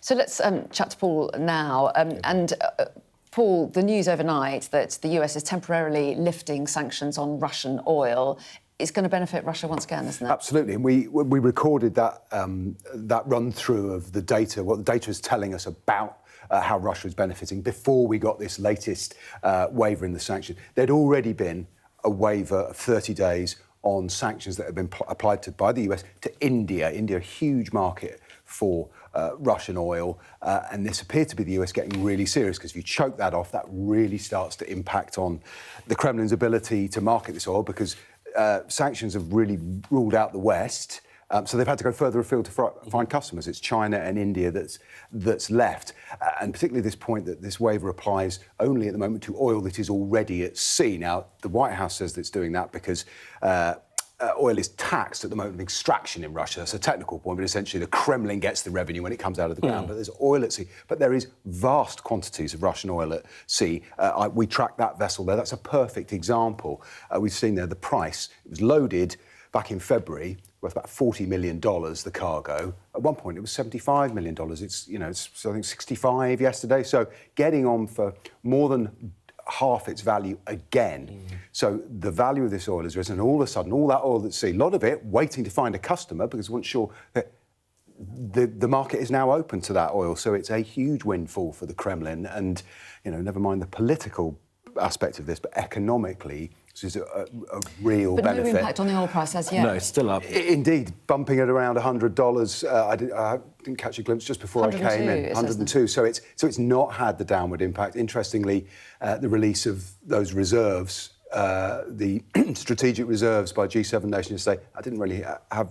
So let's chat to Paul now. Paul, the news overnight that the US is temporarily lifting sanctions on Russian oil is going to benefit Russia once again, isn't it? Absolutely. And we recorded that that run-through of the data, what the data is telling us about how Russia is benefiting before we got this latest waiver in the sanctions. There'd already been a waiver of 30 days on sanctions that have been applied to by the US to India. India, a huge market for Russian oil, and this appeared to be the US getting really serious, because if you choke that off, that really starts to impact on the Kremlin's ability to market this oil, because sanctions have really ruled out the West. So they've had to go further afield to find customers. It's China and India that's left. And particularly this point that this waiver applies only at the moment to oil that is already at sea. Now, the White House says that it's doing that because oil is taxed at the moment of extraction in Russia. That's a technical point, but essentially the Kremlin gets the revenue when it comes out of the ground. But there's oil at sea. But there is vast quantities of Russian oil at sea. We tracked that vessel there. That's a perfect example. We've seen there the price. It was loaded back in February, worth about $40 million, the cargo. At one point, it was $75 million. It's, I think 65 yesterday. So getting on for more than half its value again. So the value of this oil has risen, and all of a sudden, all that oil at sea, a lot of it waiting to find a customer, because we weren't sure that the market is now open to that oil. So it's a huge windfall for the Kremlin, and, never mind the political aspect of this, but economically, this is a real benefit. But no impact on the oil price as yet. No, it's still up. Indeed, bumping at around $100. I didn't catch a glimpse just before I came in. 102. So it's not had the downward impact. Interestingly, the release of those reserves, the strategic reserves by G7 nations, say I didn't really have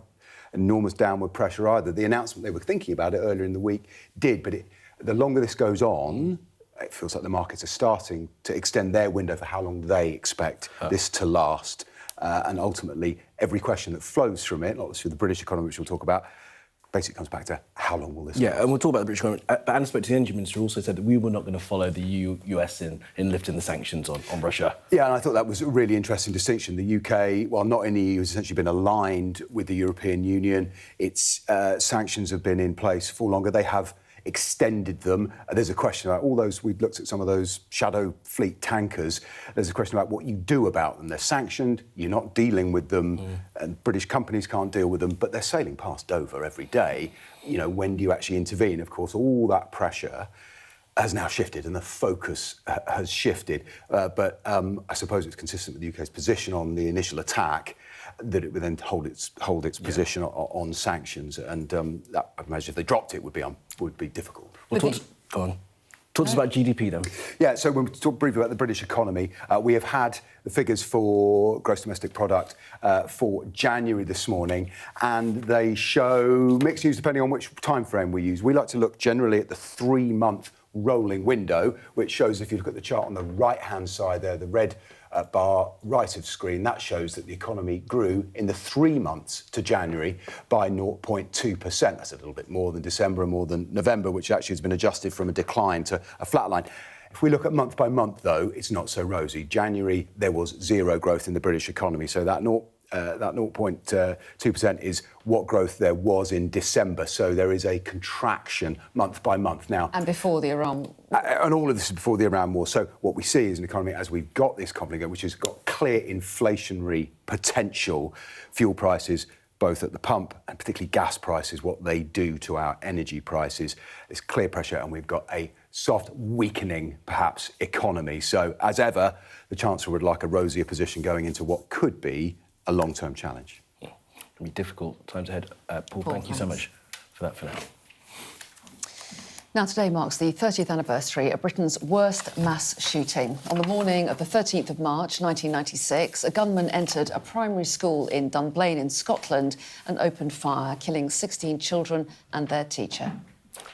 enormous downward pressure either. The announcement they were thinking about it earlier in the week did, but the longer this goes on, it feels like the markets are starting to extend their window for how long they expect this to last. And ultimately, every question that flows from it, not through the British economy, which we'll talk about, basically comes back to how long will this last? And we'll talk about the British economy. But Anna spoke to the Energy Minister, also said that we were not going to follow the US in lifting the sanctions on Russia. Yeah, and I thought that was a really interesting distinction. The UK, while not in the EU, has essentially been aligned with the European Union. Its sanctions have been in place for longer. They have extended them. There's a question about all those, we've looked at some of those shadow fleet tankers. There's a question about what you do about them. They're sanctioned, you're not dealing with them, and British companies can't deal with them, but they're sailing past Dover every day. When do you actually intervene? Of course, all that pressure has now shifted, and the focus has shifted. But I suppose it's consistent with the UK's position on the initial attack, that it would then hold its position on sanctions, and that, I imagine, if they dropped it, would be difficult. Well, go on. Talk to us about GDP then. Yeah, so when we talk briefly about the British economy, we have had the figures for gross domestic product for January this morning, and they show mixed news depending on which time frame we use. We like to look generally at the 3-month rolling window, which shows, if you look at the chart on the right-hand side there, the red bar right of screen, that shows that the economy grew in the 3 months to January by 0.2%. That's a little bit more than December and more than November, which actually has been adjusted from a decline to a flat line. If we look at month by month, though, it's not so rosy. January, there was zero growth in the British economy, so that 0.2% is what growth there was in December. So there is a contraction month by month now. And before the Iran... And all of this is before the Iran war. So what we see is an economy, as we've got this conflict, which has got clear inflationary potential, fuel prices, both at the pump and particularly gas prices, what they do to our energy prices. There's clear pressure, and we've got a soft, weakening, perhaps, economy. So, as ever, the Chancellor would like a rosier position going into what could be a long-term challenge. It'll be difficult times ahead. Paul, thank you so much for that for now. Now, today marks the 30th anniversary of Britain's worst mass shooting. On the morning of the 13th of March 1996, a gunman entered a primary school in Dunblane in Scotland and opened fire, killing 16 children and their teacher.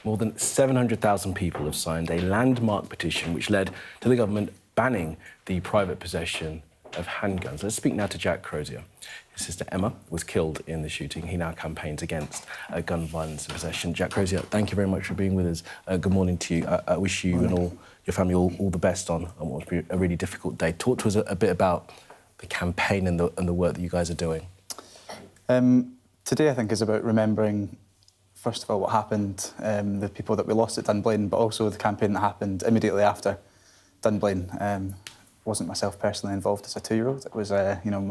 More than 700,000 people have signed a landmark petition which led to the government banning the private possession of handguns. Let's speak now to Jack Crozier. His sister Emma was killed in the shooting. He now campaigns against gun violence and possession. Jack Crozier, thank you very much for being with us. Good morning to you. I wish you and all your family all the best on what will be a really difficult day. Talk to us a bit about the campaign and the work that you guys are doing. Today, I think, is about remembering, first of all, what happened, the people that we lost at Dunblane, but also the campaign that happened immediately after Dunblane. Wasn't myself personally involved as a 2-year-old. It was, you know,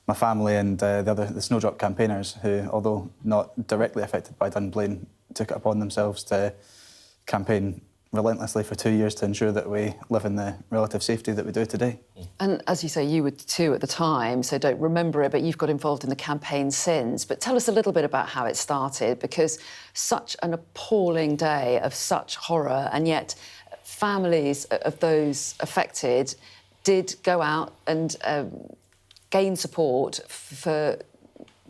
my family and the Snowdrop campaigners who, although not directly affected by Dunblane, took it upon themselves to campaign relentlessly for 2 years to ensure that we live in the relative safety that we do today. And as you say, you were 2 at the time, so don't remember it, but you've got involved in the campaign since. But tell us a little bit about how it started, because such an appalling day of such horror, and yet families of those affected did go out and gain support for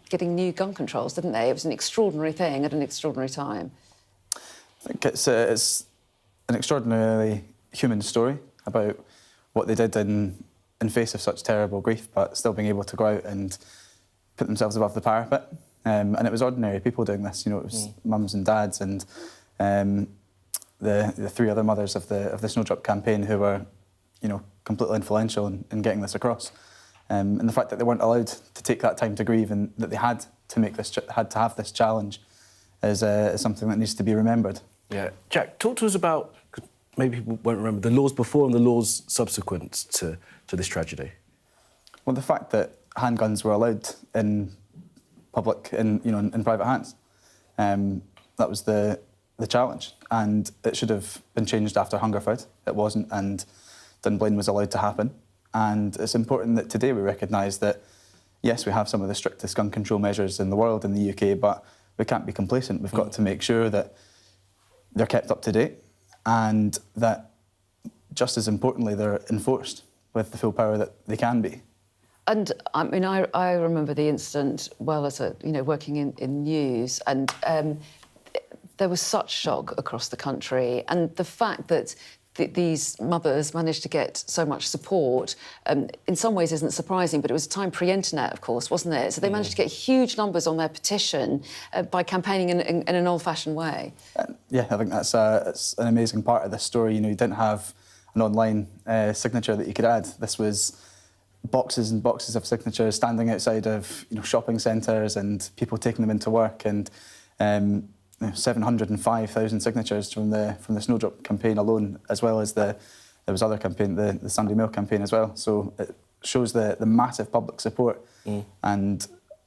getting new gun controls, didn't they? It was an extraordinary thing at an extraordinary time. I think it's an extraordinarily human story about what they did in face of such terrible grief, but still being able to go out and put themselves above the parapet. And it was ordinary people doing this. You know, it was mums and dads and the 3 other mothers of the Snowdrop campaign who were, you know, completely influential in getting this across. And the fact that they weren't allowed to take that time to grieve and that they had to have this challenge is something that needs to be remembered. Yeah, Jack, talk to us about, 'cause maybe people won't remember, the laws before and the laws subsequent to this tragedy. Well, the fact that handguns were allowed in public, in private hands, that was the challenge, and it should have been changed after Hungerford. It wasn't, and Dunblane was allowed to happen. And it's important that today we recognise that, yes, we have some of the strictest gun control measures in the world in the UK, but we can't be complacent. We've got to make sure that they're kept up to date and that, just as importantly, they're enforced with the full power that they can be. And I mean, I remember the incident well as working in news, and there was such shock across the country, and the fact that these mothers managed to get so much support, in some ways isn't surprising, but it was a time pre-internet, of course, wasn't it? So they managed to get huge numbers on their petition by campaigning in an old-fashioned way. Yeah, I think that's an amazing part of this story. You know, you didn't have an online signature that you could add. This was boxes and boxes of signatures standing outside of shopping centres and people taking them into work, and 705,000 signatures from the Snowdrop campaign alone, as well as there was other campaign, the Sunday Mail campaign as well. So it shows the massive public support, and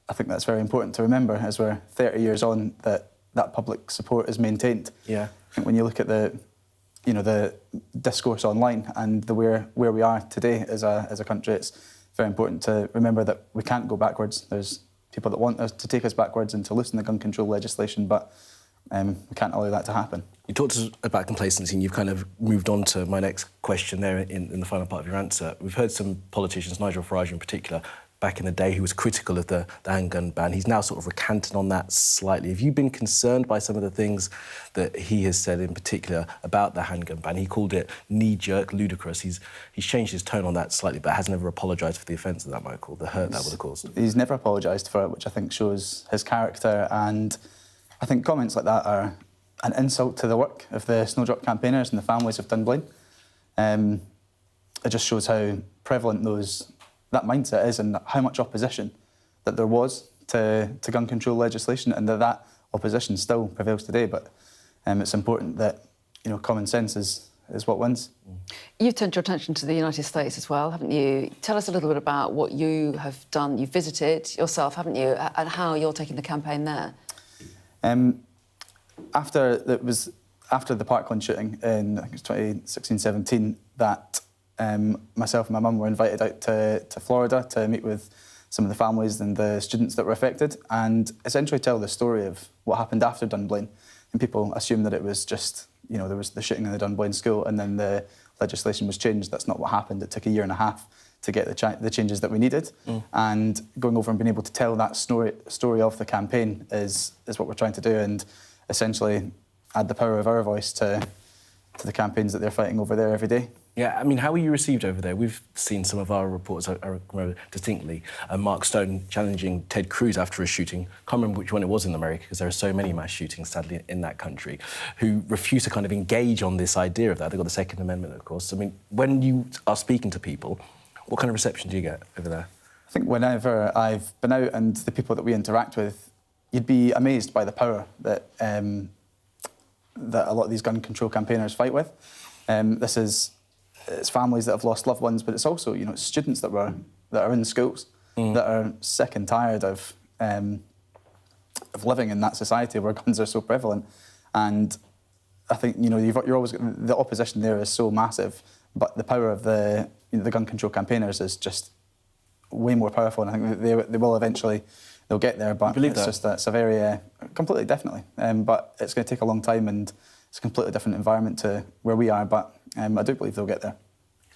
I think that's very important to remember as we're 30 years on, that public support is maintained. Yeah, I think when you look at the discourse online and where we are today as a country, it's very important to remember that we can't go backwards. There's people that want us to take us backwards and to loosen the gun control legislation, but we can't allow that to happen. You talked to us about complacency, and you've kind of moved on to my next question there in the final part of your answer. We've heard some politicians, Nigel Farage in particular, back in the day, who was critical of the handgun ban. He's now sort of recanted on that slightly. Have you been concerned by some of the things that he has said in particular about the handgun ban? He called it knee-jerk, ludicrous. He's changed his tone on that slightly, but has never apologised for the offence that might have caused, the hurt that would have caused. He's never apologised for it, which I think shows his character, and I think comments like that are an insult to the work of the Snowdrop campaigners and the families of Dunblane. It just shows how prevalent that mindset is, and how much opposition that there was to gun control legislation, and that opposition still prevails today. But it's important that common sense is what wins. You've turned your attention to the United States as well, haven't you? Tell us a little bit about what you have done. You've visited yourself, haven't you, and how you're taking the campaign there. After the Parkland shooting in, I think it was 2016-17, that myself and my mum were invited out to Florida to meet with some of the families and the students that were affected, and essentially tell the story of what happened after Dunblane, And people assume that it was just, there was the shooting in the Dunblane school and then the legislation was changed. That's not what happened. It took a year and a half to get the changes that we needed. And going over and being able to tell that story of the campaign is what we're trying to do, and essentially add the power of our voice to the campaigns that they're fighting over there every day. Yeah, I mean, how were you received over there? We've seen some of our reports, I remember distinctly, Mark Stone challenging Ted Cruz after a shooting. Can't remember which one it was in America, because there are so many mass shootings, sadly, in that country, who refuse to kind of engage on this idea of that. They've got the Second Amendment, of course. I mean, when you are speaking to people, what kind of reception do you get over there? I think whenever I've been out and the people that we interact with, you'd be amazed by the power that that a lot of these gun control campaigners fight with. It's families that have lost loved ones, but it's also, students that are in schools that are sick and tired of living in that society where guns are so prevalent. And I think, you're always, the opposition there is so massive, but the power of the gun control campaigners is just way more powerful, and I think they will eventually, they'll get there, but it's a very, completely, definitely. But it's going to take a long time, and it's a completely different environment to where we are, but I do believe they'll get there.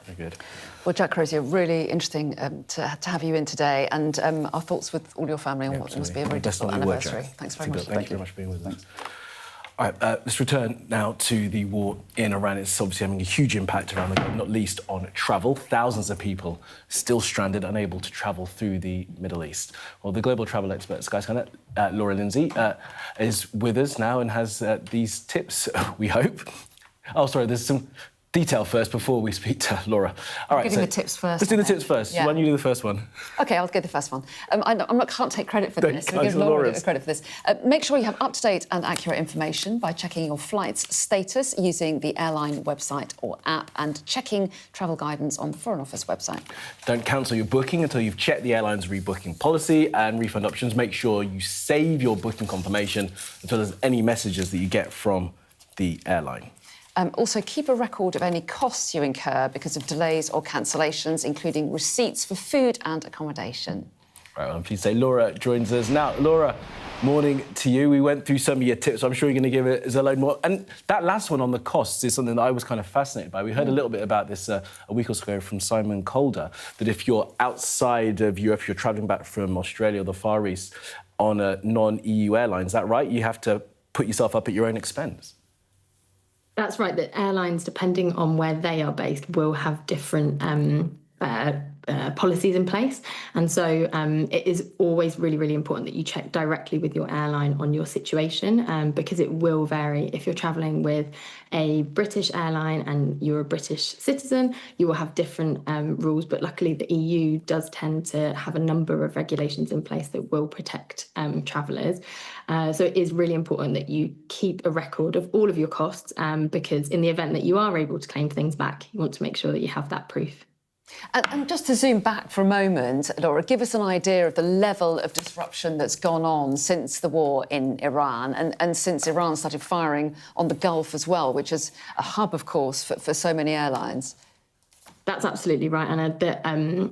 Very good. Well, Jack Crozier, really interesting to have you in today, and our thoughts with all your family on what must be a very difficult anniversary. Thanks very much. Thank you very much for being with us. All right, let's return now to the war in Iran. It's obviously having a huge impact around the globe, not least on travel. Thousands of people still stranded, unable to travel through the Middle East. Well, the global travel expert at Skyscanner, Laura Lindsay, is with us now and has these tips, we hope. Oh, sorry, there's some detail first before we speak to Laura. All right, Give me the tips first. Let's do the tips first. Yeah. Why don't you do the first one? OK, I'll get the first one. Can't take credit for this. We'll give Laura credit for this. Make sure you have up-to-date and accurate information by checking your flight's status using the airline website or app, and checking travel guidance on the Foreign Office website. Don't cancel your booking until you've checked the airline's rebooking policy and refund options. Make sure you save your booking confirmation until there's any messages that you get from the airline. Also, keep a record of any costs you incur because of delays or cancellations, including receipts for food and accommodation. Right, well, I'm pleased to say Laura joins us now. Laura, morning to you. We went through some of your tips. I'm sure you're going to give us a load more. And that last one on the costs is something that I was kind of fascinated by. We heard a little bit about this a week or so ago from Simon Calder, that if you're outside of Europe, if you're travelling back from Australia or the Far East on a non-EU airline, is that right? You have to put yourself up at your own expense. That's right, that airlines, depending on where they are based, will have different policies in place. And so it is always really, really important that you check directly with your airline on your situation, because it will vary. If you're travelling with a British airline and you're a British citizen, you will have different rules. But luckily, the EU does tend to have a number of regulations in place that will protect travellers. So it is really important that you keep a record of all of your costs, because in the event that you are able to claim things back, you want to make sure that you have that proof. And just to zoom back for a moment, Laura, give us an idea of the level of disruption that's gone on since the war in Iran and since Iran started firing on the Gulf as well, which is a hub, of course, for so many airlines. That's absolutely right, Anna.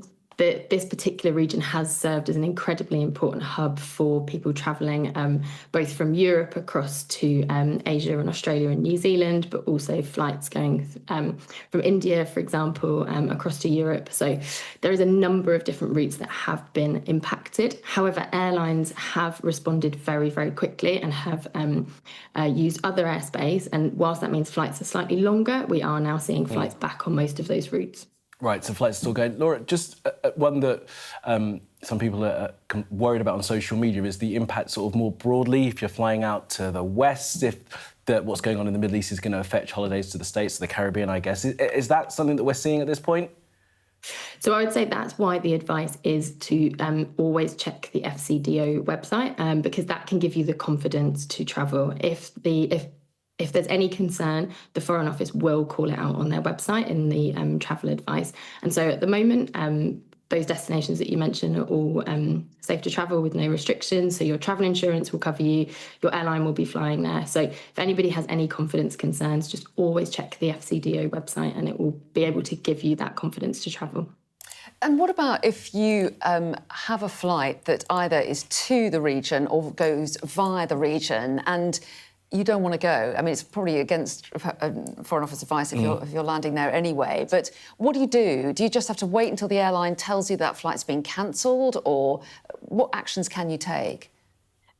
This particular region has served as an incredibly important hub for people travelling both from Europe across to Asia and Australia and New Zealand, but also flights going from India, for example, across to Europe. So there is a number of different routes that have been impacted. However, airlines have responded very, very quickly and have used other airspace. And whilst that means flights are slightly longer, we are now seeing flights back on most of those routes. Right, so flights still going. Laura, just one that some people are worried about on social media is the impact sort of more broadly. If you're flying out to the West, if what's going on in the Middle East is going to affect holidays to the States, to the Caribbean, I guess. Is that something that we're seeing at this point? So I would say that's why the advice is to always check the FCDO website, because that can give you the confidence to travel. If there's any concern, the Foreign Office will call it out on their website in the travel advice. And so at the moment, those destinations that you mentioned are all safe to travel with no restrictions. So your travel insurance will cover you, your airline will be flying there. So if anybody has any confidence concerns, just always check the FCDO website and it will be able to give you that confidence to travel. And what about if you have a flight that either is to the region or goes via the region and you don't want to go. I mean, it's probably against Foreign Office advice if you're landing there anyway. But what do you do? Do you just have to wait until the airline tells you that flight's been cancelled, or what actions can you take?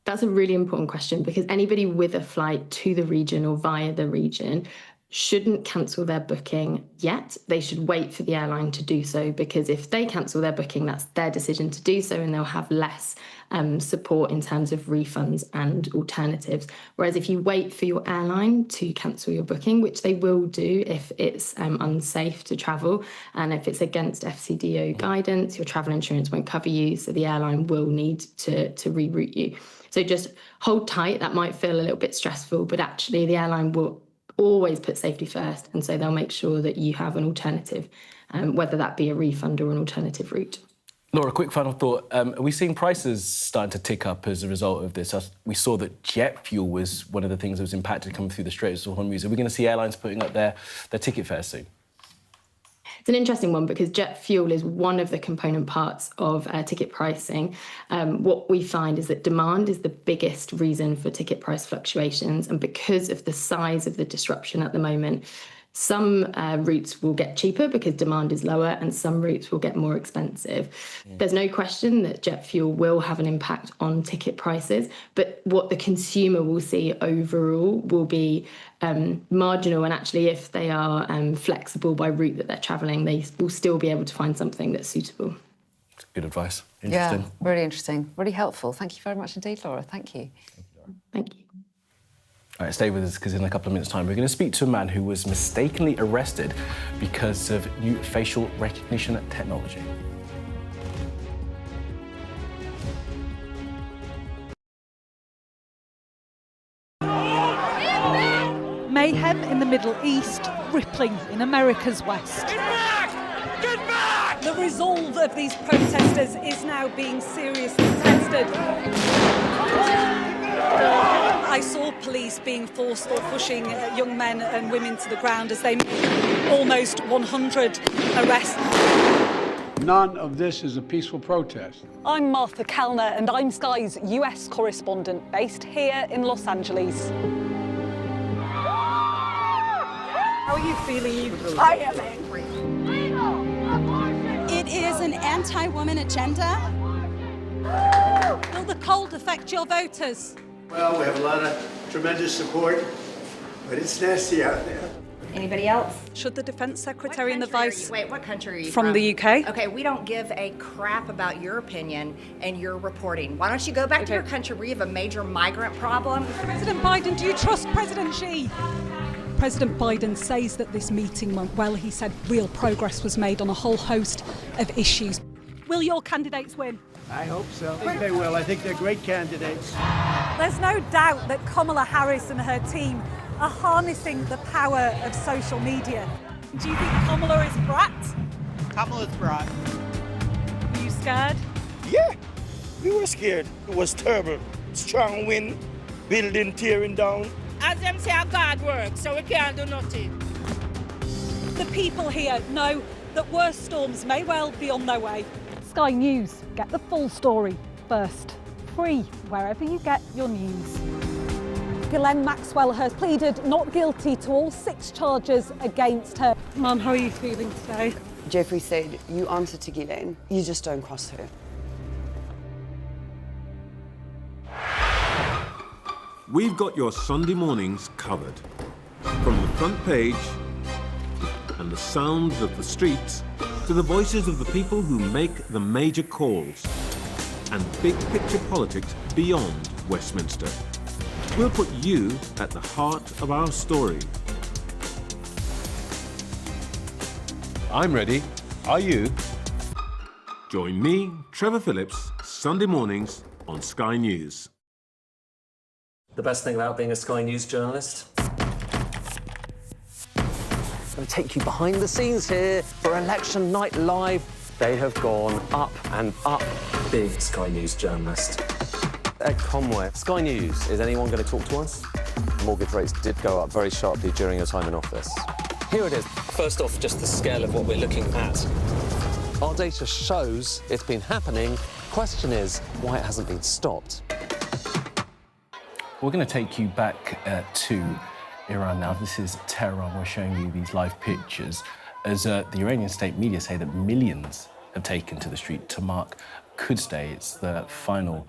That's a really important question, because anybody with a flight to the region or via the region shouldn't cancel their booking yet. They should wait for the airline to do so, because if they cancel their booking, that's their decision to do so, and they'll have less support in terms of refunds and alternatives. Whereas if you wait for your airline to cancel your booking, which they will do if it's unsafe to travel, and if it's against FCDO guidance, your travel insurance won't cover you, so the airline will need to reroute you. So just hold tight. That might feel a little bit stressful, but actually the airline will always put safety first, and so they'll make sure that you have an alternative, whether that be a refund or an alternative route. Laura, quick final thought. Are we seeing prices starting to tick up as a result of this? We saw that jet fuel was one of the things that was impacted coming through the Strait of Hormuz. Are we going to see airlines putting up their ticket fares soon? It's an interesting one, because jet fuel is one of the component parts of ticket pricing. What we find is that demand is the biggest reason for ticket price fluctuations, and because of the size of the disruption at the moment, some routes will get cheaper because demand is lower, and some routes will get more expensive. There's no question that jet fuel will have an impact on ticket prices, but what the consumer will see overall will be marginal, and actually if they are flexible by route that they're travelling, they will still be able to find something that's suitable. Good advice. Interesting. Yeah, really interesting, really helpful. Thank you very much indeed, Laura. Thank you. Thank you. All right, stay with us, because in a couple of minutes' time we're going to speak to a man who was mistakenly arrested because of new facial recognition technology. Mayhem in the Middle East, rippling in America's West. Get back! Get back! The resolve of these protesters is now being seriously tested. I saw police being forced or pushing young men and women to the ground as they made almost 100 arrests. None of this is a peaceful protest. I'm Martha Kellner, and I'm Sky's US correspondent based here in Los Angeles. How are you feeling? I am angry. It is an anti-woman agenda. Will the cold affect your voters? Well, we have a lot of tremendous support, but it's nasty out there. Anybody else? Should the Defence Secretary and the Vice... Wait, what country are you from? From the UK. Okay, we don't give a crap about your opinion and your reporting. Why don't you go back to your country where you have a major migrant problem? President Biden, do you trust President Xi? President Biden says that this meeting went well. He said real progress was made on a whole host of issues. Will your candidates win? I hope so. I think they will. I think they're great candidates. There's no doubt that Kamala Harris and her team are harnessing the power of social media. Do you think Kamala is brat? Kamala's brat. Are you scared? Yeah, we were scared. It was terrible. Strong wind, building tearing down. As them say, God works, so we can't do nothing. The people here know that worse storms may well be on their way. Sky News, get the full story first. Free wherever you get your news. Ghislaine Maxwell has pleaded not guilty to all 6 charges against her. Mum, how are you feeling today? Jeffrey said, you answer to Ghislaine, you just don't cross her. We've got your Sunday mornings covered. From the front page and the sounds of the streets to the voices of the people who make the major calls and big picture politics beyond Westminster. We'll put you at the heart of our story. I'm ready. Are you? Join me, Trevor Phillips, Sunday mornings on Sky News. The best thing about being a Sky News journalist? I'm going to take you behind the scenes here for Election Night Live. They have gone up and up. Being a Sky News journalist. Ed Conway, Sky News, is anyone going to talk to us? Mortgage rates did go up very sharply during your time in office. Here it is. First off, just the scale of what we're looking at. Our data shows it's been happening. Question is, why it hasn't been stopped. We're going to take you back to Iran now. This is Tehran. We're showing you these live pictures as the Iranian state media say that millions have taken to the street to mark Quds Day. It's the final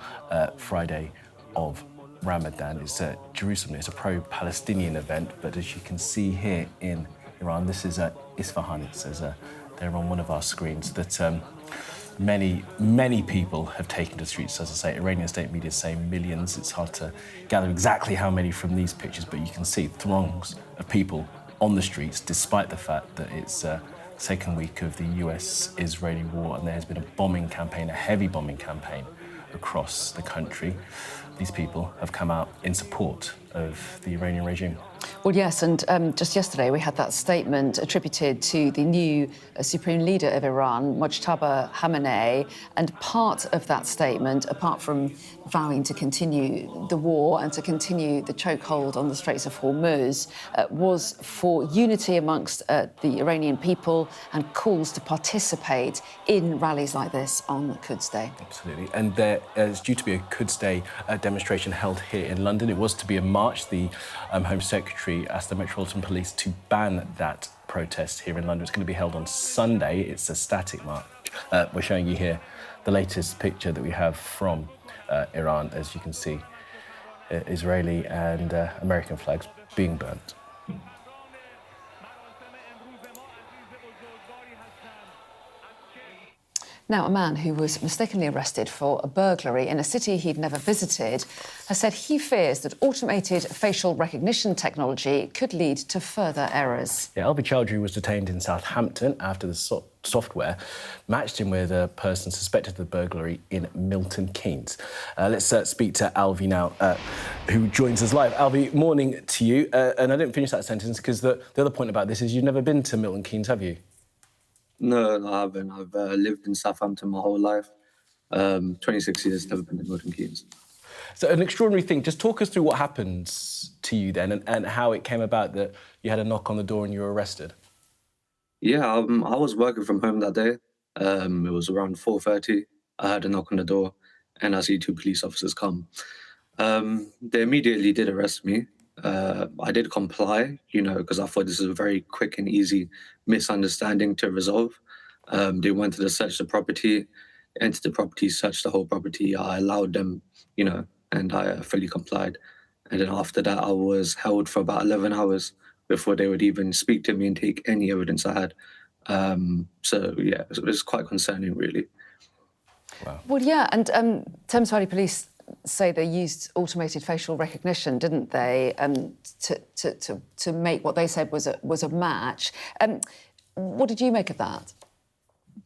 Friday of Ramadan. It's Jerusalem. It's a pro-Palestinian event, but as you can see here in Iran, this is Isfahan. It says there on one of our screens that many people have taken to the streets. As I say, Iranian state media say millions. It's hard to gather exactly how many from these pictures, but you can see throngs of people on the streets, despite the fact that it's second week of the US-Israeli war, and there has been a bombing campaign, a heavy bombing campaign across the country. These people have come out in support of the Iranian regime. Well, yes, and just yesterday we had that statement attributed to the new supreme leader of Iran, Mojtaba Khamenei, and part of that statement, apart from vowing to continue the war and to continue the chokehold on the Straits of Hormuz, was for unity amongst the Iranian people and calls to participate in rallies like this on Quds Day. Absolutely, and there is due to be a Quds Day demonstration held here in London. It was to be a march. The Home Secretary asked the Metropolitan Police to ban that protest here in London. It's going to be held on Sunday. It's a static march. We're showing you here the latest picture that we have from Iran. As you can see, Israeli and American flags being burnt. Now, a man who was mistakenly arrested for a burglary in a city he'd never visited has said he fears that automated facial recognition technology could lead to further errors. Yeah, Alvi Chowdhury was detained in Southampton after the software matched him with a person suspected of the burglary in Milton Keynes. Let's speak to Alvi now, who joins us live. Alvi, morning to you. And I didn't finish that sentence because the other point about this is you've never been to Milton Keynes, have you? No, I haven't. I've lived in Southampton my whole life. 26 years, never been to Milton Keynes. So an extraordinary thing. Just talk us through what happened to you then and how it came about that you had a knock on the door and you were arrested. Yeah, I was working from home that day. It was around 4:30. I had a knock on the door and I see two police officers come. They immediately did arrest me. I did comply, because I thought this was a very quick and easy misunderstanding to resolve. They wanted to search the property, entered the property, searched the whole property. I allowed them, and I fully complied. And then after that, I was held for about 11 hours before they would even speak to me and take any evidence I had. So, yeah, it was quite concerning, really. Wow. Well, yeah, and Thames Valley Police say they used automated facial recognition, didn't they, to make what they said was a match. What did you make of that?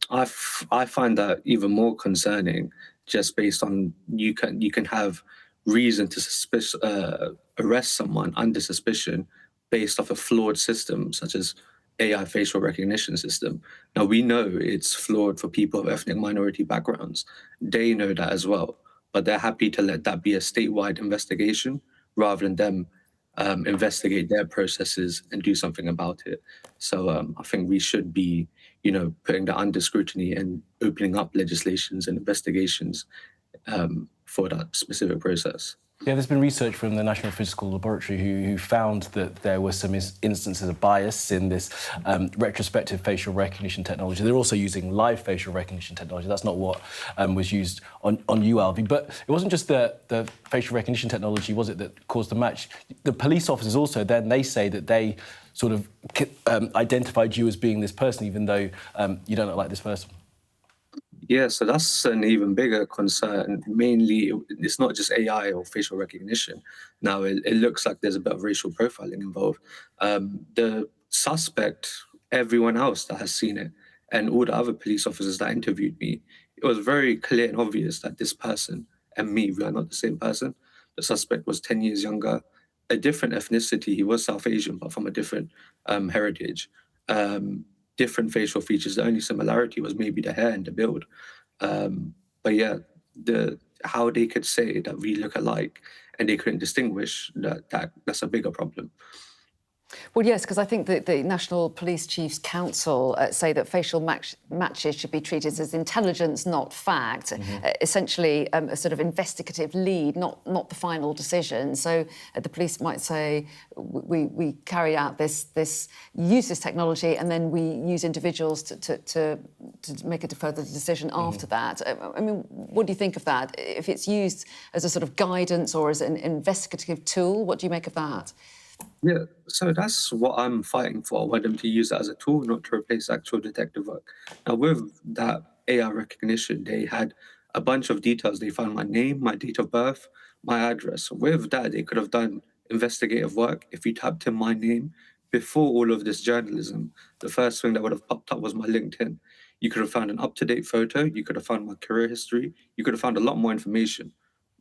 I find that even more concerning, just based on you can have reason to arrest someone under suspicion based off a flawed system such as AI facial recognition system. Now, we know it's flawed for people of ethnic minority backgrounds. They know that as well. But they're happy to let that be a statewide investigation rather than them investigate their processes and do something about it. So I think we should be, putting that under scrutiny and opening up legislations and investigations for that specific process. Yeah, there's been research from the National Physical Laboratory who found that there were some instances of bias in this retrospective facial recognition technology. They're also using live facial recognition technology. That's not what was used on you, Alvi. But it wasn't just the facial recognition technology, was it, that caused the match? The police officers also, then, they say that they sort of identified you as being this person, even though you don't look like this person. Yeah, so that's an even bigger concern. Mainly, it's not just AI or facial recognition. Now, it looks like there's a bit of racial profiling involved. The suspect, everyone else that has seen it, and all the other police officers that interviewed me, it was very clear and obvious that this person and me, we are not the same person. The suspect was 10 years younger, a different ethnicity. He was South Asian, but from a different heritage. Different facial features. The only similarity was maybe the hair and the build. But yeah, how they could say that we look alike and they couldn't distinguish, that's a bigger problem. Well, yes, because I think that the National Police Chiefs Council say that facial matches should be treated as intelligence, not fact, essentially a sort of investigative lead, not the final decision. So the police might say, we carry out use this technology, and then we use individuals to make a further decision after that. I mean, what do you think of that? If it's used as a sort of guidance or as an investigative tool, what do you make of that? Yeah, so that's what I'm fighting for. I want them to use that as a tool, not to replace actual detective work. Now, with that AI recognition, they had a bunch of details. They found my name, my date of birth, my address. With that, they could have done investigative work. If you tapped in my name before all of this journalism, the first thing that would have popped up was my LinkedIn. You could have found an up-to-date photo. You could have found my career history. You could have found a lot more information.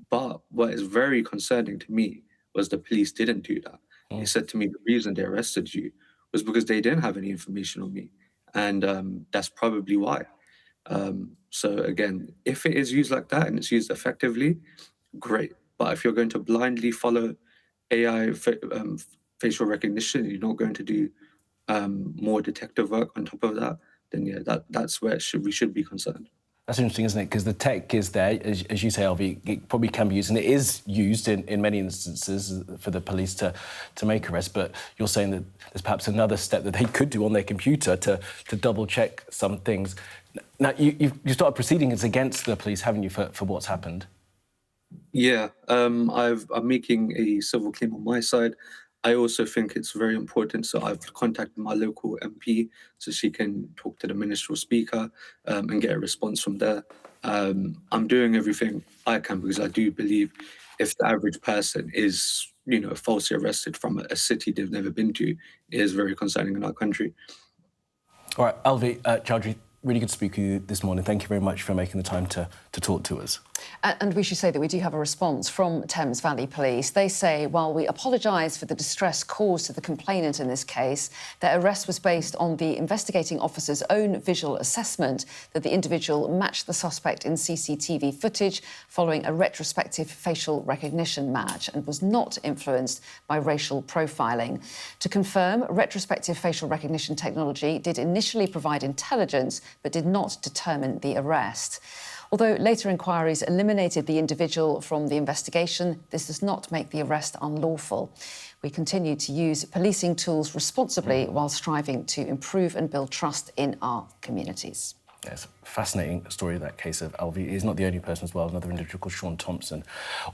But what is very concerning to me was the police didn't do that. They said to me the reason they arrested you was because they didn't have any information on me. And that's probably why. So again, if it is used like that and it's used effectively, great. But if you're going to blindly follow AI facial recognition, you're not going to do more detective work on top of that, then yeah, that's where we should be concerned. That's interesting, isn't it? Because the tech is there, as you say, Alvi, it probably can be used, and it is used in many instances for the police to make arrests, but you're saying that there's perhaps another step that they could do on their computer to double-check some things. Now, you started proceedings against the police, haven't you, for what's happened? Yeah, I'm making a civil claim on my side. I also think it's very important, so I've contacted my local MP so she can talk to the ministerial speaker and get a response from there. I'm doing everything I can because I do believe if the average person is, falsely arrested from a city they've never been to, it is very concerning in our country. All right, Alvi Chowdhury, really good to speak with you this morning. Thank you very much for making the time to talk to us. And we should say that we do have a response from Thames Valley Police. They say, while we apologise for the distress caused to the complainant in this case, their arrest was based on the investigating officer's own visual assessment that the individual matched the suspect in CCTV footage following a retrospective facial recognition match and was not influenced by racial profiling. To confirm, retrospective facial recognition technology did initially provide intelligence but did not determine the arrest. Although later inquiries eliminated the individual from the investigation, this does not make the arrest unlawful. We continue to use policing tools responsibly while striving to improve and build trust in our communities. Yes, a fascinating story, that case of Alvi. He's not the only person as well. Another individual called Sean Thompson,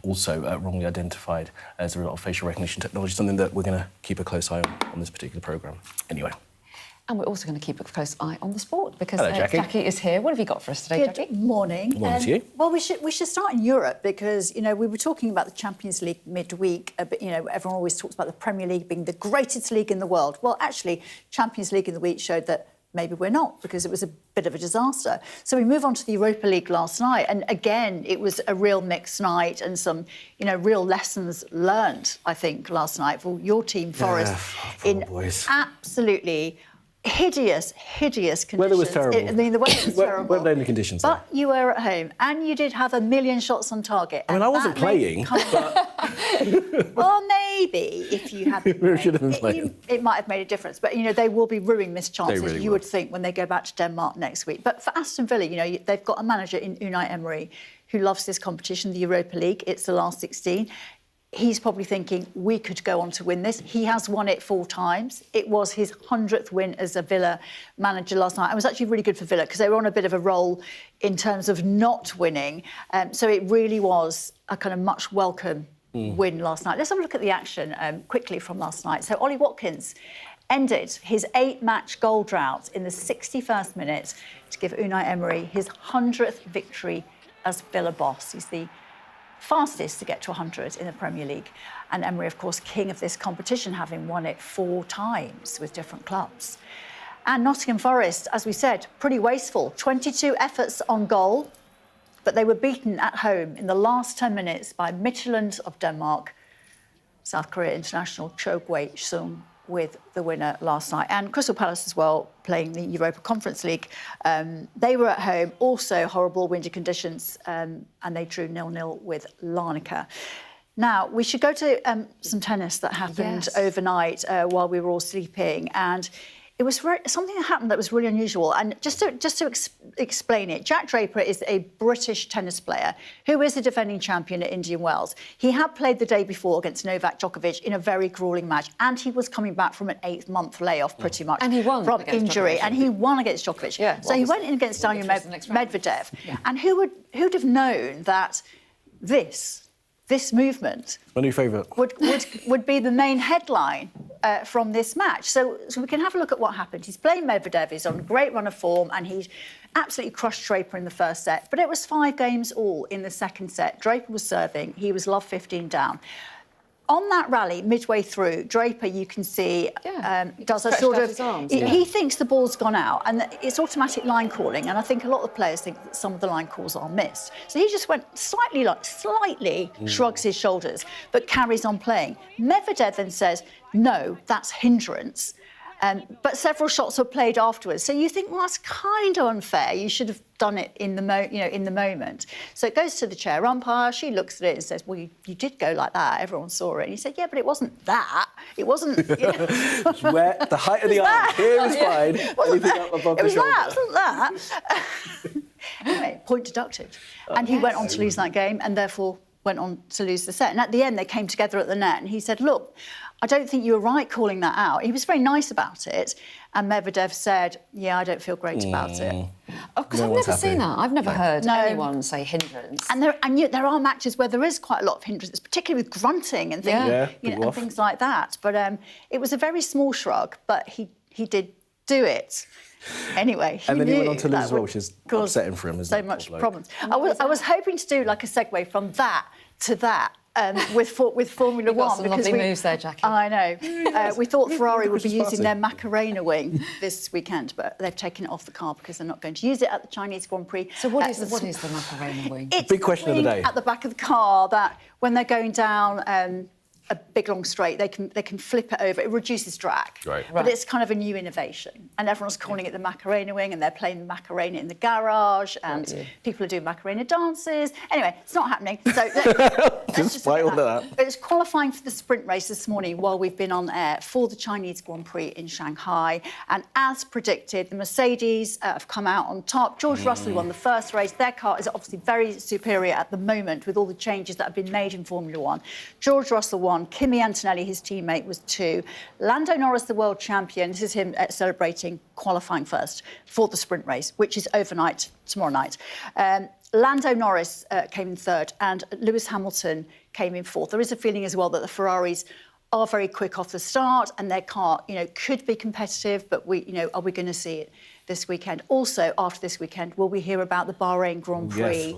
also wrongly identified as a result of facial recognition technology, something that we're going to keep a close eye on this particular programme. Anyway. And we're also going to keep a close eye on the sport because Hello, Jackie is here. What have you got for us today, Jackie? Good morning. Good morning to you. Well, we should start in Europe because, we were talking about the Champions League midweek, but, everyone always talks about the Premier League being the greatest league in the world. Well, actually, Champions League in the week showed that maybe we're not because it was a bit of a disaster. So we move on to the Europa League last night. And again, it was a real mixed night and some, real lessons learned, I think, last night for your team, Forest, in absolutely hideous conditions. Weather was terrible. The weather was terrible. Weren't there any conditions? But you were at home and you did have 1 million shots on target. I mean, I wasn't playing, but... Well, maybe if you had... We should have been playing. It might have made a difference. But, they will be ruining missed chances, They really you will. would think, when they go back to Denmark next week. But for Aston Villa, they've got a manager in Unai Emery who loves this competition, the Europa League. It's the last 16. He's probably thinking, we could go on to win this. He has won it 4 times. It was his 100th win as a Villa manager last night. It was actually really good for Villa because they were on a bit of a roll in terms of not winning. So it really was a kind of much welcome win last night. Let's have a look at the action quickly from last night. So Ollie Watkins ended his 8-match goal drought in the 61st minute to give Unai Emery his 100th victory as Villa boss. He's the fastest to get to 100 in the Premier League. And Emery, of course, king of this competition, having won it 4 times with different clubs. And Nottingham Forest, as we said, pretty wasteful. 22 efforts on goal, but they were beaten at home in the last 10 minutes by Midtjylland of Denmark. South Korea international Cho Gwae-sung with the winner last night. And Crystal Palace as well, playing the Europa Conference League. They were at home, also horrible windy conditions, and they drew 0-0 with Larnaca. Now, we should go to some tennis that happened overnight while we were all sleeping. And it was something that happened that was really unusual. And just to explain it, Jack Draper is a British tennis player who is the defending champion at Indian Wells. He had played the day before against Novak Djokovic in a very gruelling match, and he was coming back from an 8-month layoff, pretty much, and he won from injury. And he won against Djokovic. Yeah, so he went in against Daniel Medvedev. Yeah. And who'd have known that this movement my new favourite would be the main headline from this match. So we can have a look at what happened. He's playing Medvedev, he's on a great run of form, and he absolutely crushed Draper in the first set. But it was 5 games all in the second set. Draper was serving, he was love 15 down. On that rally, midway through, Draper, you can see, does a sort of... He thinks the ball's gone out, and it's automatic line calling, and I think a lot of the players think that some of the line calls are missed. So he just went slightly shrugs his shoulders, but carries on playing. Medvedev then says, no, that's hindrance. But several shots were played afterwards. So you think, well, that's kind of unfair. You should have done it in the moment. So it goes to the chair umpire. She looks at it and says, well, you did go like that. Everyone saw it. And he said, yeah, but it wasn't that. It wasn't... Where the height of the arm here is fine. Anything up above the shoulder. It wasn't that. Anyway, point deducted. And he went on to lose that game and therefore went on to lose the set. And at the end, they came together at the net and he said, look, I don't think you were right calling that out. He was very nice about it. And Medvedev said, yeah, I don't feel great about it. Oh, because I've never seen that. I've never heard anyone say hindrance. And there are matches where there is quite a lot of hindrance, particularly with grunting and things, and things like that. But it was a very small shrug, but he did do it. Anyway, and then he went on to lose as well, which is upsetting for him, isn't it? So much problems. I was hoping to do like a segue from that to that. With Formula One. Some lovely moves there, Jackie. I know. We thought Ferrari would be using their Macarena wing this weekend, but they've taken it off the car because they're not going to use it at the Chinese Grand Prix. So what is the Macarena wing? It's big question of the day. At the back of the car that when they're going down a big long straight, they can flip it over. It reduces drag. Right. But it's kind of a new innovation. And everyone's calling it the Macarena wing, and they're playing the Macarena in the garage, and people are doing Macarena dances. Anyway, it's not happening. So despite all of that. It was qualifying for the sprint race this morning while we've been on air for the Chinese Grand Prix in Shanghai. And as predicted, the Mercedes have come out on top. George Russell won the first race. Their car is obviously very superior at the moment with all the changes that have been made in Formula One. George Russell won. Kimi Antonelli, his teammate, was 2. Lando Norris, the world champion, this is him celebrating qualifying first for the sprint race, which is overnight, tomorrow night. Lando Norris came in 3rd and Lewis Hamilton came in 4th. There is a feeling as well that the Ferraris are very quick off the start and their car, could be competitive, but are we going to see it this weekend? Also, after this weekend, will we hear about the Bahrain Grand Prix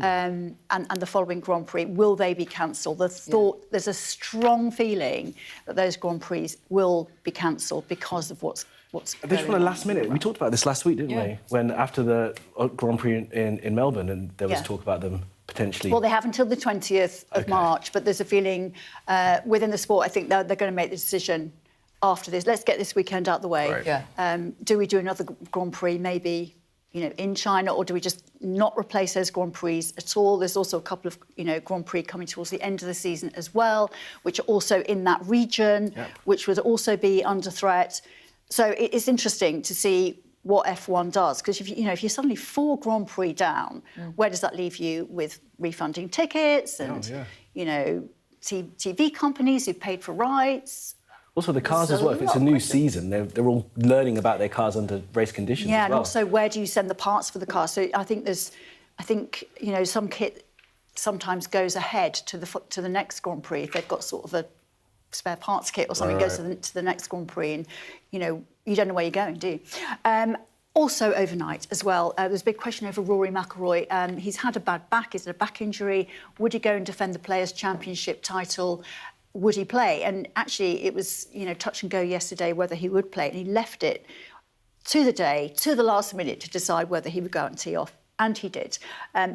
and the following Grand Prix? Will they be cancelled? There's a strong feeling that those Grand Prix will be cancelled because of what's This was last minute. We talked about this last week, didn't we? When after the Grand Prix in Melbourne, and there was talk about them potentially. Well, they have until the 20th of March, but there's a feeling within the sport, I think they're going to make the decision after this. Let's get this weekend out the way. Right. Yeah. Do we do another Grand Prix, maybe, in China, or do we just not replace those Grand Prix at all? There's also a couple of, Grand Prix coming towards the end of the season as well, which are also in that region, which would also be under threat. So it's interesting to see what F1 does, because if you're suddenly 4 Grand Prix down, where does that leave you with refunding tickets and TV companies who've paid for rights? Also, the cars as well. If it's a new season, they're all learning about their cars under race conditions. Yeah, as well. And also where do you send the parts for the car? So I think some kit sometimes goes ahead to the next Grand Prix if they've got sort of a spare parts kit or something, goes to the next Grand Prix, and you don't know where you're going, do you? Also overnight as well, there's a big question over Rory McIlroy. He's had a bad back. Is it a back injury? Would he go and defend the Players' Championship title? Would he play? And actually, it was touch and go yesterday whether he would play, and he left it to the last minute to decide whether he would go out and tee off, and he did.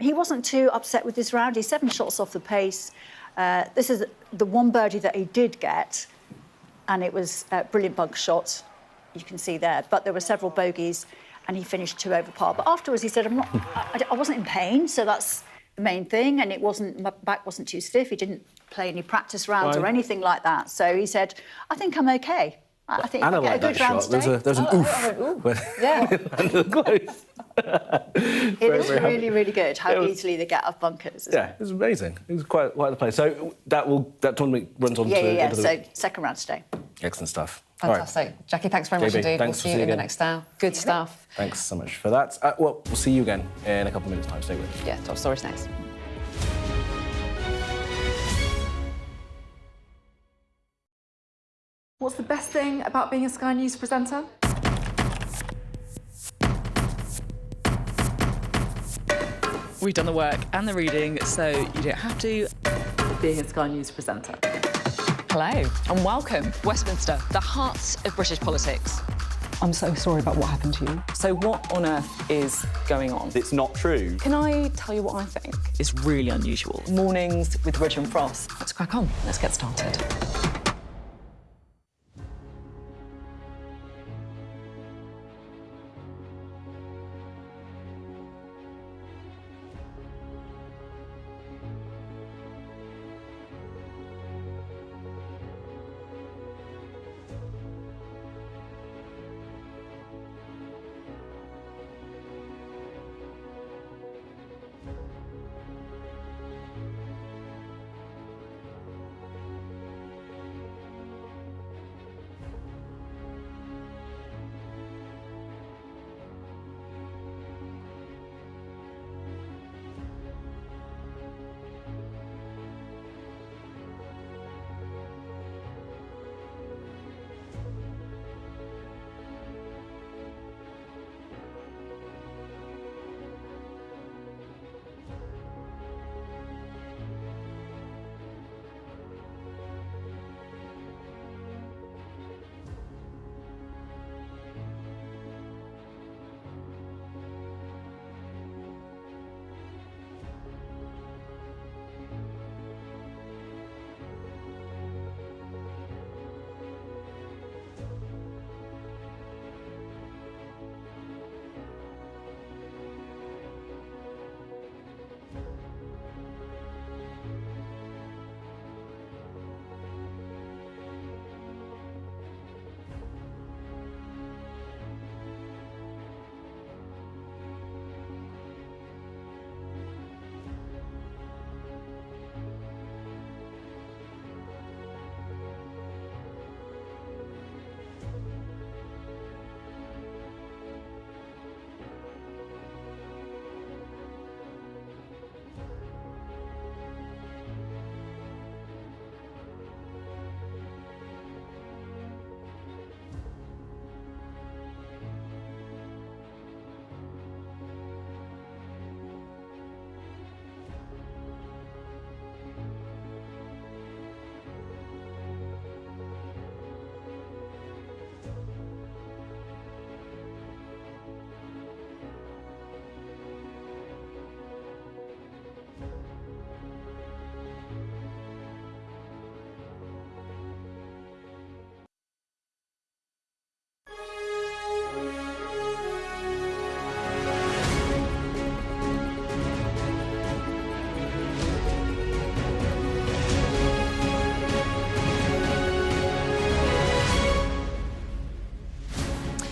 He wasn't too upset with this round. He's 7 shots off the pace. This is the one birdie that he did get, and it was a brilliant bunker shot, you can see there. But there were several bogeys, and he finished 2 over par. But afterwards, he said, I wasn't in pain, so that's the main thing, and my back wasn't too stiff. He didn't play any practice rounds or anything like that. So he said, I think I'm okay. I think Anna I liked get a that good round shot. There's an oof. Yeah. It is very really, really good how easily they get off bunkers. Yeah, it was amazing. It was quite the play. So that tournament runs on Yeah. into So second round today. Excellent stuff. Fantastic. All right. Jackie, thanks very much JB, indeed. thanks We'll see you in the next hour. Good stuff. Thanks so much for that. Well, we'll see you again in a couple of minutes' time. Stay with us. Yeah, top stories next. What's the best thing about being a Sky News presenter? We've done the work and the reading, so you don't have to. Being a Sky News presenter. Hello and welcome, Westminster, the heart of British politics. I'm so sorry about what happened to you. So what on earth is going on? It's not true. Can I tell you what I think? It's really unusual. Mornings with Richard and Frost. Let's crack on. Let's get started.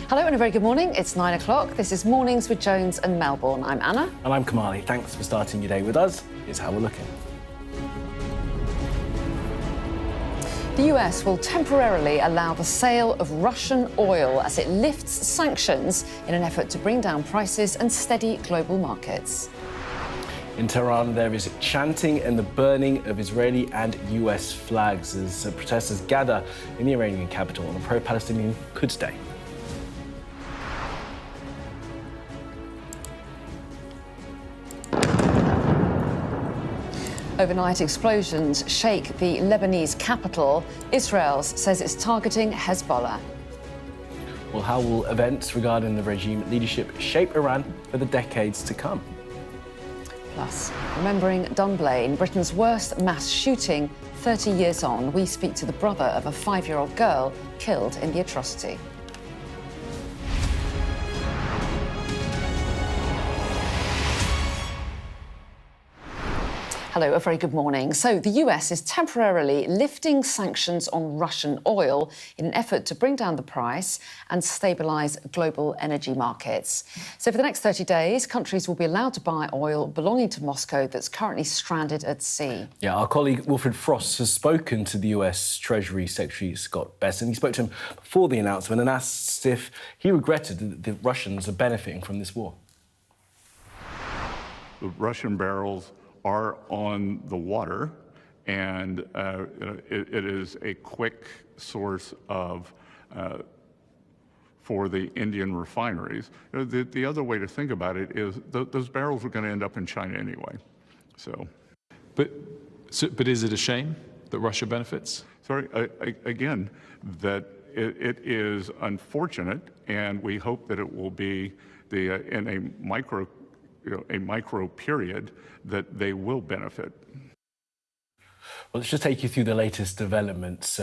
Hello and a very good morning. It's 9 o'clock. This is Mornings with Jones and Melbourne. I'm Anna. And I'm Kamali. Thanks for starting your day with us. Here's how we're looking. The US will temporarily allow the sale of Russian oil as it lifts sanctions in an effort to bring down prices and steady global markets. In Tehran, there is chanting and the burning of Israeli and US flags as protesters gather in the Iranian capital on a pro-Palestinian Quds Day. Overnight explosions shake the Lebanese capital. Israel says it's targeting Hezbollah. Well, how will events regarding the regime leadership shape Iran for the decades to come? Plus, remembering Dunblane, Britain's worst mass shooting 30 years on, we speak to the brother of a 5-year-old girl killed in the atrocity. Hello, a very good morning. So the US is temporarily lifting sanctions on Russian oil in an effort to bring down the price and stabilise global energy markets. So for the next 30 days, countries will be allowed to buy oil belonging to Moscow that's currently stranded at sea. Yeah, our colleague Wilfred Frost has spoken to the US Treasury Secretary Scott Bessent. He spoke to him before the announcement and asked if he regretted that the Russians are benefiting from this war. The Russian barrels are on the water, and it is a quick source of for the Indian refineries. The other way to think about it is those barrels are going to end up in China anyway. But is it a shame that Russia benefits? Sorry, again, that it is unfortunate, and we hope that it will be in a micro period that they will benefit. Well, let's just take you through the latest developments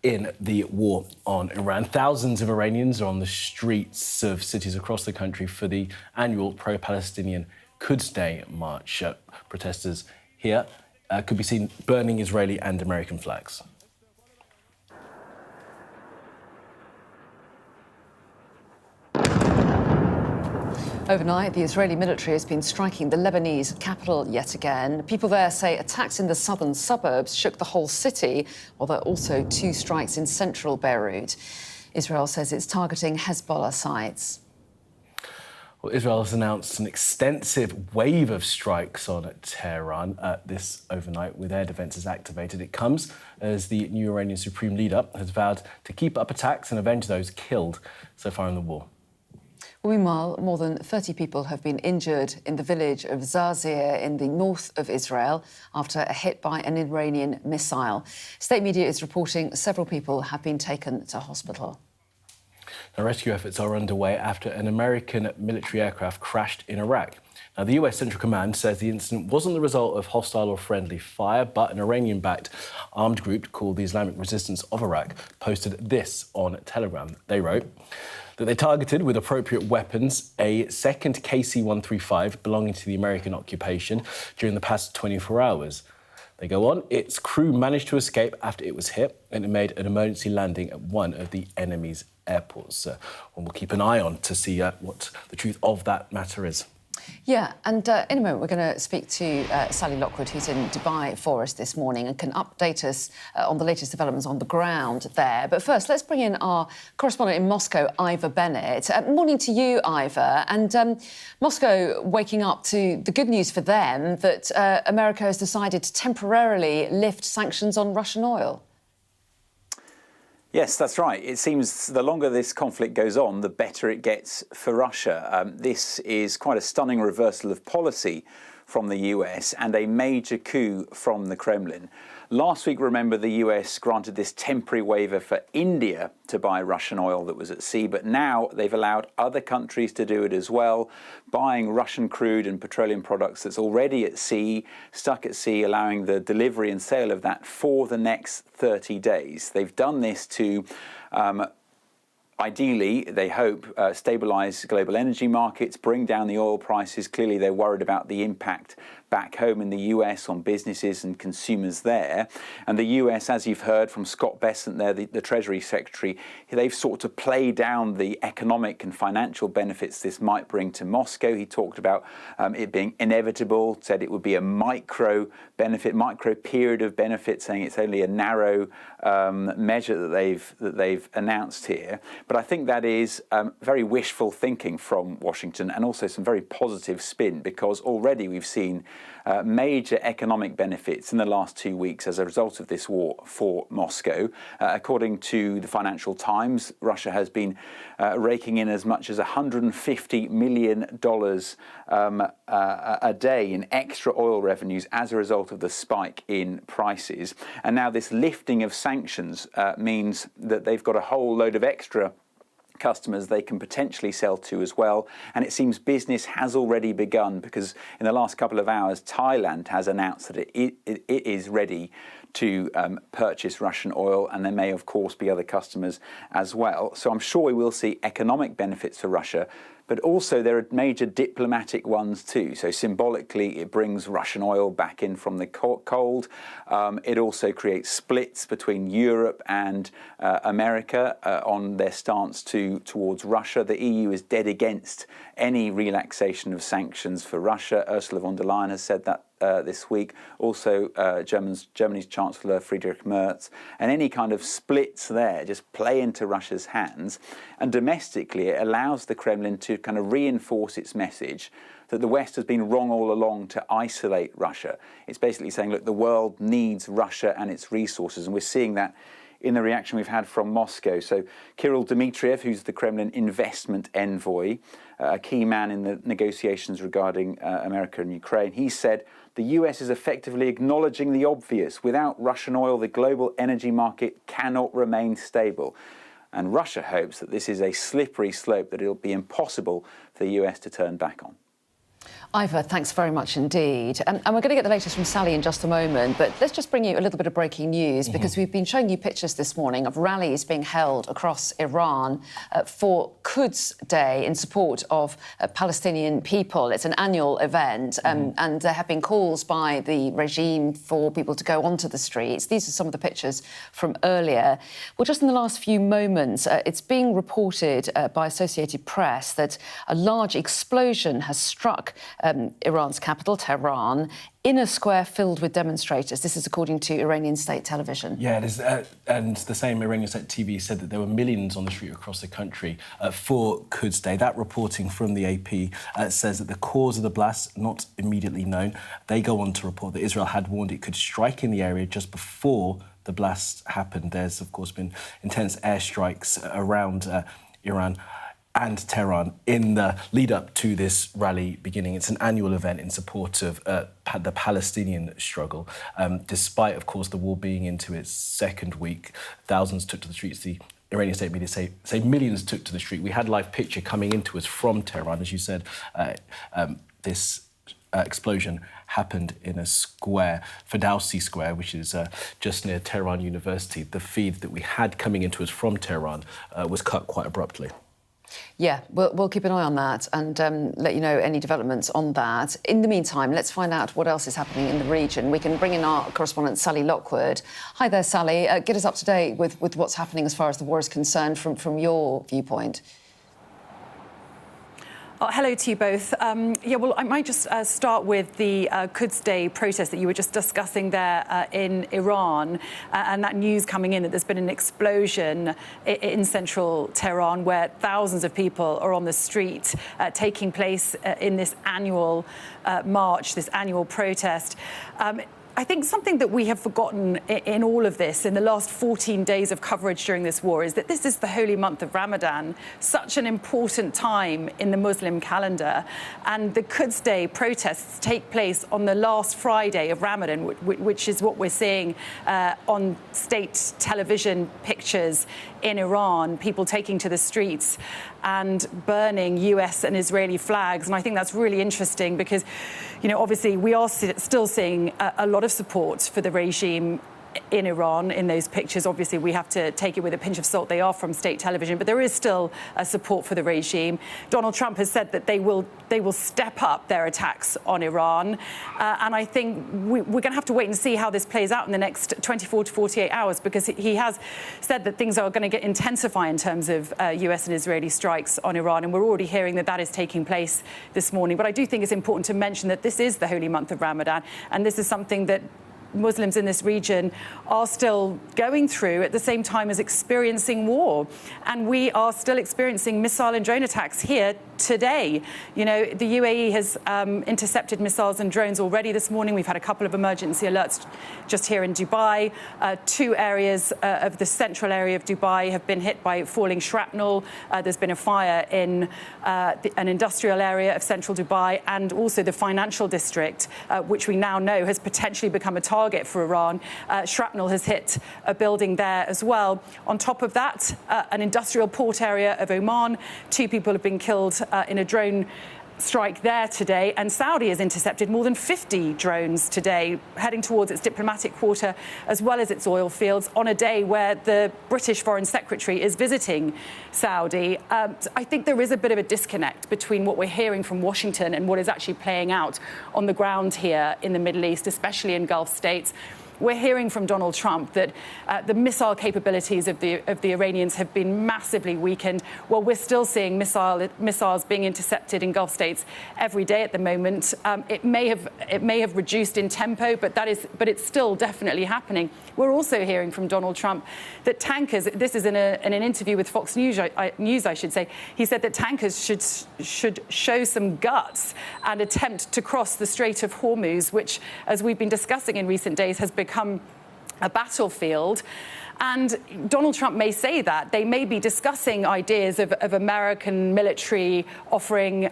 in the war on Iran. Thousands of Iranians are on the streets of cities across the country for the annual pro-Palestinian Quds Day march. Protesters here could be seen burning Israeli and American flags. Overnight, the Israeli military has been striking the Lebanese capital yet again. People there say attacks in the southern suburbs shook the whole city, while there are also 2 strikes in central Beirut. Israel says it's targeting Hezbollah sites. Well, Israel has announced an extensive wave of strikes on Tehran this overnight, with air defences activated. It comes as the new Iranian supreme leader has vowed to keep up attacks and avenge those killed so far in the war. Meanwhile, more than 30 people have been injured in the village of Zarzir in the north of Israel after a hit by an Iranian missile. State media is reporting several people have been taken to hospital. Now, rescue efforts are underway after an American military aircraft crashed in Iraq. Now, the US Central Command says the incident wasn't the result of hostile or friendly fire, but an Iranian-backed armed group called the Islamic Resistance of Iraq posted this on Telegram. They wrote that they targeted with appropriate weapons a second KC-135 belonging to the American occupation during the past 24 hours. They go on, its crew managed to escape after it was hit, and it made an emergency landing at one of the enemy's airports. And we'll keep an eye on to see what the truth of that matter is. Yeah, and in a moment we're going to speak to Sally Lockwood, who's in Dubai for us this morning and can update us on the latest developments on the ground there. But first, let's bring in our correspondent in Moscow, Ivor Bennett. Morning to you, Ivor. And Moscow waking up to the good news for them that America has decided to temporarily lift sanctions on Russian oil. Yes, that's right. It seems the longer this conflict goes on, the better it gets for Russia. This is quite a stunning reversal of policy from the US and a major coup from the Kremlin. Last week, remember, the US granted this temporary waiver for India to buy Russian oil that was at sea, but now they've allowed other countries to do it as well, buying Russian crude and petroleum products that's already at sea, stuck at sea, allowing the delivery and sale of that for the next 30 days. They've done this to ideally, they hope, stabilise global energy markets, bring down the oil prices. Clearly, they're worried about the impact back home in the US on businesses and consumers there. And the US, as you've heard from Scott Bessent there, the Treasury Secretary, they've sought to play down the economic and financial benefits this might bring to Moscow. He talked about it being inevitable, said it would be a micro period of benefit, saying it's only a narrow measure that they've announced here. But I think that is very wishful thinking from Washington, and also some very positive spin, because already we've seen major economic benefits in the last 2 weeks as a result of this war for Moscow. According to the Financial Times, Russia has been raking in as much as $150 million a day in extra oil revenues as a result of the spike in prices. And now this lifting of sanctions means that they've got a whole load of extra customers they can potentially sell to as well. And it seems business has already begun, because in the last couple of hours, Thailand has announced that it is ready to purchase Russian oil, and there may, of course, be other customers as well. So I'm sure we will see economic benefits for Russia, but also there are major diplomatic ones too. So symbolically, it brings Russian oil back in from the cold. It also creates splits between Europe and America on their stance towards Russia. The EU is dead against any relaxation of sanctions for Russia. Ursula von der Leyen has said that this week. Also, Germany's Chancellor Friedrich Merz. And any kind of splits there just play into Russia's hands. And domestically, it allows the Kremlin to kind of reinforce its message that the West has been wrong all along to isolate Russia. It's basically saying, look, the world needs Russia and its resources. And we're seeing that in the reaction we've had from Moscow. So Kirill Dmitriev, who's the Kremlin investment envoy, a key man in the negotiations regarding America and Ukraine, he said, the US is effectively acknowledging the obvious. Without Russian oil, the global energy market cannot remain stable. And Russia hopes that this is a slippery slope that it'll be impossible for the US to turn back on. Ivor, thanks very much indeed. And we're going to get the latest from Sally in just a moment, but let's just bring you a little bit of breaking news because we've been showing you pictures this morning of rallies being held across Iran for Quds Day in support of Palestinian people. It's an annual event and there have been calls by the regime for people to go onto the streets. These are some of the pictures from earlier. Well, just in the last few moments, it's being reported by Associated Press that a large explosion has struck Iran's capital, Tehran, in a square filled with demonstrators. This is according to Iranian state television. Yeah, it is, and the same Iranian state TV said that there were millions on the street across the country for Quds Day. That reporting from the AP says that the cause of the blast not immediately known. They go on to report that Israel had warned it could strike in the area just before the blast happened. There's, of course, been intense airstrikes around Iran and Tehran in the lead-up to this rally beginning. It's an annual event in support of the Palestinian struggle. Despite, of course, the war being into its second week, thousands took to the streets. The Iranian state media say millions took to the street. We had a live picture coming into us from Tehran. As you said, this explosion happened in a square, Ferdowsi Square, which is just near Tehran University. The feed that we had coming into us from Tehran was cut quite abruptly. Yeah, we'll keep an eye on that and let you know any developments on that. In the meantime, let's find out what else is happening in the region. We can bring in our correspondent, Sally Lockwood. Hi there, Sally. Get us up to date with what's happening as far as the war is concerned from your viewpoint. Hello to you both. Yeah, well, I might just start with the Quds Day protest that you were just discussing there in Iran and that news coming in that there's been an explosion in central Tehran where thousands of people are on the street taking place in this annual march, this annual protest. I think something that we have forgotten in all of this, in the last 14 days of coverage during this war, is that this is the holy month of Ramadan, such an important time in the Muslim calendar. And the Quds Day protests take place on the last Friday of Ramadan, which is what we're seeing on state television pictures in Iran, people taking to the streets and burning US and Israeli flags. And I think that's really interesting because, you know, obviously we are still seeing a lot of support for the regime in Iran in those pictures. Obviously, we have to take it with a pinch of salt. They are from state television, but there is still support for the regime. Donald Trump has said that they will step up their attacks on Iran. And I think we're going to have to wait and see how this plays out in the next 24 to 48 hours, because he has said that things are going to intensify in terms of US and Israeli strikes on Iran. And we're already hearing that is taking place this morning. But I do think it's important to mention that this is the holy month of Ramadan. And this is something that Muslims in this region are still going through at the same time as experiencing war. And we are still experiencing missile and drone attacks here today. You know, the UAE has intercepted missiles and drones already this morning. We've had a couple of emergency alerts just here in Dubai. 2 areas of the central area of Dubai have been hit by falling shrapnel. There's been a fire in an industrial area of central Dubai, and also the financial district, which we now know has potentially become a target for Iran. Shrapnel has hit a building there as well. On top of that, an industrial port area of Oman. 2 people have been killed in a drone strike there today, and Saudi has intercepted more than 50 drones today, heading towards its diplomatic quarter as well as its oil fields on a day where the British Foreign Secretary is visiting Saudi. I think there is a bit of a disconnect between what we're hearing from Washington and what is actually playing out on the ground here in the Middle East, especially in Gulf states. We're hearing from Donald Trump that the missile capabilities of the Iranians have been massively weakened. Well, we're still seeing missiles being intercepted in Gulf states every day at the moment. It may have reduced in tempo, but it's still definitely happening. We're also hearing from Donald Trump that tankers. This is in an interview with Fox News, I should say. He said that tankers should show some guts and attempt to cross the Strait of Hormuz, which, as we've been discussing in recent days, has become a battlefield. And Donald Trump may say that. They may be discussing ideas of American military offering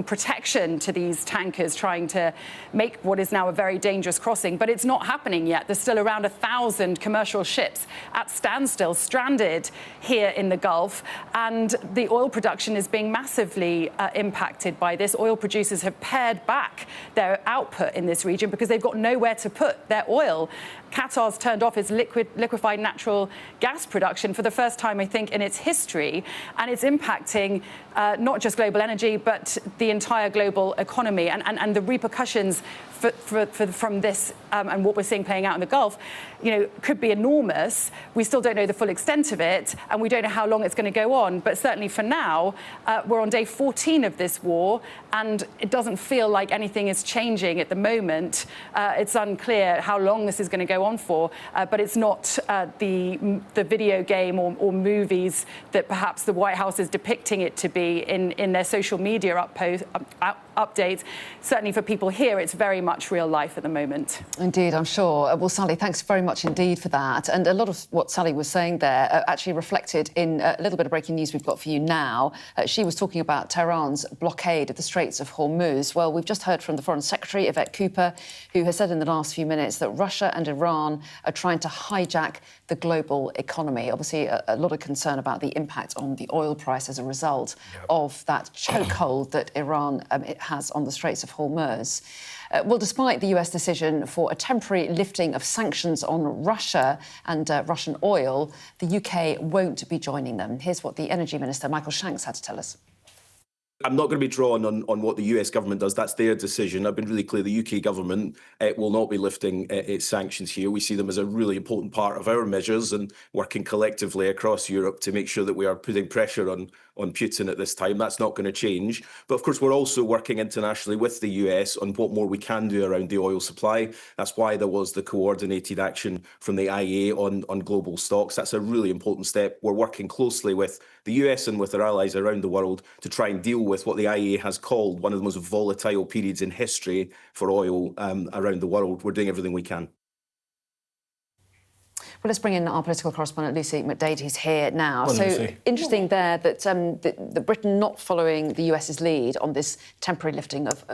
protection to these tankers trying to make what is now a very dangerous crossing. But it's not happening yet. There's still around 1,000 commercial ships at standstill, stranded here in the Gulf. And the oil production is being massively impacted by this. Oil producers have pared back their output in this region because they've got nowhere to put their oil. Qatar's turned off its liquefied natural gas production for the first time, I think, in its history. And it's impacting not just global energy, but the entire global economy. And the repercussions from this and what we're seeing playing out in the Gulf, could be enormous. We still don't know the full extent of it, and we don't know how long it's going to go on. But certainly for now, we're on day 14 of this war, and it doesn't feel like anything is changing at the moment. It's unclear how long this is going to go on for, but it's not the video game or movies that perhaps the White House is depicting it to be in their social media updates. Certainly for people here, it's very much real life at the moment. Indeed, I'm sure. Well, Sally, thanks very much indeed for that. And a lot of what Sally was saying there actually reflected in a little bit of breaking news we've got for you now. She was talking about Tehran's blockade of the Straits of Hormuz. Well, we've just heard from the Foreign Secretary, Yvette Cooper, who has said in the last few minutes that Russia and Iran are trying to hijack the global economy. Obviously, a lot of concern about the impact on the oil price as a result of that chokehold that Iran has on the Straits of Hormuz. Well, despite the US decision for a temporary lifting of sanctions on Russia and Russian oil, the UK won't be joining them. Here's what the Energy Minister, Michael Shanks, had to tell us. I'm not going to be drawn on what the US government does. That's their decision. I've been really clear the UK government will not be lifting its sanctions here. We see them as a really important part of our measures and working collectively across Europe to make sure that we are putting pressure on Putin at this time. That's not going to change. But of course, we're also working internationally with the US on what more we can do around the oil supply. That's why there was the coordinated action from the IEA on global stocks. That's a really important step. We're working closely with the US and with our allies around the world to try and deal with what the IEA has called one of the most volatile periods in history for oil around the world. We're doing everything we can. Well, let's bring in our political correspondent, Lucy McDade, who's here now. Well, so Lucy. Interesting there that the Britain not following the US's lead on this temporary lifting of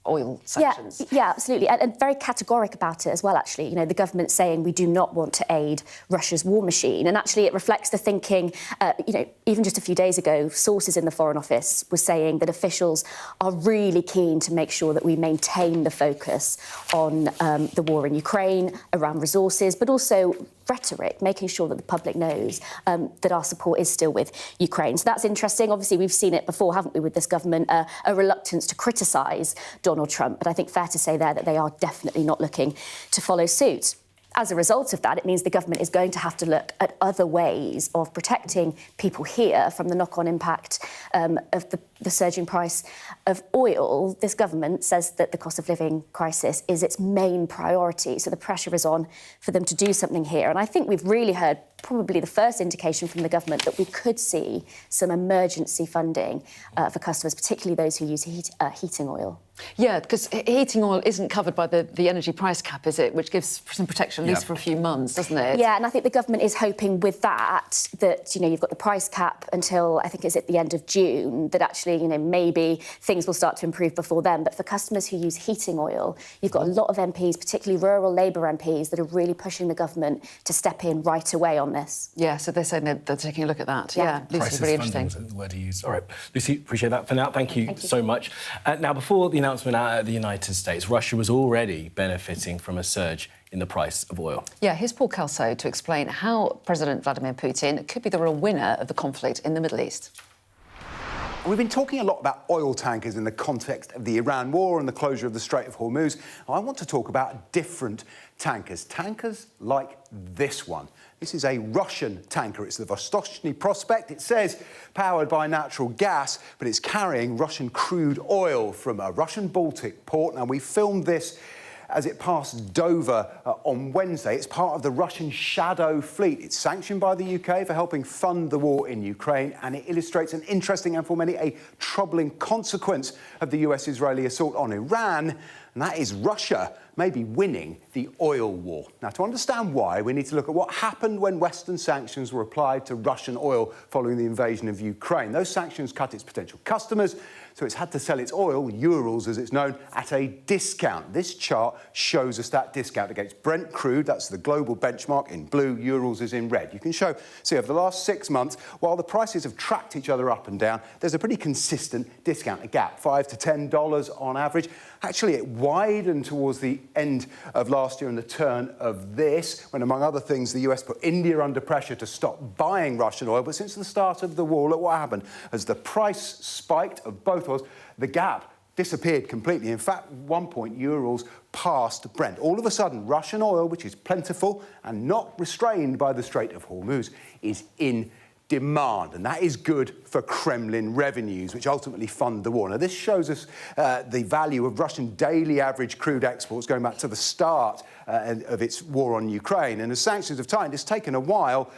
oil sanctions. Yeah, absolutely. And very categoric about it as well, actually. The government saying we do not want to aid Russia's war machine. And actually it reflects the thinking, even just a few days ago, sources in the Foreign Office were saying that officials are really keen to make sure that we maintain the focus on the war in Ukraine, around resources, but also rhetoric, making sure that the public knows that our support is still with Ukraine. So that's interesting. Obviously, we've seen it before, haven't we, with this government, a reluctance to criticise Donald Trump. But I think fair to say there that they are definitely not looking to follow suit. As a result of that, it means the government is going to have to look at other ways of protecting people here from the knock-on impact of the surging price of oil. This government says that the cost of living crisis is its main priority, so the pressure is on for them to do something here. And I think we've really heard probably the first indication from the government that we could see some emergency funding for customers, particularly those who use heating oil. Yeah, because heating oil isn't covered by the energy price cap, is it? Which gives some protection, at least for a few months, doesn't it? Yeah, and I think the government is hoping with that you've got the price cap until, I think it's at the end of June, that actually actually, maybe things will start to improve before then. But for customers who use heating oil, you've got a lot of MPs, particularly rural Labour MPs, that are really pushing the government to step in right away on this. Yeah, so they're saying they're taking a look at that. Yeah, Lucy, it's really interesting. Was the word he used. All right, Lucy, appreciate that for now. Thank you so much. Now, before the announcement out of the United States, Russia was already benefiting from a surge in the price of oil. Yeah, here's Paul Kelso to explain how President Vladimir Putin could be the real winner of the conflict in the Middle East. We've been talking a lot about oil tankers in the context of the Iran war and the closure of the Strait of Hormuz. I want to talk about different tankers like this one. This is a Russian tanker. It's the Vostochny Prospect. It says powered by natural gas, but it's carrying Russian crude oil from a Russian Baltic port. Now, we filmed this as it passed Dover on Wednesday. It's part of the Russian Shadow Fleet. It's sanctioned by the UK for helping fund the war in Ukraine, and it illustrates an interesting and for many a troubling consequence of the US-Israeli assault on Iran, and that is Russia maybe winning the oil war. Now, to understand why, we need to look at what happened when Western sanctions were applied to Russian oil following the invasion of Ukraine. Those sanctions cut its potential customers, so it's had to sell its oil, Urals as it's known, at a discount. This chart shows us that discount against Brent crude. That's the global benchmark in blue, Urals is in red. You can see over the last 6 months, while the prices have tracked each other up and down, there's a pretty consistent discount, a gap, $5 to $10 on average. Actually, it widened towards the end of last year and the turn of this, when, among other things, the US put India under pressure to stop buying Russian oil. But since the start of the war, look what happened. As the price spiked of both oils, the gap disappeared completely. In fact, at one point, Urals passed Brent. All of a sudden, Russian oil, which is plentiful and not restrained by the Strait of Hormuz, is in demand, and that is good for Kremlin revenues, which ultimately fund the war. Now, this shows us the value of Russian daily average crude exports going back to the start of its war on Ukraine. And as sanctions have tightened, it's taken a while,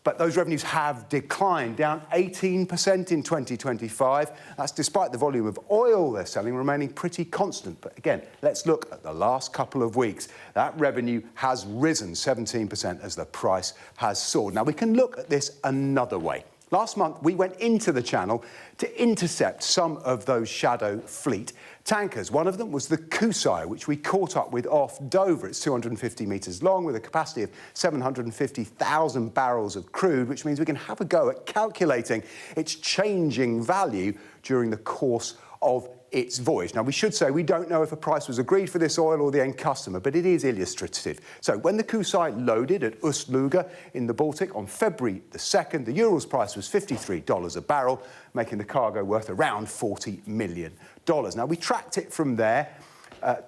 but those revenues have declined, down 18% in 2025. That's despite the volume of oil they're selling remaining pretty constant. But again, let's look at the last couple of weeks. That revenue has risen 17% as the price has soared. Now, we can look at this another way. Last month, we went into the channel to intercept some of those shadow fleet tankers. One of them was the Kusai, which we caught up with off Dover. It's 250 metres long with a capacity of 750,000 barrels of crude, which means we can have a go at calculating its changing value during the course of its voyage. Now, we should say we don't know if a price was agreed for this oil or the end customer, but it is illustrative. So when the Kusai loaded at Ust-Luga in the Baltic on February the 2nd, the Urals price was $53 a barrel, making the cargo worth around $40 million. Now, we tracked it from there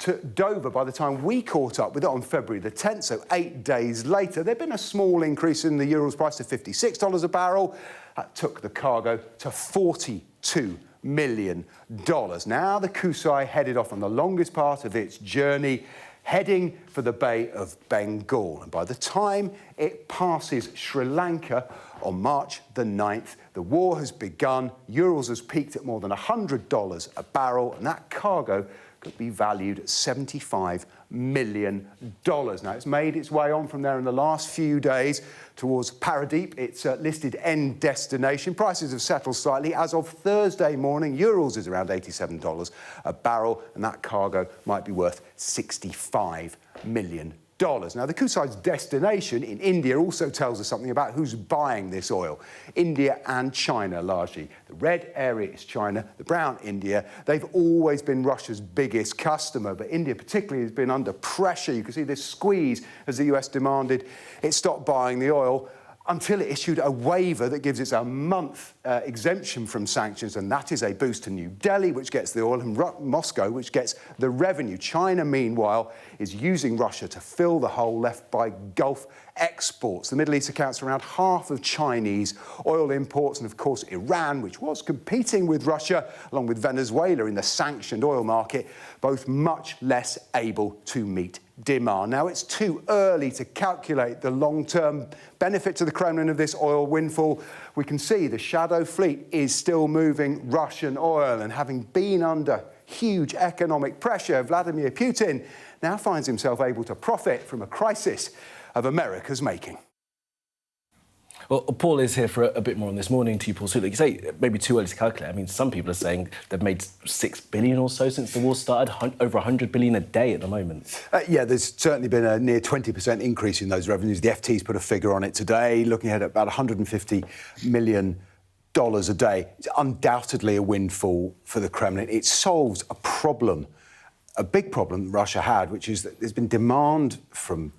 to Dover by the time we caught up with it on February the 10th, so 8 days later. There'd been a small increase in the Urals price to $56 a barrel. That took the cargo to $42 million. Now the Kusai headed off on the longest part of its journey, heading for the Bay of Bengal. And by the time it passes Sri Lanka on March the 9th, the war has begun. Urals has peaked at more than $100 a barrel, and that cargo could be valued at $75 million. Now, it's made its way on from there in the last few days towards Paradeep, its listed end destination. Prices have settled slightly. As of Thursday morning, Urals is around $87 a barrel, and that cargo might be worth $65 million. Now, the Kusai's destination in India also tells us something about who's buying this oil. India and China, largely. The red area is China, the brown, India. They've always been Russia's biggest customer, but India particularly has been under pressure. You can see this squeeze as the US demanded it stop buying the oil, until it issued a waiver that gives it a month exemption from sanctions, and that is a boost to New Delhi, which gets the oil, and Moscow, which gets the revenue. China, meanwhile, is using Russia to fill the hole left by Gulf exports. The Middle East accounts for around half of Chinese oil imports, and of course Iran, which was competing with Russia, along with Venezuela in the sanctioned oil market, both much less able to meet demand. Now, it's too early to calculate the long-term benefit to the Kremlin of this oil windfall. We can see the shadow fleet is still moving Russian oil, and having been under huge economic pressure, Vladimir Putin now finds himself able to profit from a crisis of America's making. Well, Paul is here for a bit more on this morning to you, Paul. So, like you say, maybe too early to calculate. I mean, some people are saying they've made $6 billion or so since the war started, over $100 billion a day at the moment. Yeah, there's certainly been a near 20% increase in those revenues. The FT's put a figure on it today, looking at about $150 million a day. It's undoubtedly a windfall for the Kremlin. It solves a problem, a big problem Russia had, which is that there's been demand from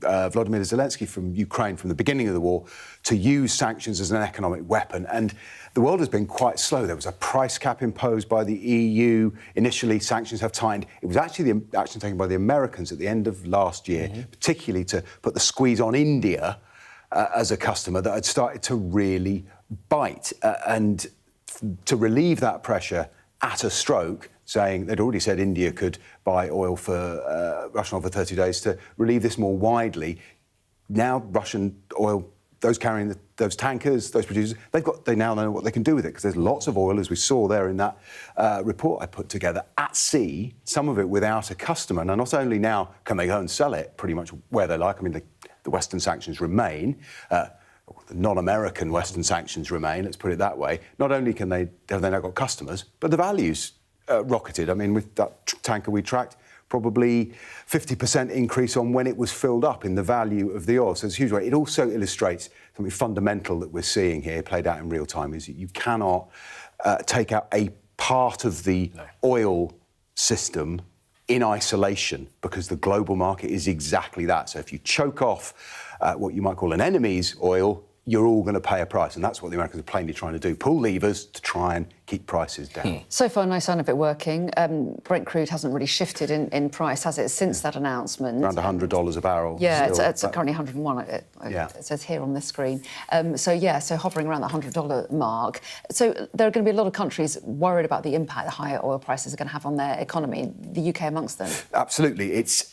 Vladimir Zelensky from Ukraine from the beginning of the war to use sanctions as an economic weapon. And the world has been quite slow. There was a price cap imposed by the EU. Initially, sanctions have tightened. It was actually the action taken by the Americans at the end of last year, particularly to put the squeeze on India as a customer that had started to really bite. And to relieve that pressure at a stroke, saying they'd already said India could buy oil for Russian oil for 30 days to relieve this more widely. Now Russian oil, those carrying those tankers, those producers, they now know what they can do with it, because there's lots of oil, as we saw there in that report I put together, at sea, some of it without a customer. Now, not only now can they go and sell it pretty much where they like, I mean, the Western sanctions remain, the non-American Western sanctions remain, let's put it that way. Not only have they now got customers, but the value's rocketed. I mean, with that tanker we tracked, probably 50% increase on when it was filled up in the value of the oil. So it's a huge way. It also illustrates something fundamental that we're seeing here, played out in real time, is that you cannot take out a part of the oil system in isolation, because the global market is exactly that. So if you choke off what you might call an enemy's oil, you're all going to pay a price, and that's what the Americans are plainly trying to do, pull levers to try and keep prices down. So far, no sign of it working. Brent crude hasn't really shifted in price, has it, since that announcement? Around $100 a barrel. Yeah, it's currently 101, it says here on this screen. So hovering around the $100 mark. So there are going to be a lot of countries worried about the impact the higher oil prices are going to have on their economy, the UK amongst them. Absolutely. It's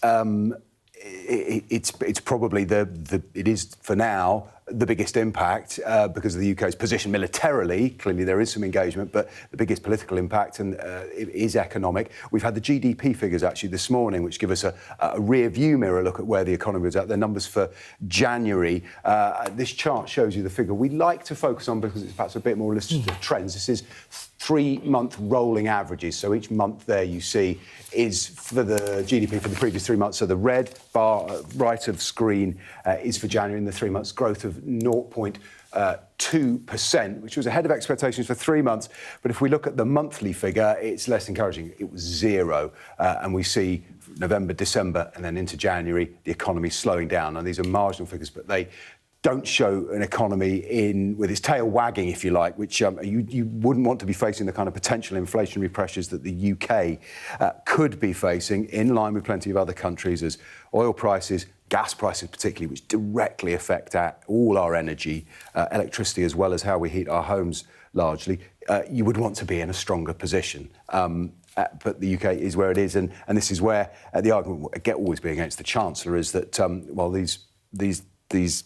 probably it is, for now, the biggest impact because of the UK's position militarily. Clearly there is some engagement, but the biggest political impact is economic. We've had the GDP figures actually this morning, which give us a rear view mirror look at where the economy was at. The numbers for January. This chart shows you the figure we like to focus on because it's perhaps a bit more illustrative trends. This is 3-month rolling averages. So each month there you see is for the GDP for the previous 3 months. So the red bar right of screen is for January, and the 3 months growth of 0.2%, which was ahead of expectations for 3 months. But if we look at the monthly figure, it's less encouraging. It was 0. And we see November, December, and then into January, the economy slowing down. And these are marginal figures, but they don't show an economy with its tail wagging, if you like, which you wouldn't want to be facing the kind of potential inflationary pressures that the UK could be facing, in line with plenty of other countries, as oil prices, gas prices particularly, which directly affect all our energy, electricity, as well as how we heat our homes largely, you would want to be in a stronger position. But the UK is where it is, and this is where the argument will always be against the Chancellor is that while these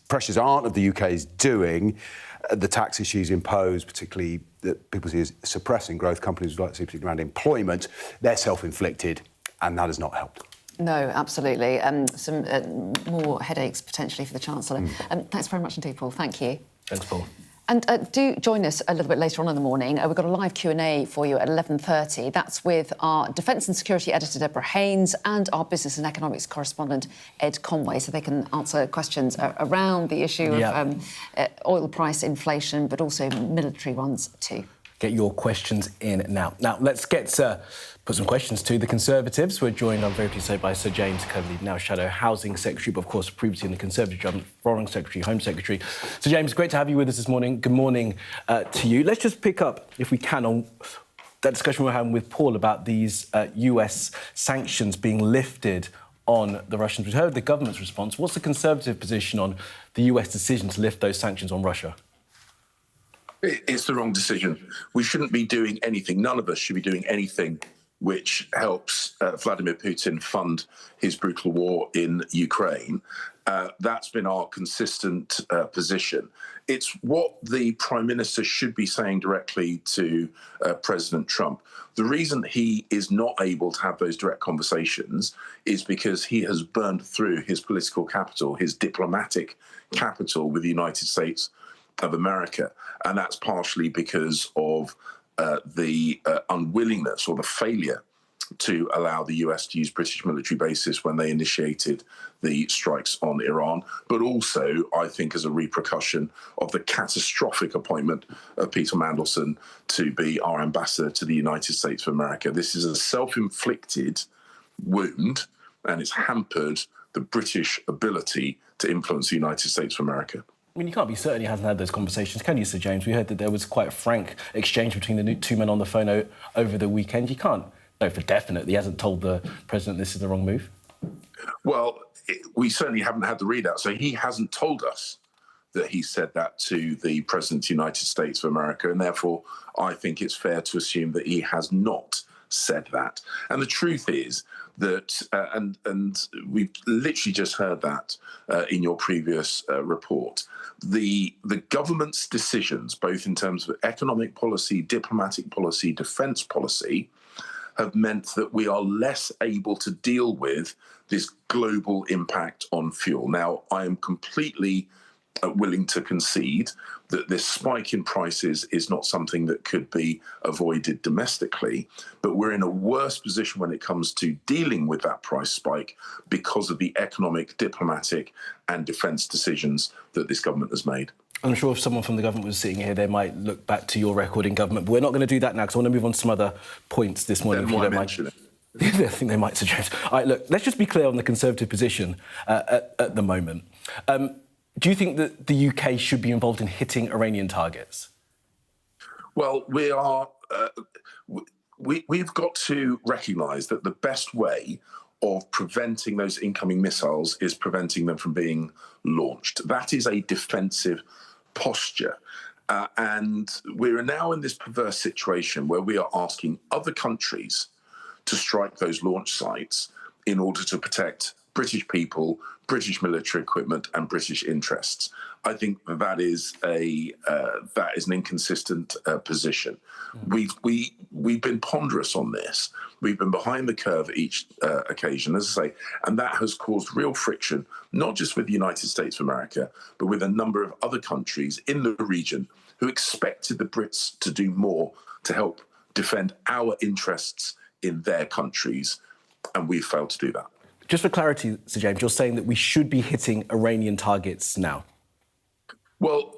pressures aren't of the UK's doing, the tax issues imposed, particularly that people see as suppressing growth, companies would like to see, particularly around employment, they're self-inflicted, and that has not helped. No, absolutely. Some more headaches potentially for the Chancellor. Thanks very much indeed, Paul. Thank you. Thanks, Paul. And do join us a little bit later on in the morning. We've got a live Q&A for you at 11:30. That's with our Defence and Security Editor, Deborah Haynes, and our Business and Economics correspondent, Ed Conway, so they can answer questions around the issue of oil price inflation, but also military ones too. Get your questions in now. Now, let's put some questions to the Conservatives. We're joined, I'm very pleased to say, by Sir James Coverdale, now Shadow Housing Secretary, but of course previously in the Conservative government, Foreign Secretary, Home Secretary. Sir James, great to have you with us this morning. Good morning to you. Let's just pick up, if we can, on that discussion we were having with Paul about these US sanctions being lifted on the Russians. We've heard the government's response. What's the Conservative position on the US decision to lift those sanctions on Russia? It's the wrong decision. We shouldn't be doing anything. None of us should be doing anything which helps Vladimir Putin fund his brutal war in Ukraine. That's been our consistent position. It's what the Prime Minister should be saying directly to President Trump. The reason he is not able to have those direct conversations is because he has burned through his political capital, his diplomatic capital with the United States of America. And that's partially because of the unwillingness or the failure to allow the US to use British military bases when they initiated the strikes on Iran, but also, I think, as a repercussion of the catastrophic appointment of Peter Mandelson to be our ambassador to the United States of America. This is a self-inflicted wound, and it's hampered the British ability to influence the United States of America. I mean, you can't be certain he hasn't had those conversations, can you, Sir James? We heard that there was quite a frank exchange between the two men on the phone over the weekend. You can't know for definite he hasn't told the president this is the wrong move. Well, we certainly haven't had the readout, so he hasn't told us that he said that to the President of the United States of America, and therefore I think it's fair to assume that he has not said that. And the truth is that, and we've literally just heard that in your previous report, the government's decisions, both in terms of economic policy, diplomatic policy, defence policy, have meant that we are less able to deal with this global impact on fuel. Now, I am completely willing to concede that this spike in prices is not something that could be avoided domestically, but we're in a worse position when it comes to dealing with that price spike because of the economic, diplomatic and defence decisions that this government has made. I'm sure if someone from the government was sitting here, they might look back to your record in government. But we're not going to do that now, because I want to move on to some other points this morning, if you don't mind. I think they might suggest. All right, look, let's just be clear on the Conservative position at the moment. Do you think that the UK should be involved in hitting Iranian targets? Well, we are. We've got to recognise that the best way of preventing those incoming missiles is preventing them from being launched. That is a defensive posture. And we're now in this perverse situation where we are asking other countries to strike those launch sites in order to protect British people, British military equipment and British interests. I think that is an inconsistent position. We've been ponderous on this. We've been behind the curve each occasion, as I say, and that has caused real friction, not just with the United States of America, but with a number of other countries in the region who expected the Brits to do more to help defend our interests in their countries, and we've failed to do that. Just for clarity, Sir James, you're saying that we should be hitting Iranian targets now? Well,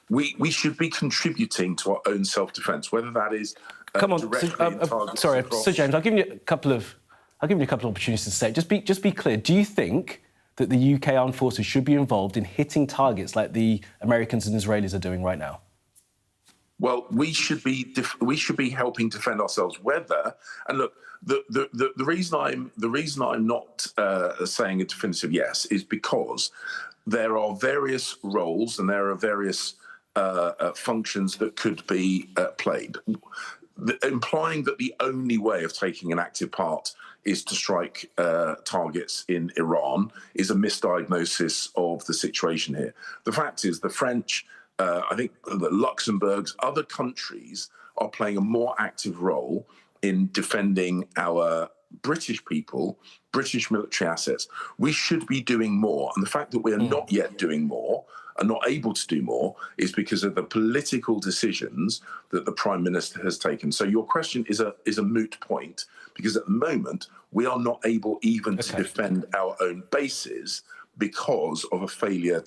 we should be contributing to our own self-defence, whether that is come on, sorry, across... Sir James, I'll give you a couple of opportunities to say. Just be clear. Do you think that the UK armed forces should be involved in hitting targets like the Americans and Israelis are doing right now? Well, we should be helping defend ourselves. Whether, and look, the reason I'm not saying a definitive yes is because there are various roles and there are various functions that could be played. Implying that the only way of taking an active part is to strike targets in Iran is a misdiagnosis of the situation here. The fact is the French, I think the Luxembourg's, other countries are playing a more active role in defending our British people, British military assets. We should be doing more. And the fact that we are not yet doing more and not able to do more is because of the political decisions that the Prime Minister has taken. So your question is a moot point, because at the moment we are not able even to defend our own bases because of a failure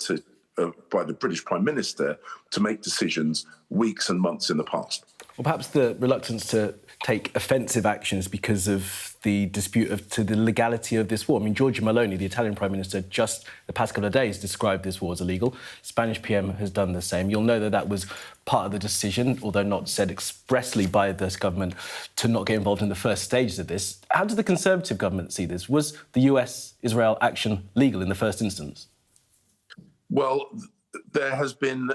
by the British Prime Minister to make decisions weeks and months in the past. Well, perhaps the reluctance to take offensive actions because of the dispute to the legality of this war. I mean, Giorgia Meloni, the Italian Prime Minister, just the past couple of days described this war as illegal. Spanish PM has done the same. You'll know that that was part of the decision, although not said expressly by this government, to not get involved in the first stages of this. How does the Conservative government see this? Was the US-Israel action legal in the first instance? Well, there has been...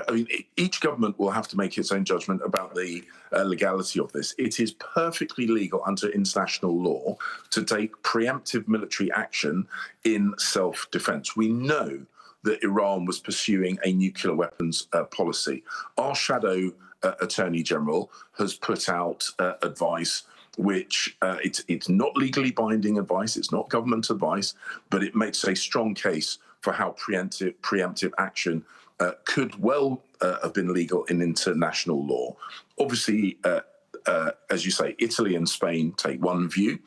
I mean, each government will have to make its own judgment about the legality of this. It is perfectly legal under international law to take preemptive military action in self-defence. We know that Iran was pursuing a nuclear weapons policy. Our shadow Attorney General has put out advice which it's not legally binding advice, it's not government advice, but it makes a strong case for how preemptive action could well have been legal in international law. Obviously, as you say, Italy and Spain take one view.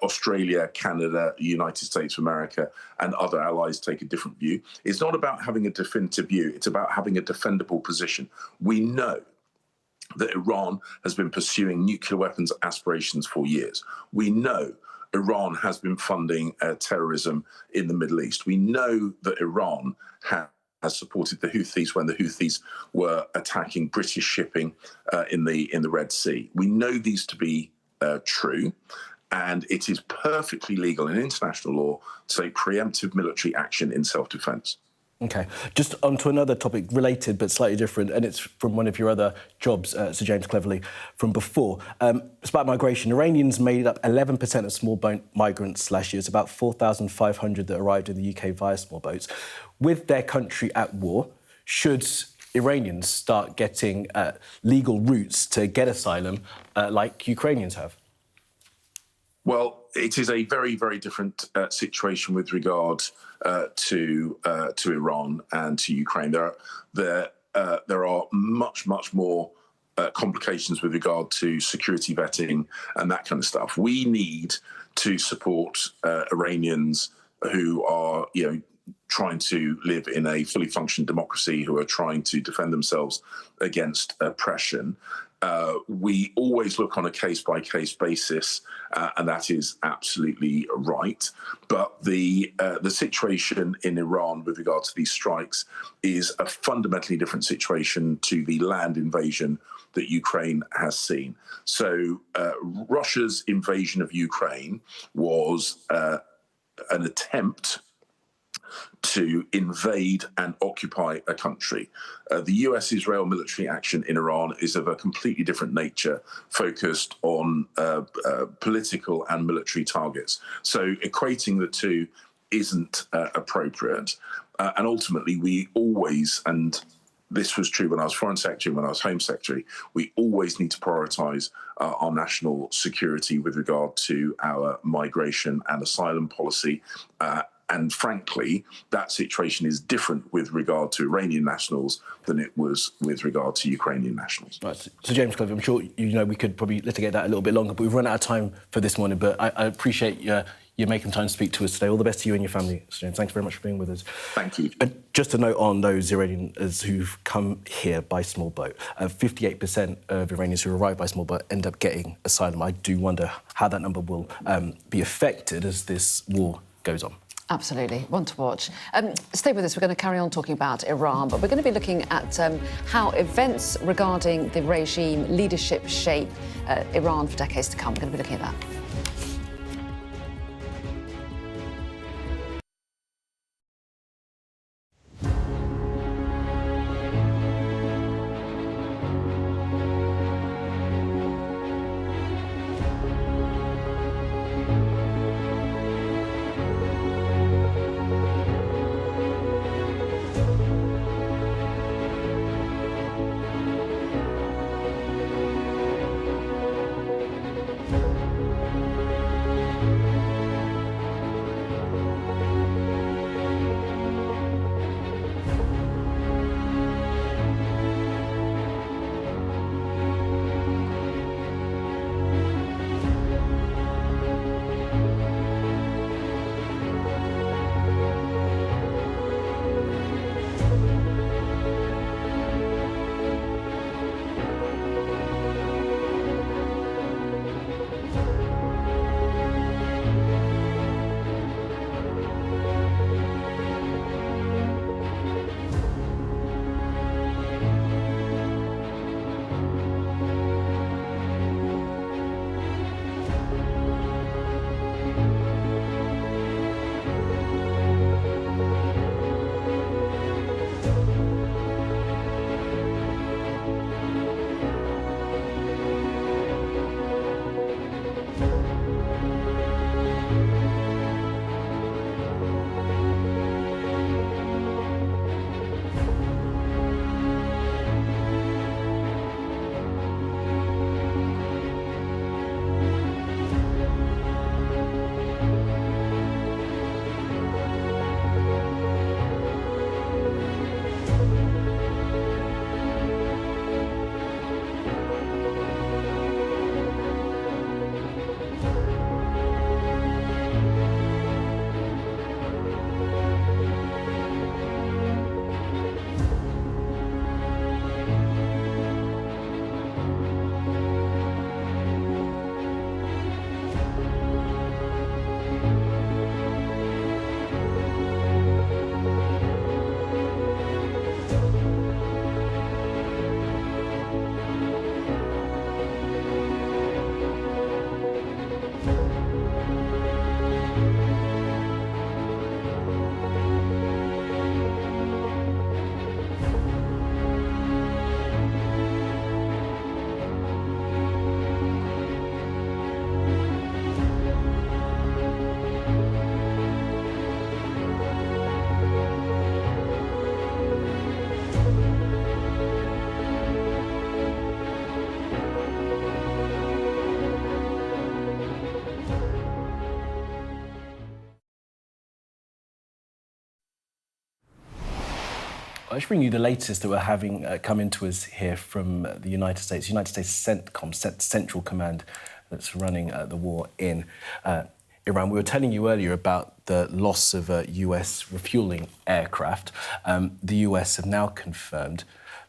Australia, Canada, United States of America, and other allies take a different view. It's not about having a definitive view. It's about having a defendable position. We know that Iran has been pursuing nuclear weapons aspirations for years. We know Iran has been funding terrorism in the Middle East. We know that Iran has supported the Houthis when the Houthis were attacking British shipping in the Red Sea. We know these to be true, and it is perfectly legal in international law to take preemptive military action in self-defense. OK. Just onto another topic related but slightly different, and it's from one of your other jobs, Sir James Cleverly, from before. It's about migration. Iranians made up 11% of small boat migrants last year. It's about 4,500 that arrived in the UK via small boats. With their country at war, should Iranians start getting legal routes to get asylum like Ukrainians have? Well, it is a very, very different situation with regard to Iran and to Ukraine. There are much more complications with regard to security vetting and that kind of stuff. We need to support Iranians who are, trying to live in a fully functioning democracy, who are trying to defend themselves against oppression. We always look on a case-by-case basis, and that is absolutely right. But the situation in Iran with regard to these strikes is a fundamentally different situation to the land invasion that Ukraine has seen. So Russia's invasion of Ukraine was an attempt to invade and occupy a country. The US-Israel military action in Iran is of a completely different nature, focused on political and military targets. So equating the two isn't appropriate. And ultimately, we always, and this was true when I was Foreign Secretary, when I was Home Secretary, we always need to prioritise our national security with regard to our migration and asylum policy. And frankly, that situation is different with regard to Iranian nationals than it was with regard to Ukrainian nationals. Right. So, James Cleverly, I'm sure we could probably litigate that a little bit longer, but we've run out of time for this morning. But I appreciate you making time to speak to us today. All the best to you and your family, Sir James. Thanks very much for being with us. Thank you. And just a note on those Iranians who've come here by small boat. 58% of Iranians who arrive by small boat end up getting asylum. I do wonder how that number will be affected as this war goes on. Absolutely. One to watch. Stay with us. We're going to carry on talking about Iran, but we're going to be looking at how events regarding the regime leadership shape Iran for decades to come. We're going to be looking at that. I'll just bring you the latest that we're having come into us here from the United States. United States CENTCOM, Central Command, that's running the war in Iran. We were telling you earlier about the loss of US refueling aircraft. The US have now confirmed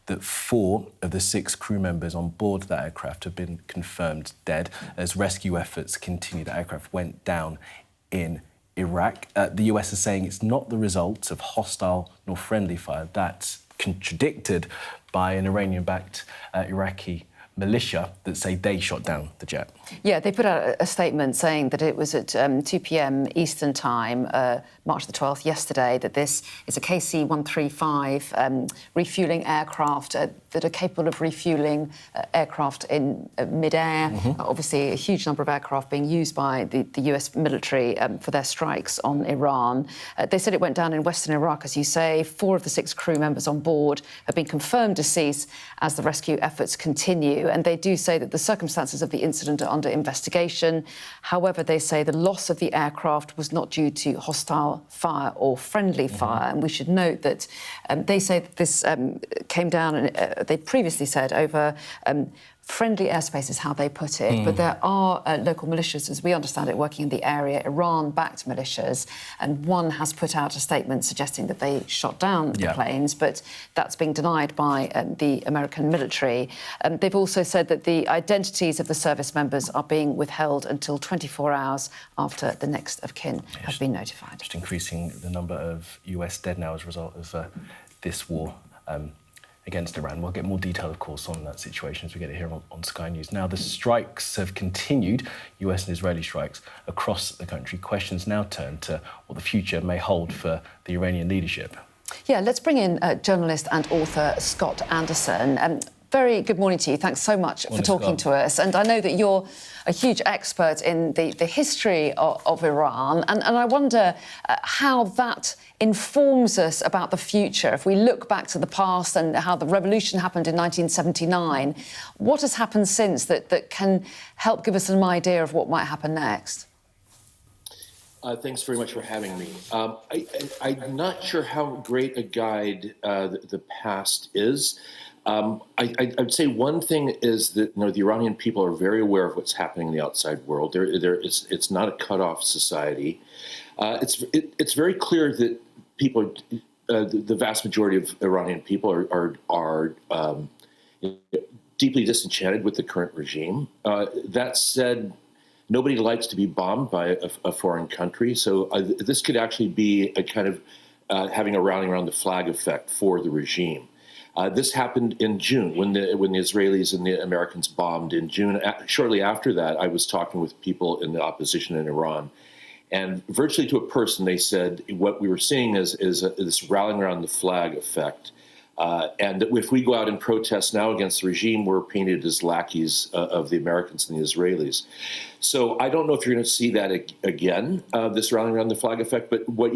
that 4 of the 6 crew members on board that aircraft have been confirmed dead as rescue efforts continue. The aircraft went down in Iraq. The US is saying it's not the result of hostile nor friendly fire. That's contradicted by an Iranian-backed Iraqi militia that say they shot down the jet. Yeah, they put out a statement saying that it was at 2 p.m. Eastern Time, March the 12th, yesterday, that this is a KC-135 refuelling aircraft that are capable of refuelling aircraft in midair. Obviously, a huge number of aircraft being used by the US military for their strikes on Iran. They said it went down in western Iraq, as you say. 4 of the 6 crew members on board have been confirmed deceased as the rescue efforts continue. And they do say that the circumstances of the incident are under investigation. However, they say the loss of the aircraft was not due to hostile fire or friendly fire. And we should note that they say that this came down, they previously said, over friendly airspace is how they put it. But there are local militias, as we understand it, working in the area, Iran-backed militias, and one has put out a statement suggesting that they shot down the planes, but that's being denied by the American military. They've also said that the identities of the service members are being withheld until 24 hours after the next of kin have been notified. Just increasing the number of US dead now as a result of this war against Iran. We'll get more detail, of course, on that situation as we get it here on Sky News. Now, the strikes have continued, US and Israeli strikes, across the country. Questions now turn to what the future may hold for the Iranian leadership. Yeah, let's bring in journalist and author Scott Anderson. Very good morning to you. Thanks so much for talking to us. And I know that you're a huge expert in the history of Iran. And I wonder how that informs us about the future. If we look back to the past and how the revolution happened in 1979, what has happened since that can help give us an idea of what might happen next? Thanks very much for having me. I'm not sure how great a guide the past is. I'd say one thing is that the Iranian people are very aware of what's happening in the outside world. It's not a cut-off society. It's very clear that people, the vast majority of Iranian people, are deeply disenchanted with the current regime. That said, nobody likes to be bombed by a foreign country, so this could actually be a kind of having a rallying around the flag effect for the regime. This happened in June when the Israelis and the Americans bombed in June. Shortly after that, I was talking with people in the opposition in Iran, and virtually to a person, they said what we were seeing is this rallying around the flag effect, and that if we go out and protest now against the regime, we're painted as lackeys of the Americans and the Israelis. So I don't know if you're going to see that again, this rallying around the flag effect. But what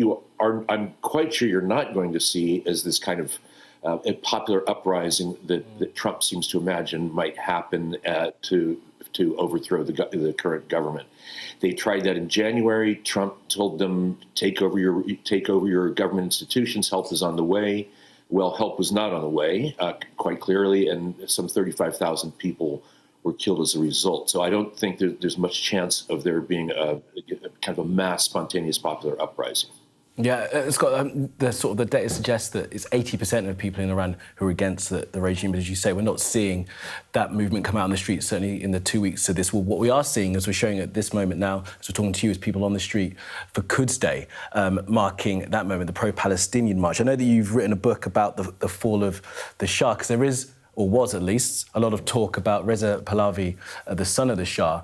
I'm quite sure you're not going to see is this kind of a popular uprising that Trump seems to imagine might happen to overthrow the current government. They tried that in January. Trump told them, take over your government institutions. Help is on the way. Well, help was not on the way, quite clearly, and some 35,000 people were killed as a result. So I don't think there's much chance of there being a kind of a mass, spontaneous popular uprising. Yeah, Scott, the data suggests that it's 80% of people in Iran who are against the regime. But as you say, we're not seeing that movement come out on the street, certainly in the 2 weeks of this war. What we are seeing, as we're showing at this moment now, as we're talking to you, is people on the street for Quds Day, marking that moment, the pro-Palestinian march. I know that you've written a book about the fall of the Shah, because there is, or was at least, a lot of talk about Reza Pahlavi, the son of the Shah,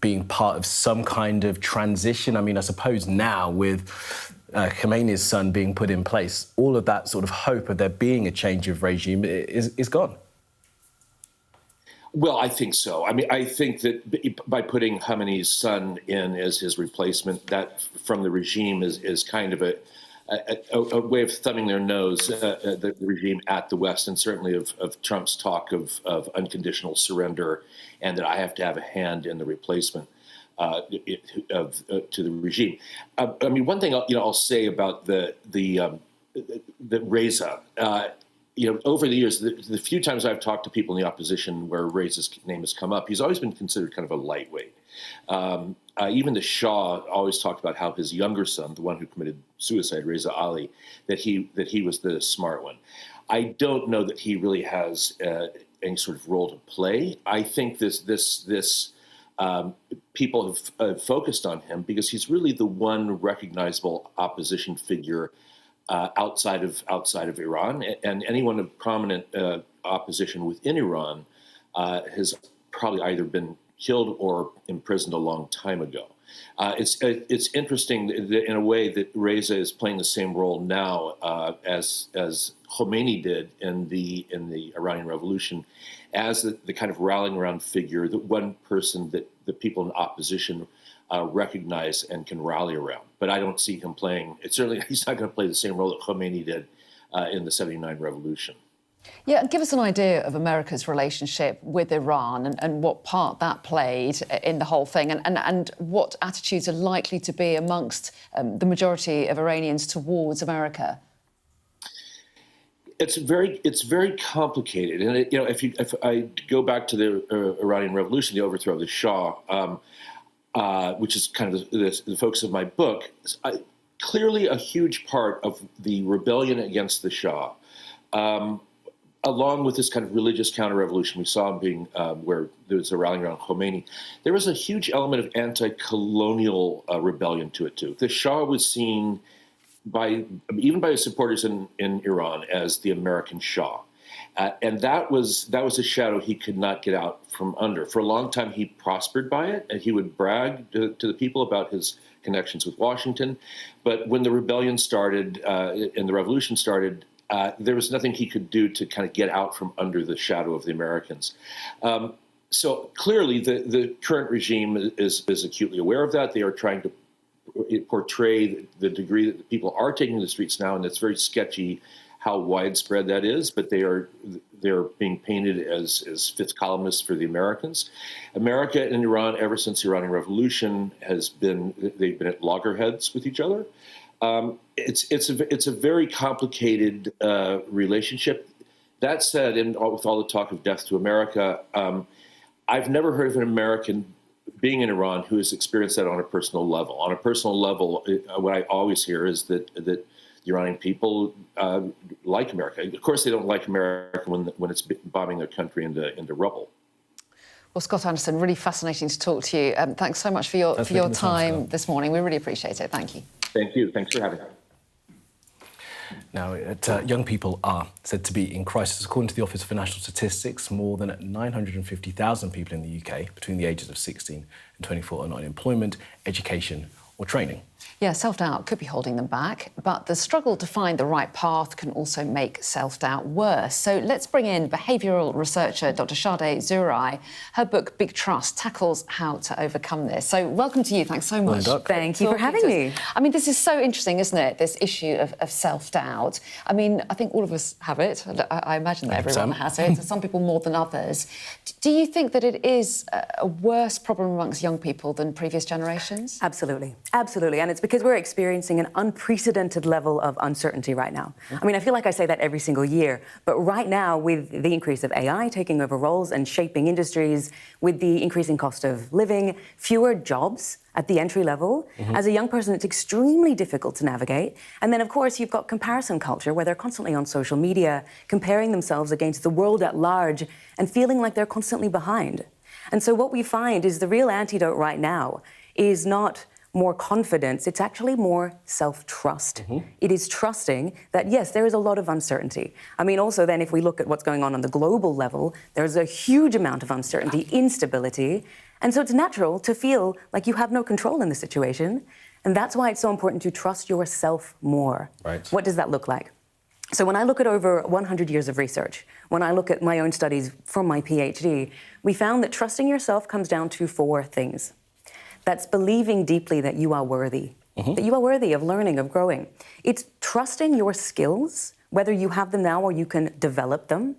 being part of some kind of transition. I mean, I suppose now with Khomeini's son being put in place, all of that sort of hope of there being a change of regime is gone. Well, I think so. I mean, I think that by putting Khomeini's son in as his replacement, that from the regime is kind of a way of thumbing their nose, the regime at the West, and certainly of Trump's talk of unconditional surrender, and that I have to have a hand in the replacement to the regime. I mean, one thing I'll say about the that Reza, over the years, the few times I've talked to people in the opposition where Reza's name has come up, he's always been considered kind of a lightweight. Even the Shah always talked about how his younger son, the one who committed suicide, Reza Ali, that he was the smart one. I don't know that he really has any sort of role to play. I think people have focused on him because he's really the one recognizable opposition figure outside of Iran, and anyone of prominent opposition within Iran has probably either been killed or imprisoned a long time ago. It's interesting that in a way that Reza is playing the same role now as Khomeini did in the Iranian Revolution, as the kind of rallying around figure, the one person that the people in opposition recognize and can rally around. But I don't see him playing. He's not going to play the same role that Khomeini did in the '79 revolution. Yeah, and give us an idea of America's relationship with Iran and what part that played in the whole thing, and what attitudes are likely to be amongst the majority of Iranians towards America. It's very complicated, and if I go back to the Iranian Revolution, the overthrow of the Shah, which is kind of the focus of my book, clearly a huge part of the rebellion against the Shah. Along with this kind of religious counter-revolution we saw being where there was a rallying around Khomeini, there was a huge element of anti-colonial rebellion to it too. The Shah was seen even by his supporters in Iran as the American Shah, and that was a shadow he could not get out from under. For a long time, he prospered by it, and he would brag to the people about his connections with Washington. But when the rebellion started and the revolution started, there was nothing he could do to kind of get out from under the shadow of the Americans. So clearly, the current regime is acutely aware of that. They are trying to portray the degree that the people are taking to the streets now, and it's very sketchy how widespread that is. But they're being painted as fifth columnists for the Americans. America and Iran, ever since the Iranian Revolution, they've been at loggerheads with each other. It's a very complicated relationship. That said, and with all the talk of death to America, I've never heard of an American being in Iran who has experienced that on a personal level. On a personal level, what I always hear is that the Iranian people like America. Of course, they don't like America when it's bombing their country into rubble. Well, Scott Anderson, really fascinating to talk to you. Thanks so much for your time this morning. We really appreciate it. Thank you. Thank you. Thanks for having me. Now, young people are said to be in crisis. According to the Office for National Statistics, more than 950,000 people in the UK between the ages of 16 and 24 are not in employment, education or training. Yeah, self-doubt could be holding them back, but the struggle to find the right path can also make self-doubt worse. So let's bring in behavioural researcher Dr. Sade Zurai. Her book, Big Trust, tackles how to overcome this. So welcome to you. Thanks so much. Thank you for having me. I mean, this is so interesting, isn't it, this issue of self-doubt? I mean, I think all of us have it. I imagine that everyone has it, some people more than others. Do you think that it is a worse problem amongst young people than previous generations? Absolutely. Absolutely. And it's because we're experiencing an unprecedented level of uncertainty right now. I mean, I feel like I say that every single year, but right now, with the increase of AI taking over roles and shaping industries, with the increasing cost of living, fewer jobs at the entry level, as a young person, it's extremely difficult to navigate. And then, of course, you've got comparison culture, where they're constantly on social media, comparing themselves against the world at large and feeling like they're constantly behind. And so what we find is the real antidote right now is not more confidence, it's actually more self-trust. It is trusting that, yes, there is a lot of uncertainty. I mean, also then, if we look at what's going on the global level, there's a huge amount of uncertainty, instability, and so it's natural to feel like you have no control in the situation, and that's why it's so important to trust yourself more. Right. What does that look like? So when I look at over 100 years of research, when I look at my own studies from my PhD, we found that trusting yourself comes down to 4 things. That's believing deeply that you are worthy, that you are worthy of learning, of growing. It's trusting your skills, whether you have them now or you can develop them.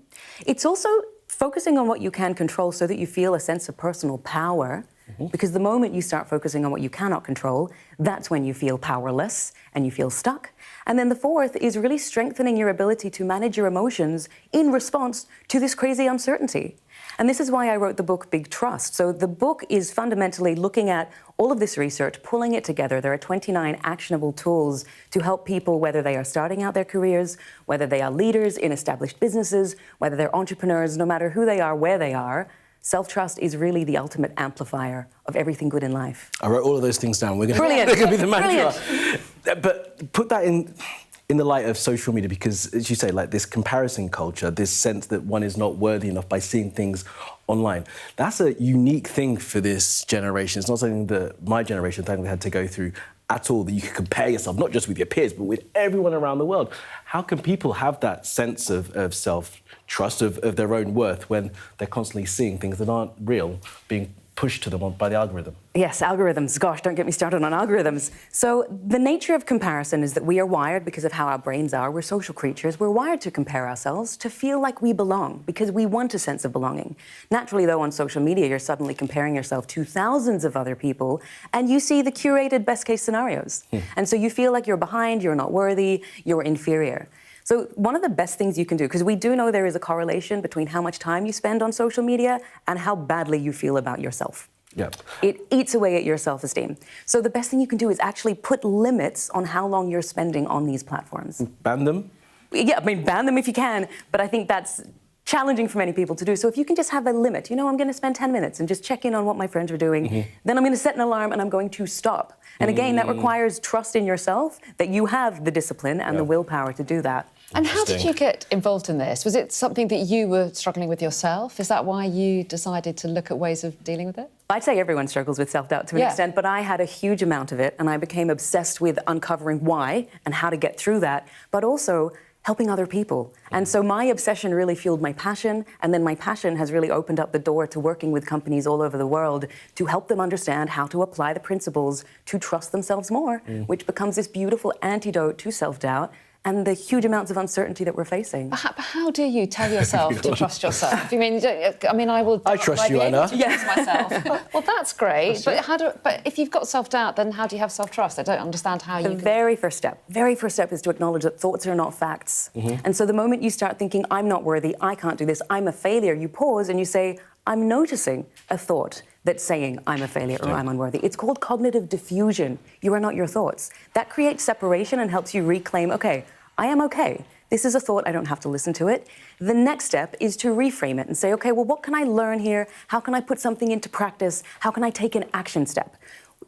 It's also focusing on what you can control so that you feel a sense of personal power, Because the moment you start focusing on what you cannot control, that's when you feel powerless and you feel stuck. And then the fourth is really strengthening your ability to manage your emotions in response to this crazy uncertainty. And this is why I wrote the book Big Trust. So the book is fundamentally looking at all of this research, pulling it together. There are 29 actionable tools to help people, whether they are starting out their careers, whether they are leaders in established businesses, whether they're entrepreneurs, no matter who they are, where they are. Self-trust is really the ultimate amplifier of everything good in life. I wrote all of those things down. We're going Brilliant. to be the mantra. Brilliant. But put that in the light of social media, because, as you say, like this comparison culture, this sense that one is not worthy enough by seeing things online. That's a unique thing for this generation. It's not something that my generation thankfully had to go through at all, that you could compare yourself, not just with your peers, but with everyone around the world. How can people have that sense of self-trust, of their own worth, when they're constantly seeing things that aren't real being pushed to them by the algorithm? Yes, algorithms. Gosh, don't get me started on algorithms. So the nature of comparison is that we are wired, because of how our brains are, we're social creatures, we're wired to compare ourselves, to feel like we belong, because we want a sense of belonging. Naturally, though, on social media, you're suddenly comparing yourself to thousands of other people, and you see the curated best-case scenarios. And so you feel like you're behind, you're not worthy, you're inferior. So one of the best things you can do, because we do know there is a correlation between how much time you spend on social media and how badly you feel about yourself. Yep. It eats away at your self-esteem. So the best thing you can do is actually put limits on how long you're spending on these platforms. Ban them? Yeah, I mean, ban them if you can, but I think that's challenging for many people to do. So if you can just have a limit, you know, I'm going to spend 10 minutes and just check in on what my friends are doing, then I'm going to set an alarm and I'm going to stop. And again, that requires trust in yourself, that you have the discipline and the willpower to do that. And how did you get involved in this? Was it something that you were struggling with yourself? Is that why you decided to look at ways of dealing with it? I'd say everyone struggles with self-doubt to an extent, but I had a huge amount of it, and I became obsessed with uncovering why and how to get through that, but also helping other people. And so my obsession really fueled my passion, and then my passion has really opened up the door to working with companies all over the world to help them understand how to apply the principles to trust themselves more, which becomes this beautiful antidote to self-doubt and the huge amounts of uncertainty that we're facing. But how do you tell yourself to trust yourself? I mean, I trust you, Anna. Yes, myself. Well, that's great. But if you've got self-doubt, then how do you have self-trust? I don't understand how you. The very first step is to acknowledge that thoughts are not facts. And so the moment you start thinking, I'm not worthy, I can't do this, I'm a failure, you pause and you say, I'm noticing a thought that's saying I'm a failure or I'm unworthy. It's called cognitive diffusion. You are not your thoughts. That creates separation and helps you reclaim, OK, I am OK. This is a thought, I don't have to listen to it. The next step is to reframe it and say, OK, well, what can I learn here? How can I put something into practice? How can I take an action step?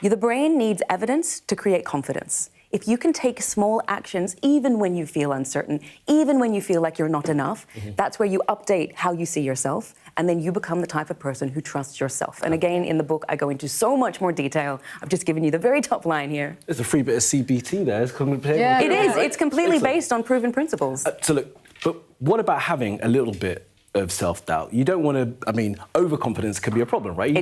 The brain needs evidence to create confidence. If you can take small actions, even when you feel uncertain, even when you feel like you're not enough, that's where you update how you see yourself, and then you become the type of person who trusts yourself. And again, in the book, I go into so much more detail. I've just given you the very top line here. There's a free bit of CBT there. It is. It's completely based on proven principles. So look, but what about having a little bit of self-doubt? You don't want to, I mean, overconfidence can be a problem, right?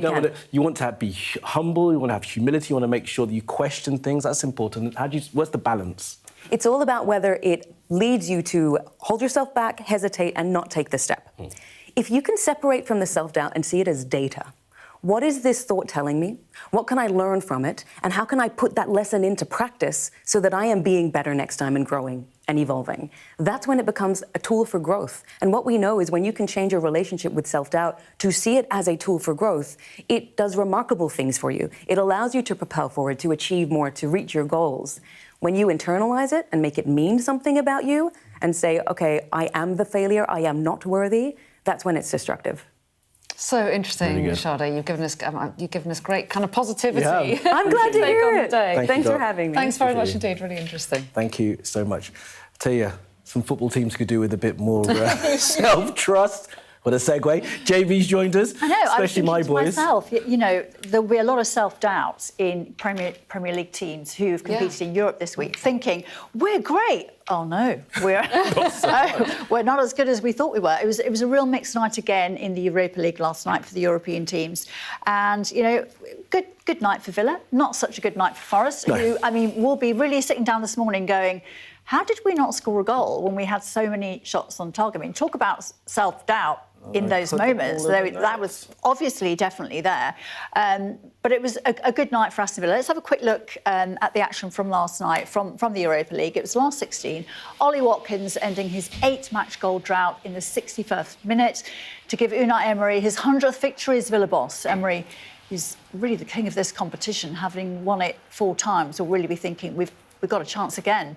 You want to be humble, you want to have humility, you want to make sure that you question things. That's important. What's the balance? It's all about whether it leads you to hold yourself back, hesitate, and not take the step. If you can separate from the self-doubt and see it as data, what is this thought telling me? What can I learn from it? And how can I put that lesson into practice so that I am being better next time and growing and evolving? That's when it becomes a tool for growth. And what we know is when you can change your relationship with self-doubt to see it as a tool for growth, it does remarkable things for you. It allows you to propel forward, to achieve more, to reach your goals. When you internalize it and make it mean something about you and say, OK, I am the failure, I am not worthy, that's when it's destructive. So interesting, Shada. You've given us great kind of positivity. Yeah. I'm glad to hear it. Thanks for having me. Thanks very much indeed. Really interesting. Thank you so much. I tell you, some football teams could do with a bit more self-trust. What a segue. JB's joined us, I know, especially my boys. Myself, you know, there'll be a lot of self-doubt in Premier League teams who've competed in Europe this week, thinking, we're great. Oh, no, we're not as good as we thought we were. It was a real mixed night again in the Europa League last night for the European teams. And, you know, good night for Villa, not such a good night for Forest, who, I mean, will be really sitting down this morning going, how did we not score a goal when we had so many shots on target? I mean, talk about self-doubt. in those moments. That was obviously definitely there. But it was a good night for Aston Villa. Let's have a quick look at the action from last night from the Europa League. It was last 16. Ollie Watkins ending his 8-match goal drought in the 61st minute to give Unai Emery his 100th victory as Villa boss. Emery is really the king of this competition, having won it 4 times. Will really be thinking we've got a chance again.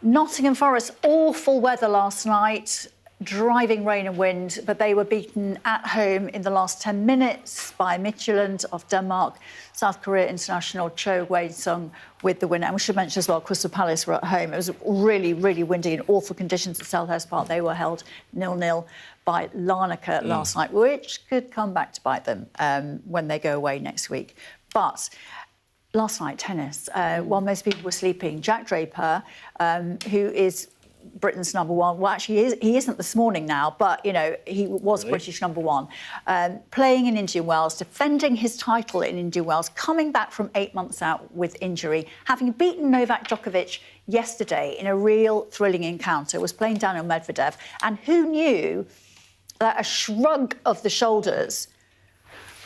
Nottingham Forest, awful weather last night. Driving rain and wind, but they were beaten at home in the last 10 minutes by Midtjylland of Denmark. South Korea international Cho Wei-sung with the winner. And we should mention as well, Crystal Palace were at home. It was really, really windy and awful conditions at Selhurst Park. They were held 0-0 by Larnaca last night, which could come back to bite them when they go away next week. But last night, tennis, while most people were sleeping, Jack Draper, who is Britain's number one. Well, actually, he isn't this morning now, but, you know, he was British number one. Playing in Indian Wells, defending his title in Indian Wells, coming back from 8 months out with injury, having beaten Novak Djokovic yesterday in a real thrilling encounter, was playing Daniel Medvedev. And who knew that a shrug of the shoulders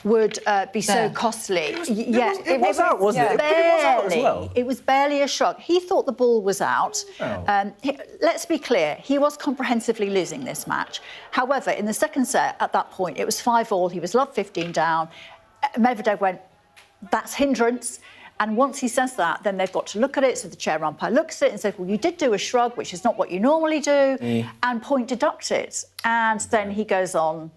would be so costly. It was out, wasn't it? Barely. It was out as well. It was barely a shrug. He thought the ball was out. Oh. Let's be clear, he was comprehensively losing this match. However, in the second set, at that point, it was 5-all. He was love 15 down. Medvedev went, that's hindrance. And once he says that, then they've got to look at it. So the chair umpire looks at it and says, well, you did do a shrug, which is not what you normally do, and point deduct it. And then he goes on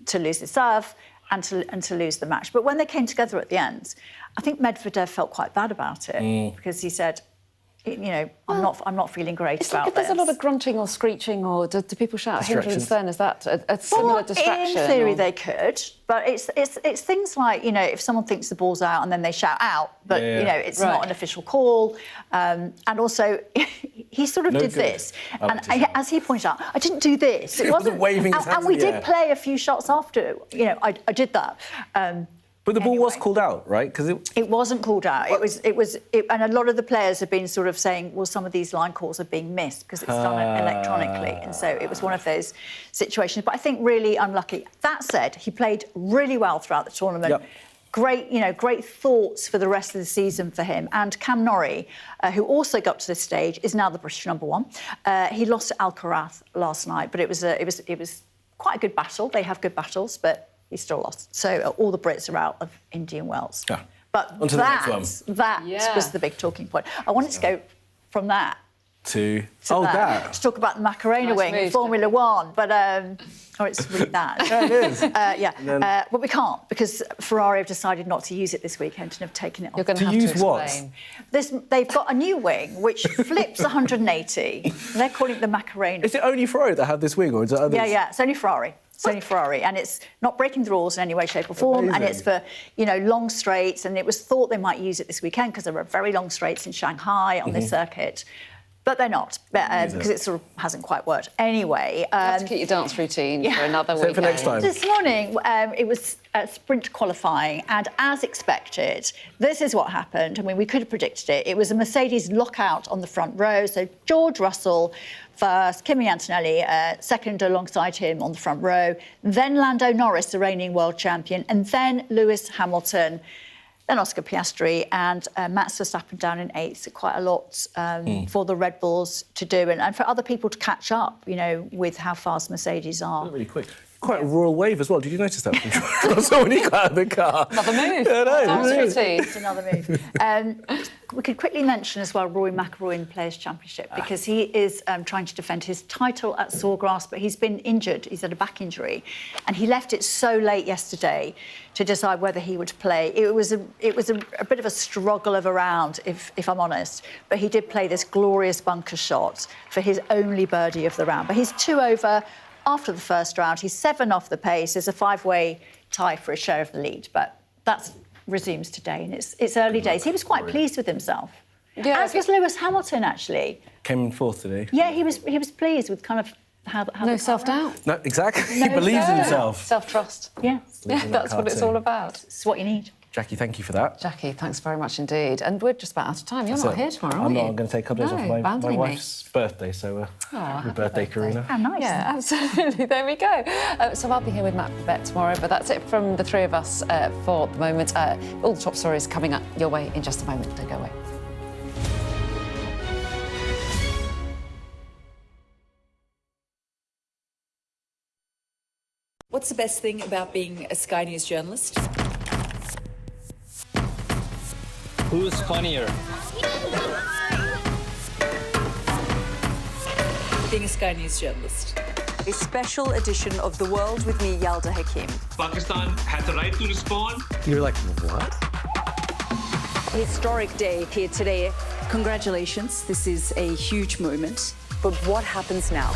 to lose the serve and to lose the match. But when they came together at the end, I think Medvedev felt quite bad about it because he said, you know, I'm not feeling great about this. There's a lot of grunting or screeching, or do people shout hindrance then? Is that a similar distraction? In theory, they could, but it's things like, you know, if someone thinks the ball's out and then they shout out, but, you know, it's not an official call. And also, he sort of did this. And as he pointed out, I didn't do this. It wasn't waving his hands and we did play a few shots after. You know, I did that. But the ball was called out, right? Because it wasn't called out. It was, and a lot of the players have been sort of saying, well, some of these line calls are being missed because it's done electronically, and so it was one of those situations. But I think really unlucky. That said, he played really well throughout the tournament. Yep. Great, you know, great thoughts for the rest of the season for him. And Cam Norrie, who also got to this stage, is now the British number one. He lost to Alcaraz last night, but it was quite a good battle. They have good battles, but he still lost. So all the Brits are out of Indian Wells. Yeah. But that was the big talking point. I wanted to go from that to that. To talk about the Macarena wing in Formula One, but it's really that. Yeah, it is. But we can't because Ferrari have decided not to use it this weekend and have taken it off. You're going to have to explain. They've got a new wing which flips 180. They're calling it the Macarena. Is it only Ferrari that have this wing, or is it others? Yeah, it's only Ferrari. It's only Ferrari, and it's not breaking the rules in any way, shape or form. Amazing. And it's for, you know, long straights, and it was thought they might use it this weekend because there were very long straights in Shanghai on this circuit. But they're not, because it sort of hasn't quite worked. Anyway... you have to keep your dance routine for another weekend. For next time. This morning, it was sprint qualifying, and as expected, this is what happened. I mean, we could have predicted it. It was a Mercedes lockout on the front row, so George Russell first, Kimi Antonelli second alongside him on the front row, then Lando Norris, the reigning world champion, and then Lewis Hamilton, then Oscar Piastri, and Max Verstappen down in eighth. Quite a lot for the Red Bulls to do, and for other people to catch up, you know, with how fast Mercedes are. Really quick. Quite a royal wave as well. Did you notice that? When he got out of the car. Another move. It's another move. We could quickly mention as well Rory McIlroy in the Players' Championship because he is trying to defend his title at Sawgrass, but he's been injured. He's had a back injury, and he left it so late yesterday to decide whether he would play. It was a bit of a struggle of a round, if I'm honest. But he did play this glorious bunker shot for his only birdie of the round. But he's 2 over. After the first round, he's 7 off the pace. There's a 5-way tie for a share of the lead, but that resumes today, and it's early days. He was quite pleased with himself. Yeah, as was Lewis Hamilton, actually. Came in fourth today. Yeah, he was pleased with kind of how no self-doubt. No, exactly. He believes in himself. Self-trust. Yeah, that's what it's all about. It's what you need. Jackie, thank you for that. Jackie, thanks very much indeed. And we're just about out of time. You're not here tomorrow, are I'm you? not. I'm going to take a couple of days off my wife's birthday, so happy birthday, Karina. How nice. Yeah, absolutely. There we go. So I'll be here with Matt Babette tomorrow, but that's it from the three of us for the moment. All the top stories coming up your way in just a moment. Don't go away. What's the best thing about being a Sky News journalist? Who's funnier? Being a Sky News journalist. A special edition of The World with me, Yalda Hakim. Pakistan has the right to respond. You're like, what? A historic day here today. Congratulations, this is a huge moment. But what happens now?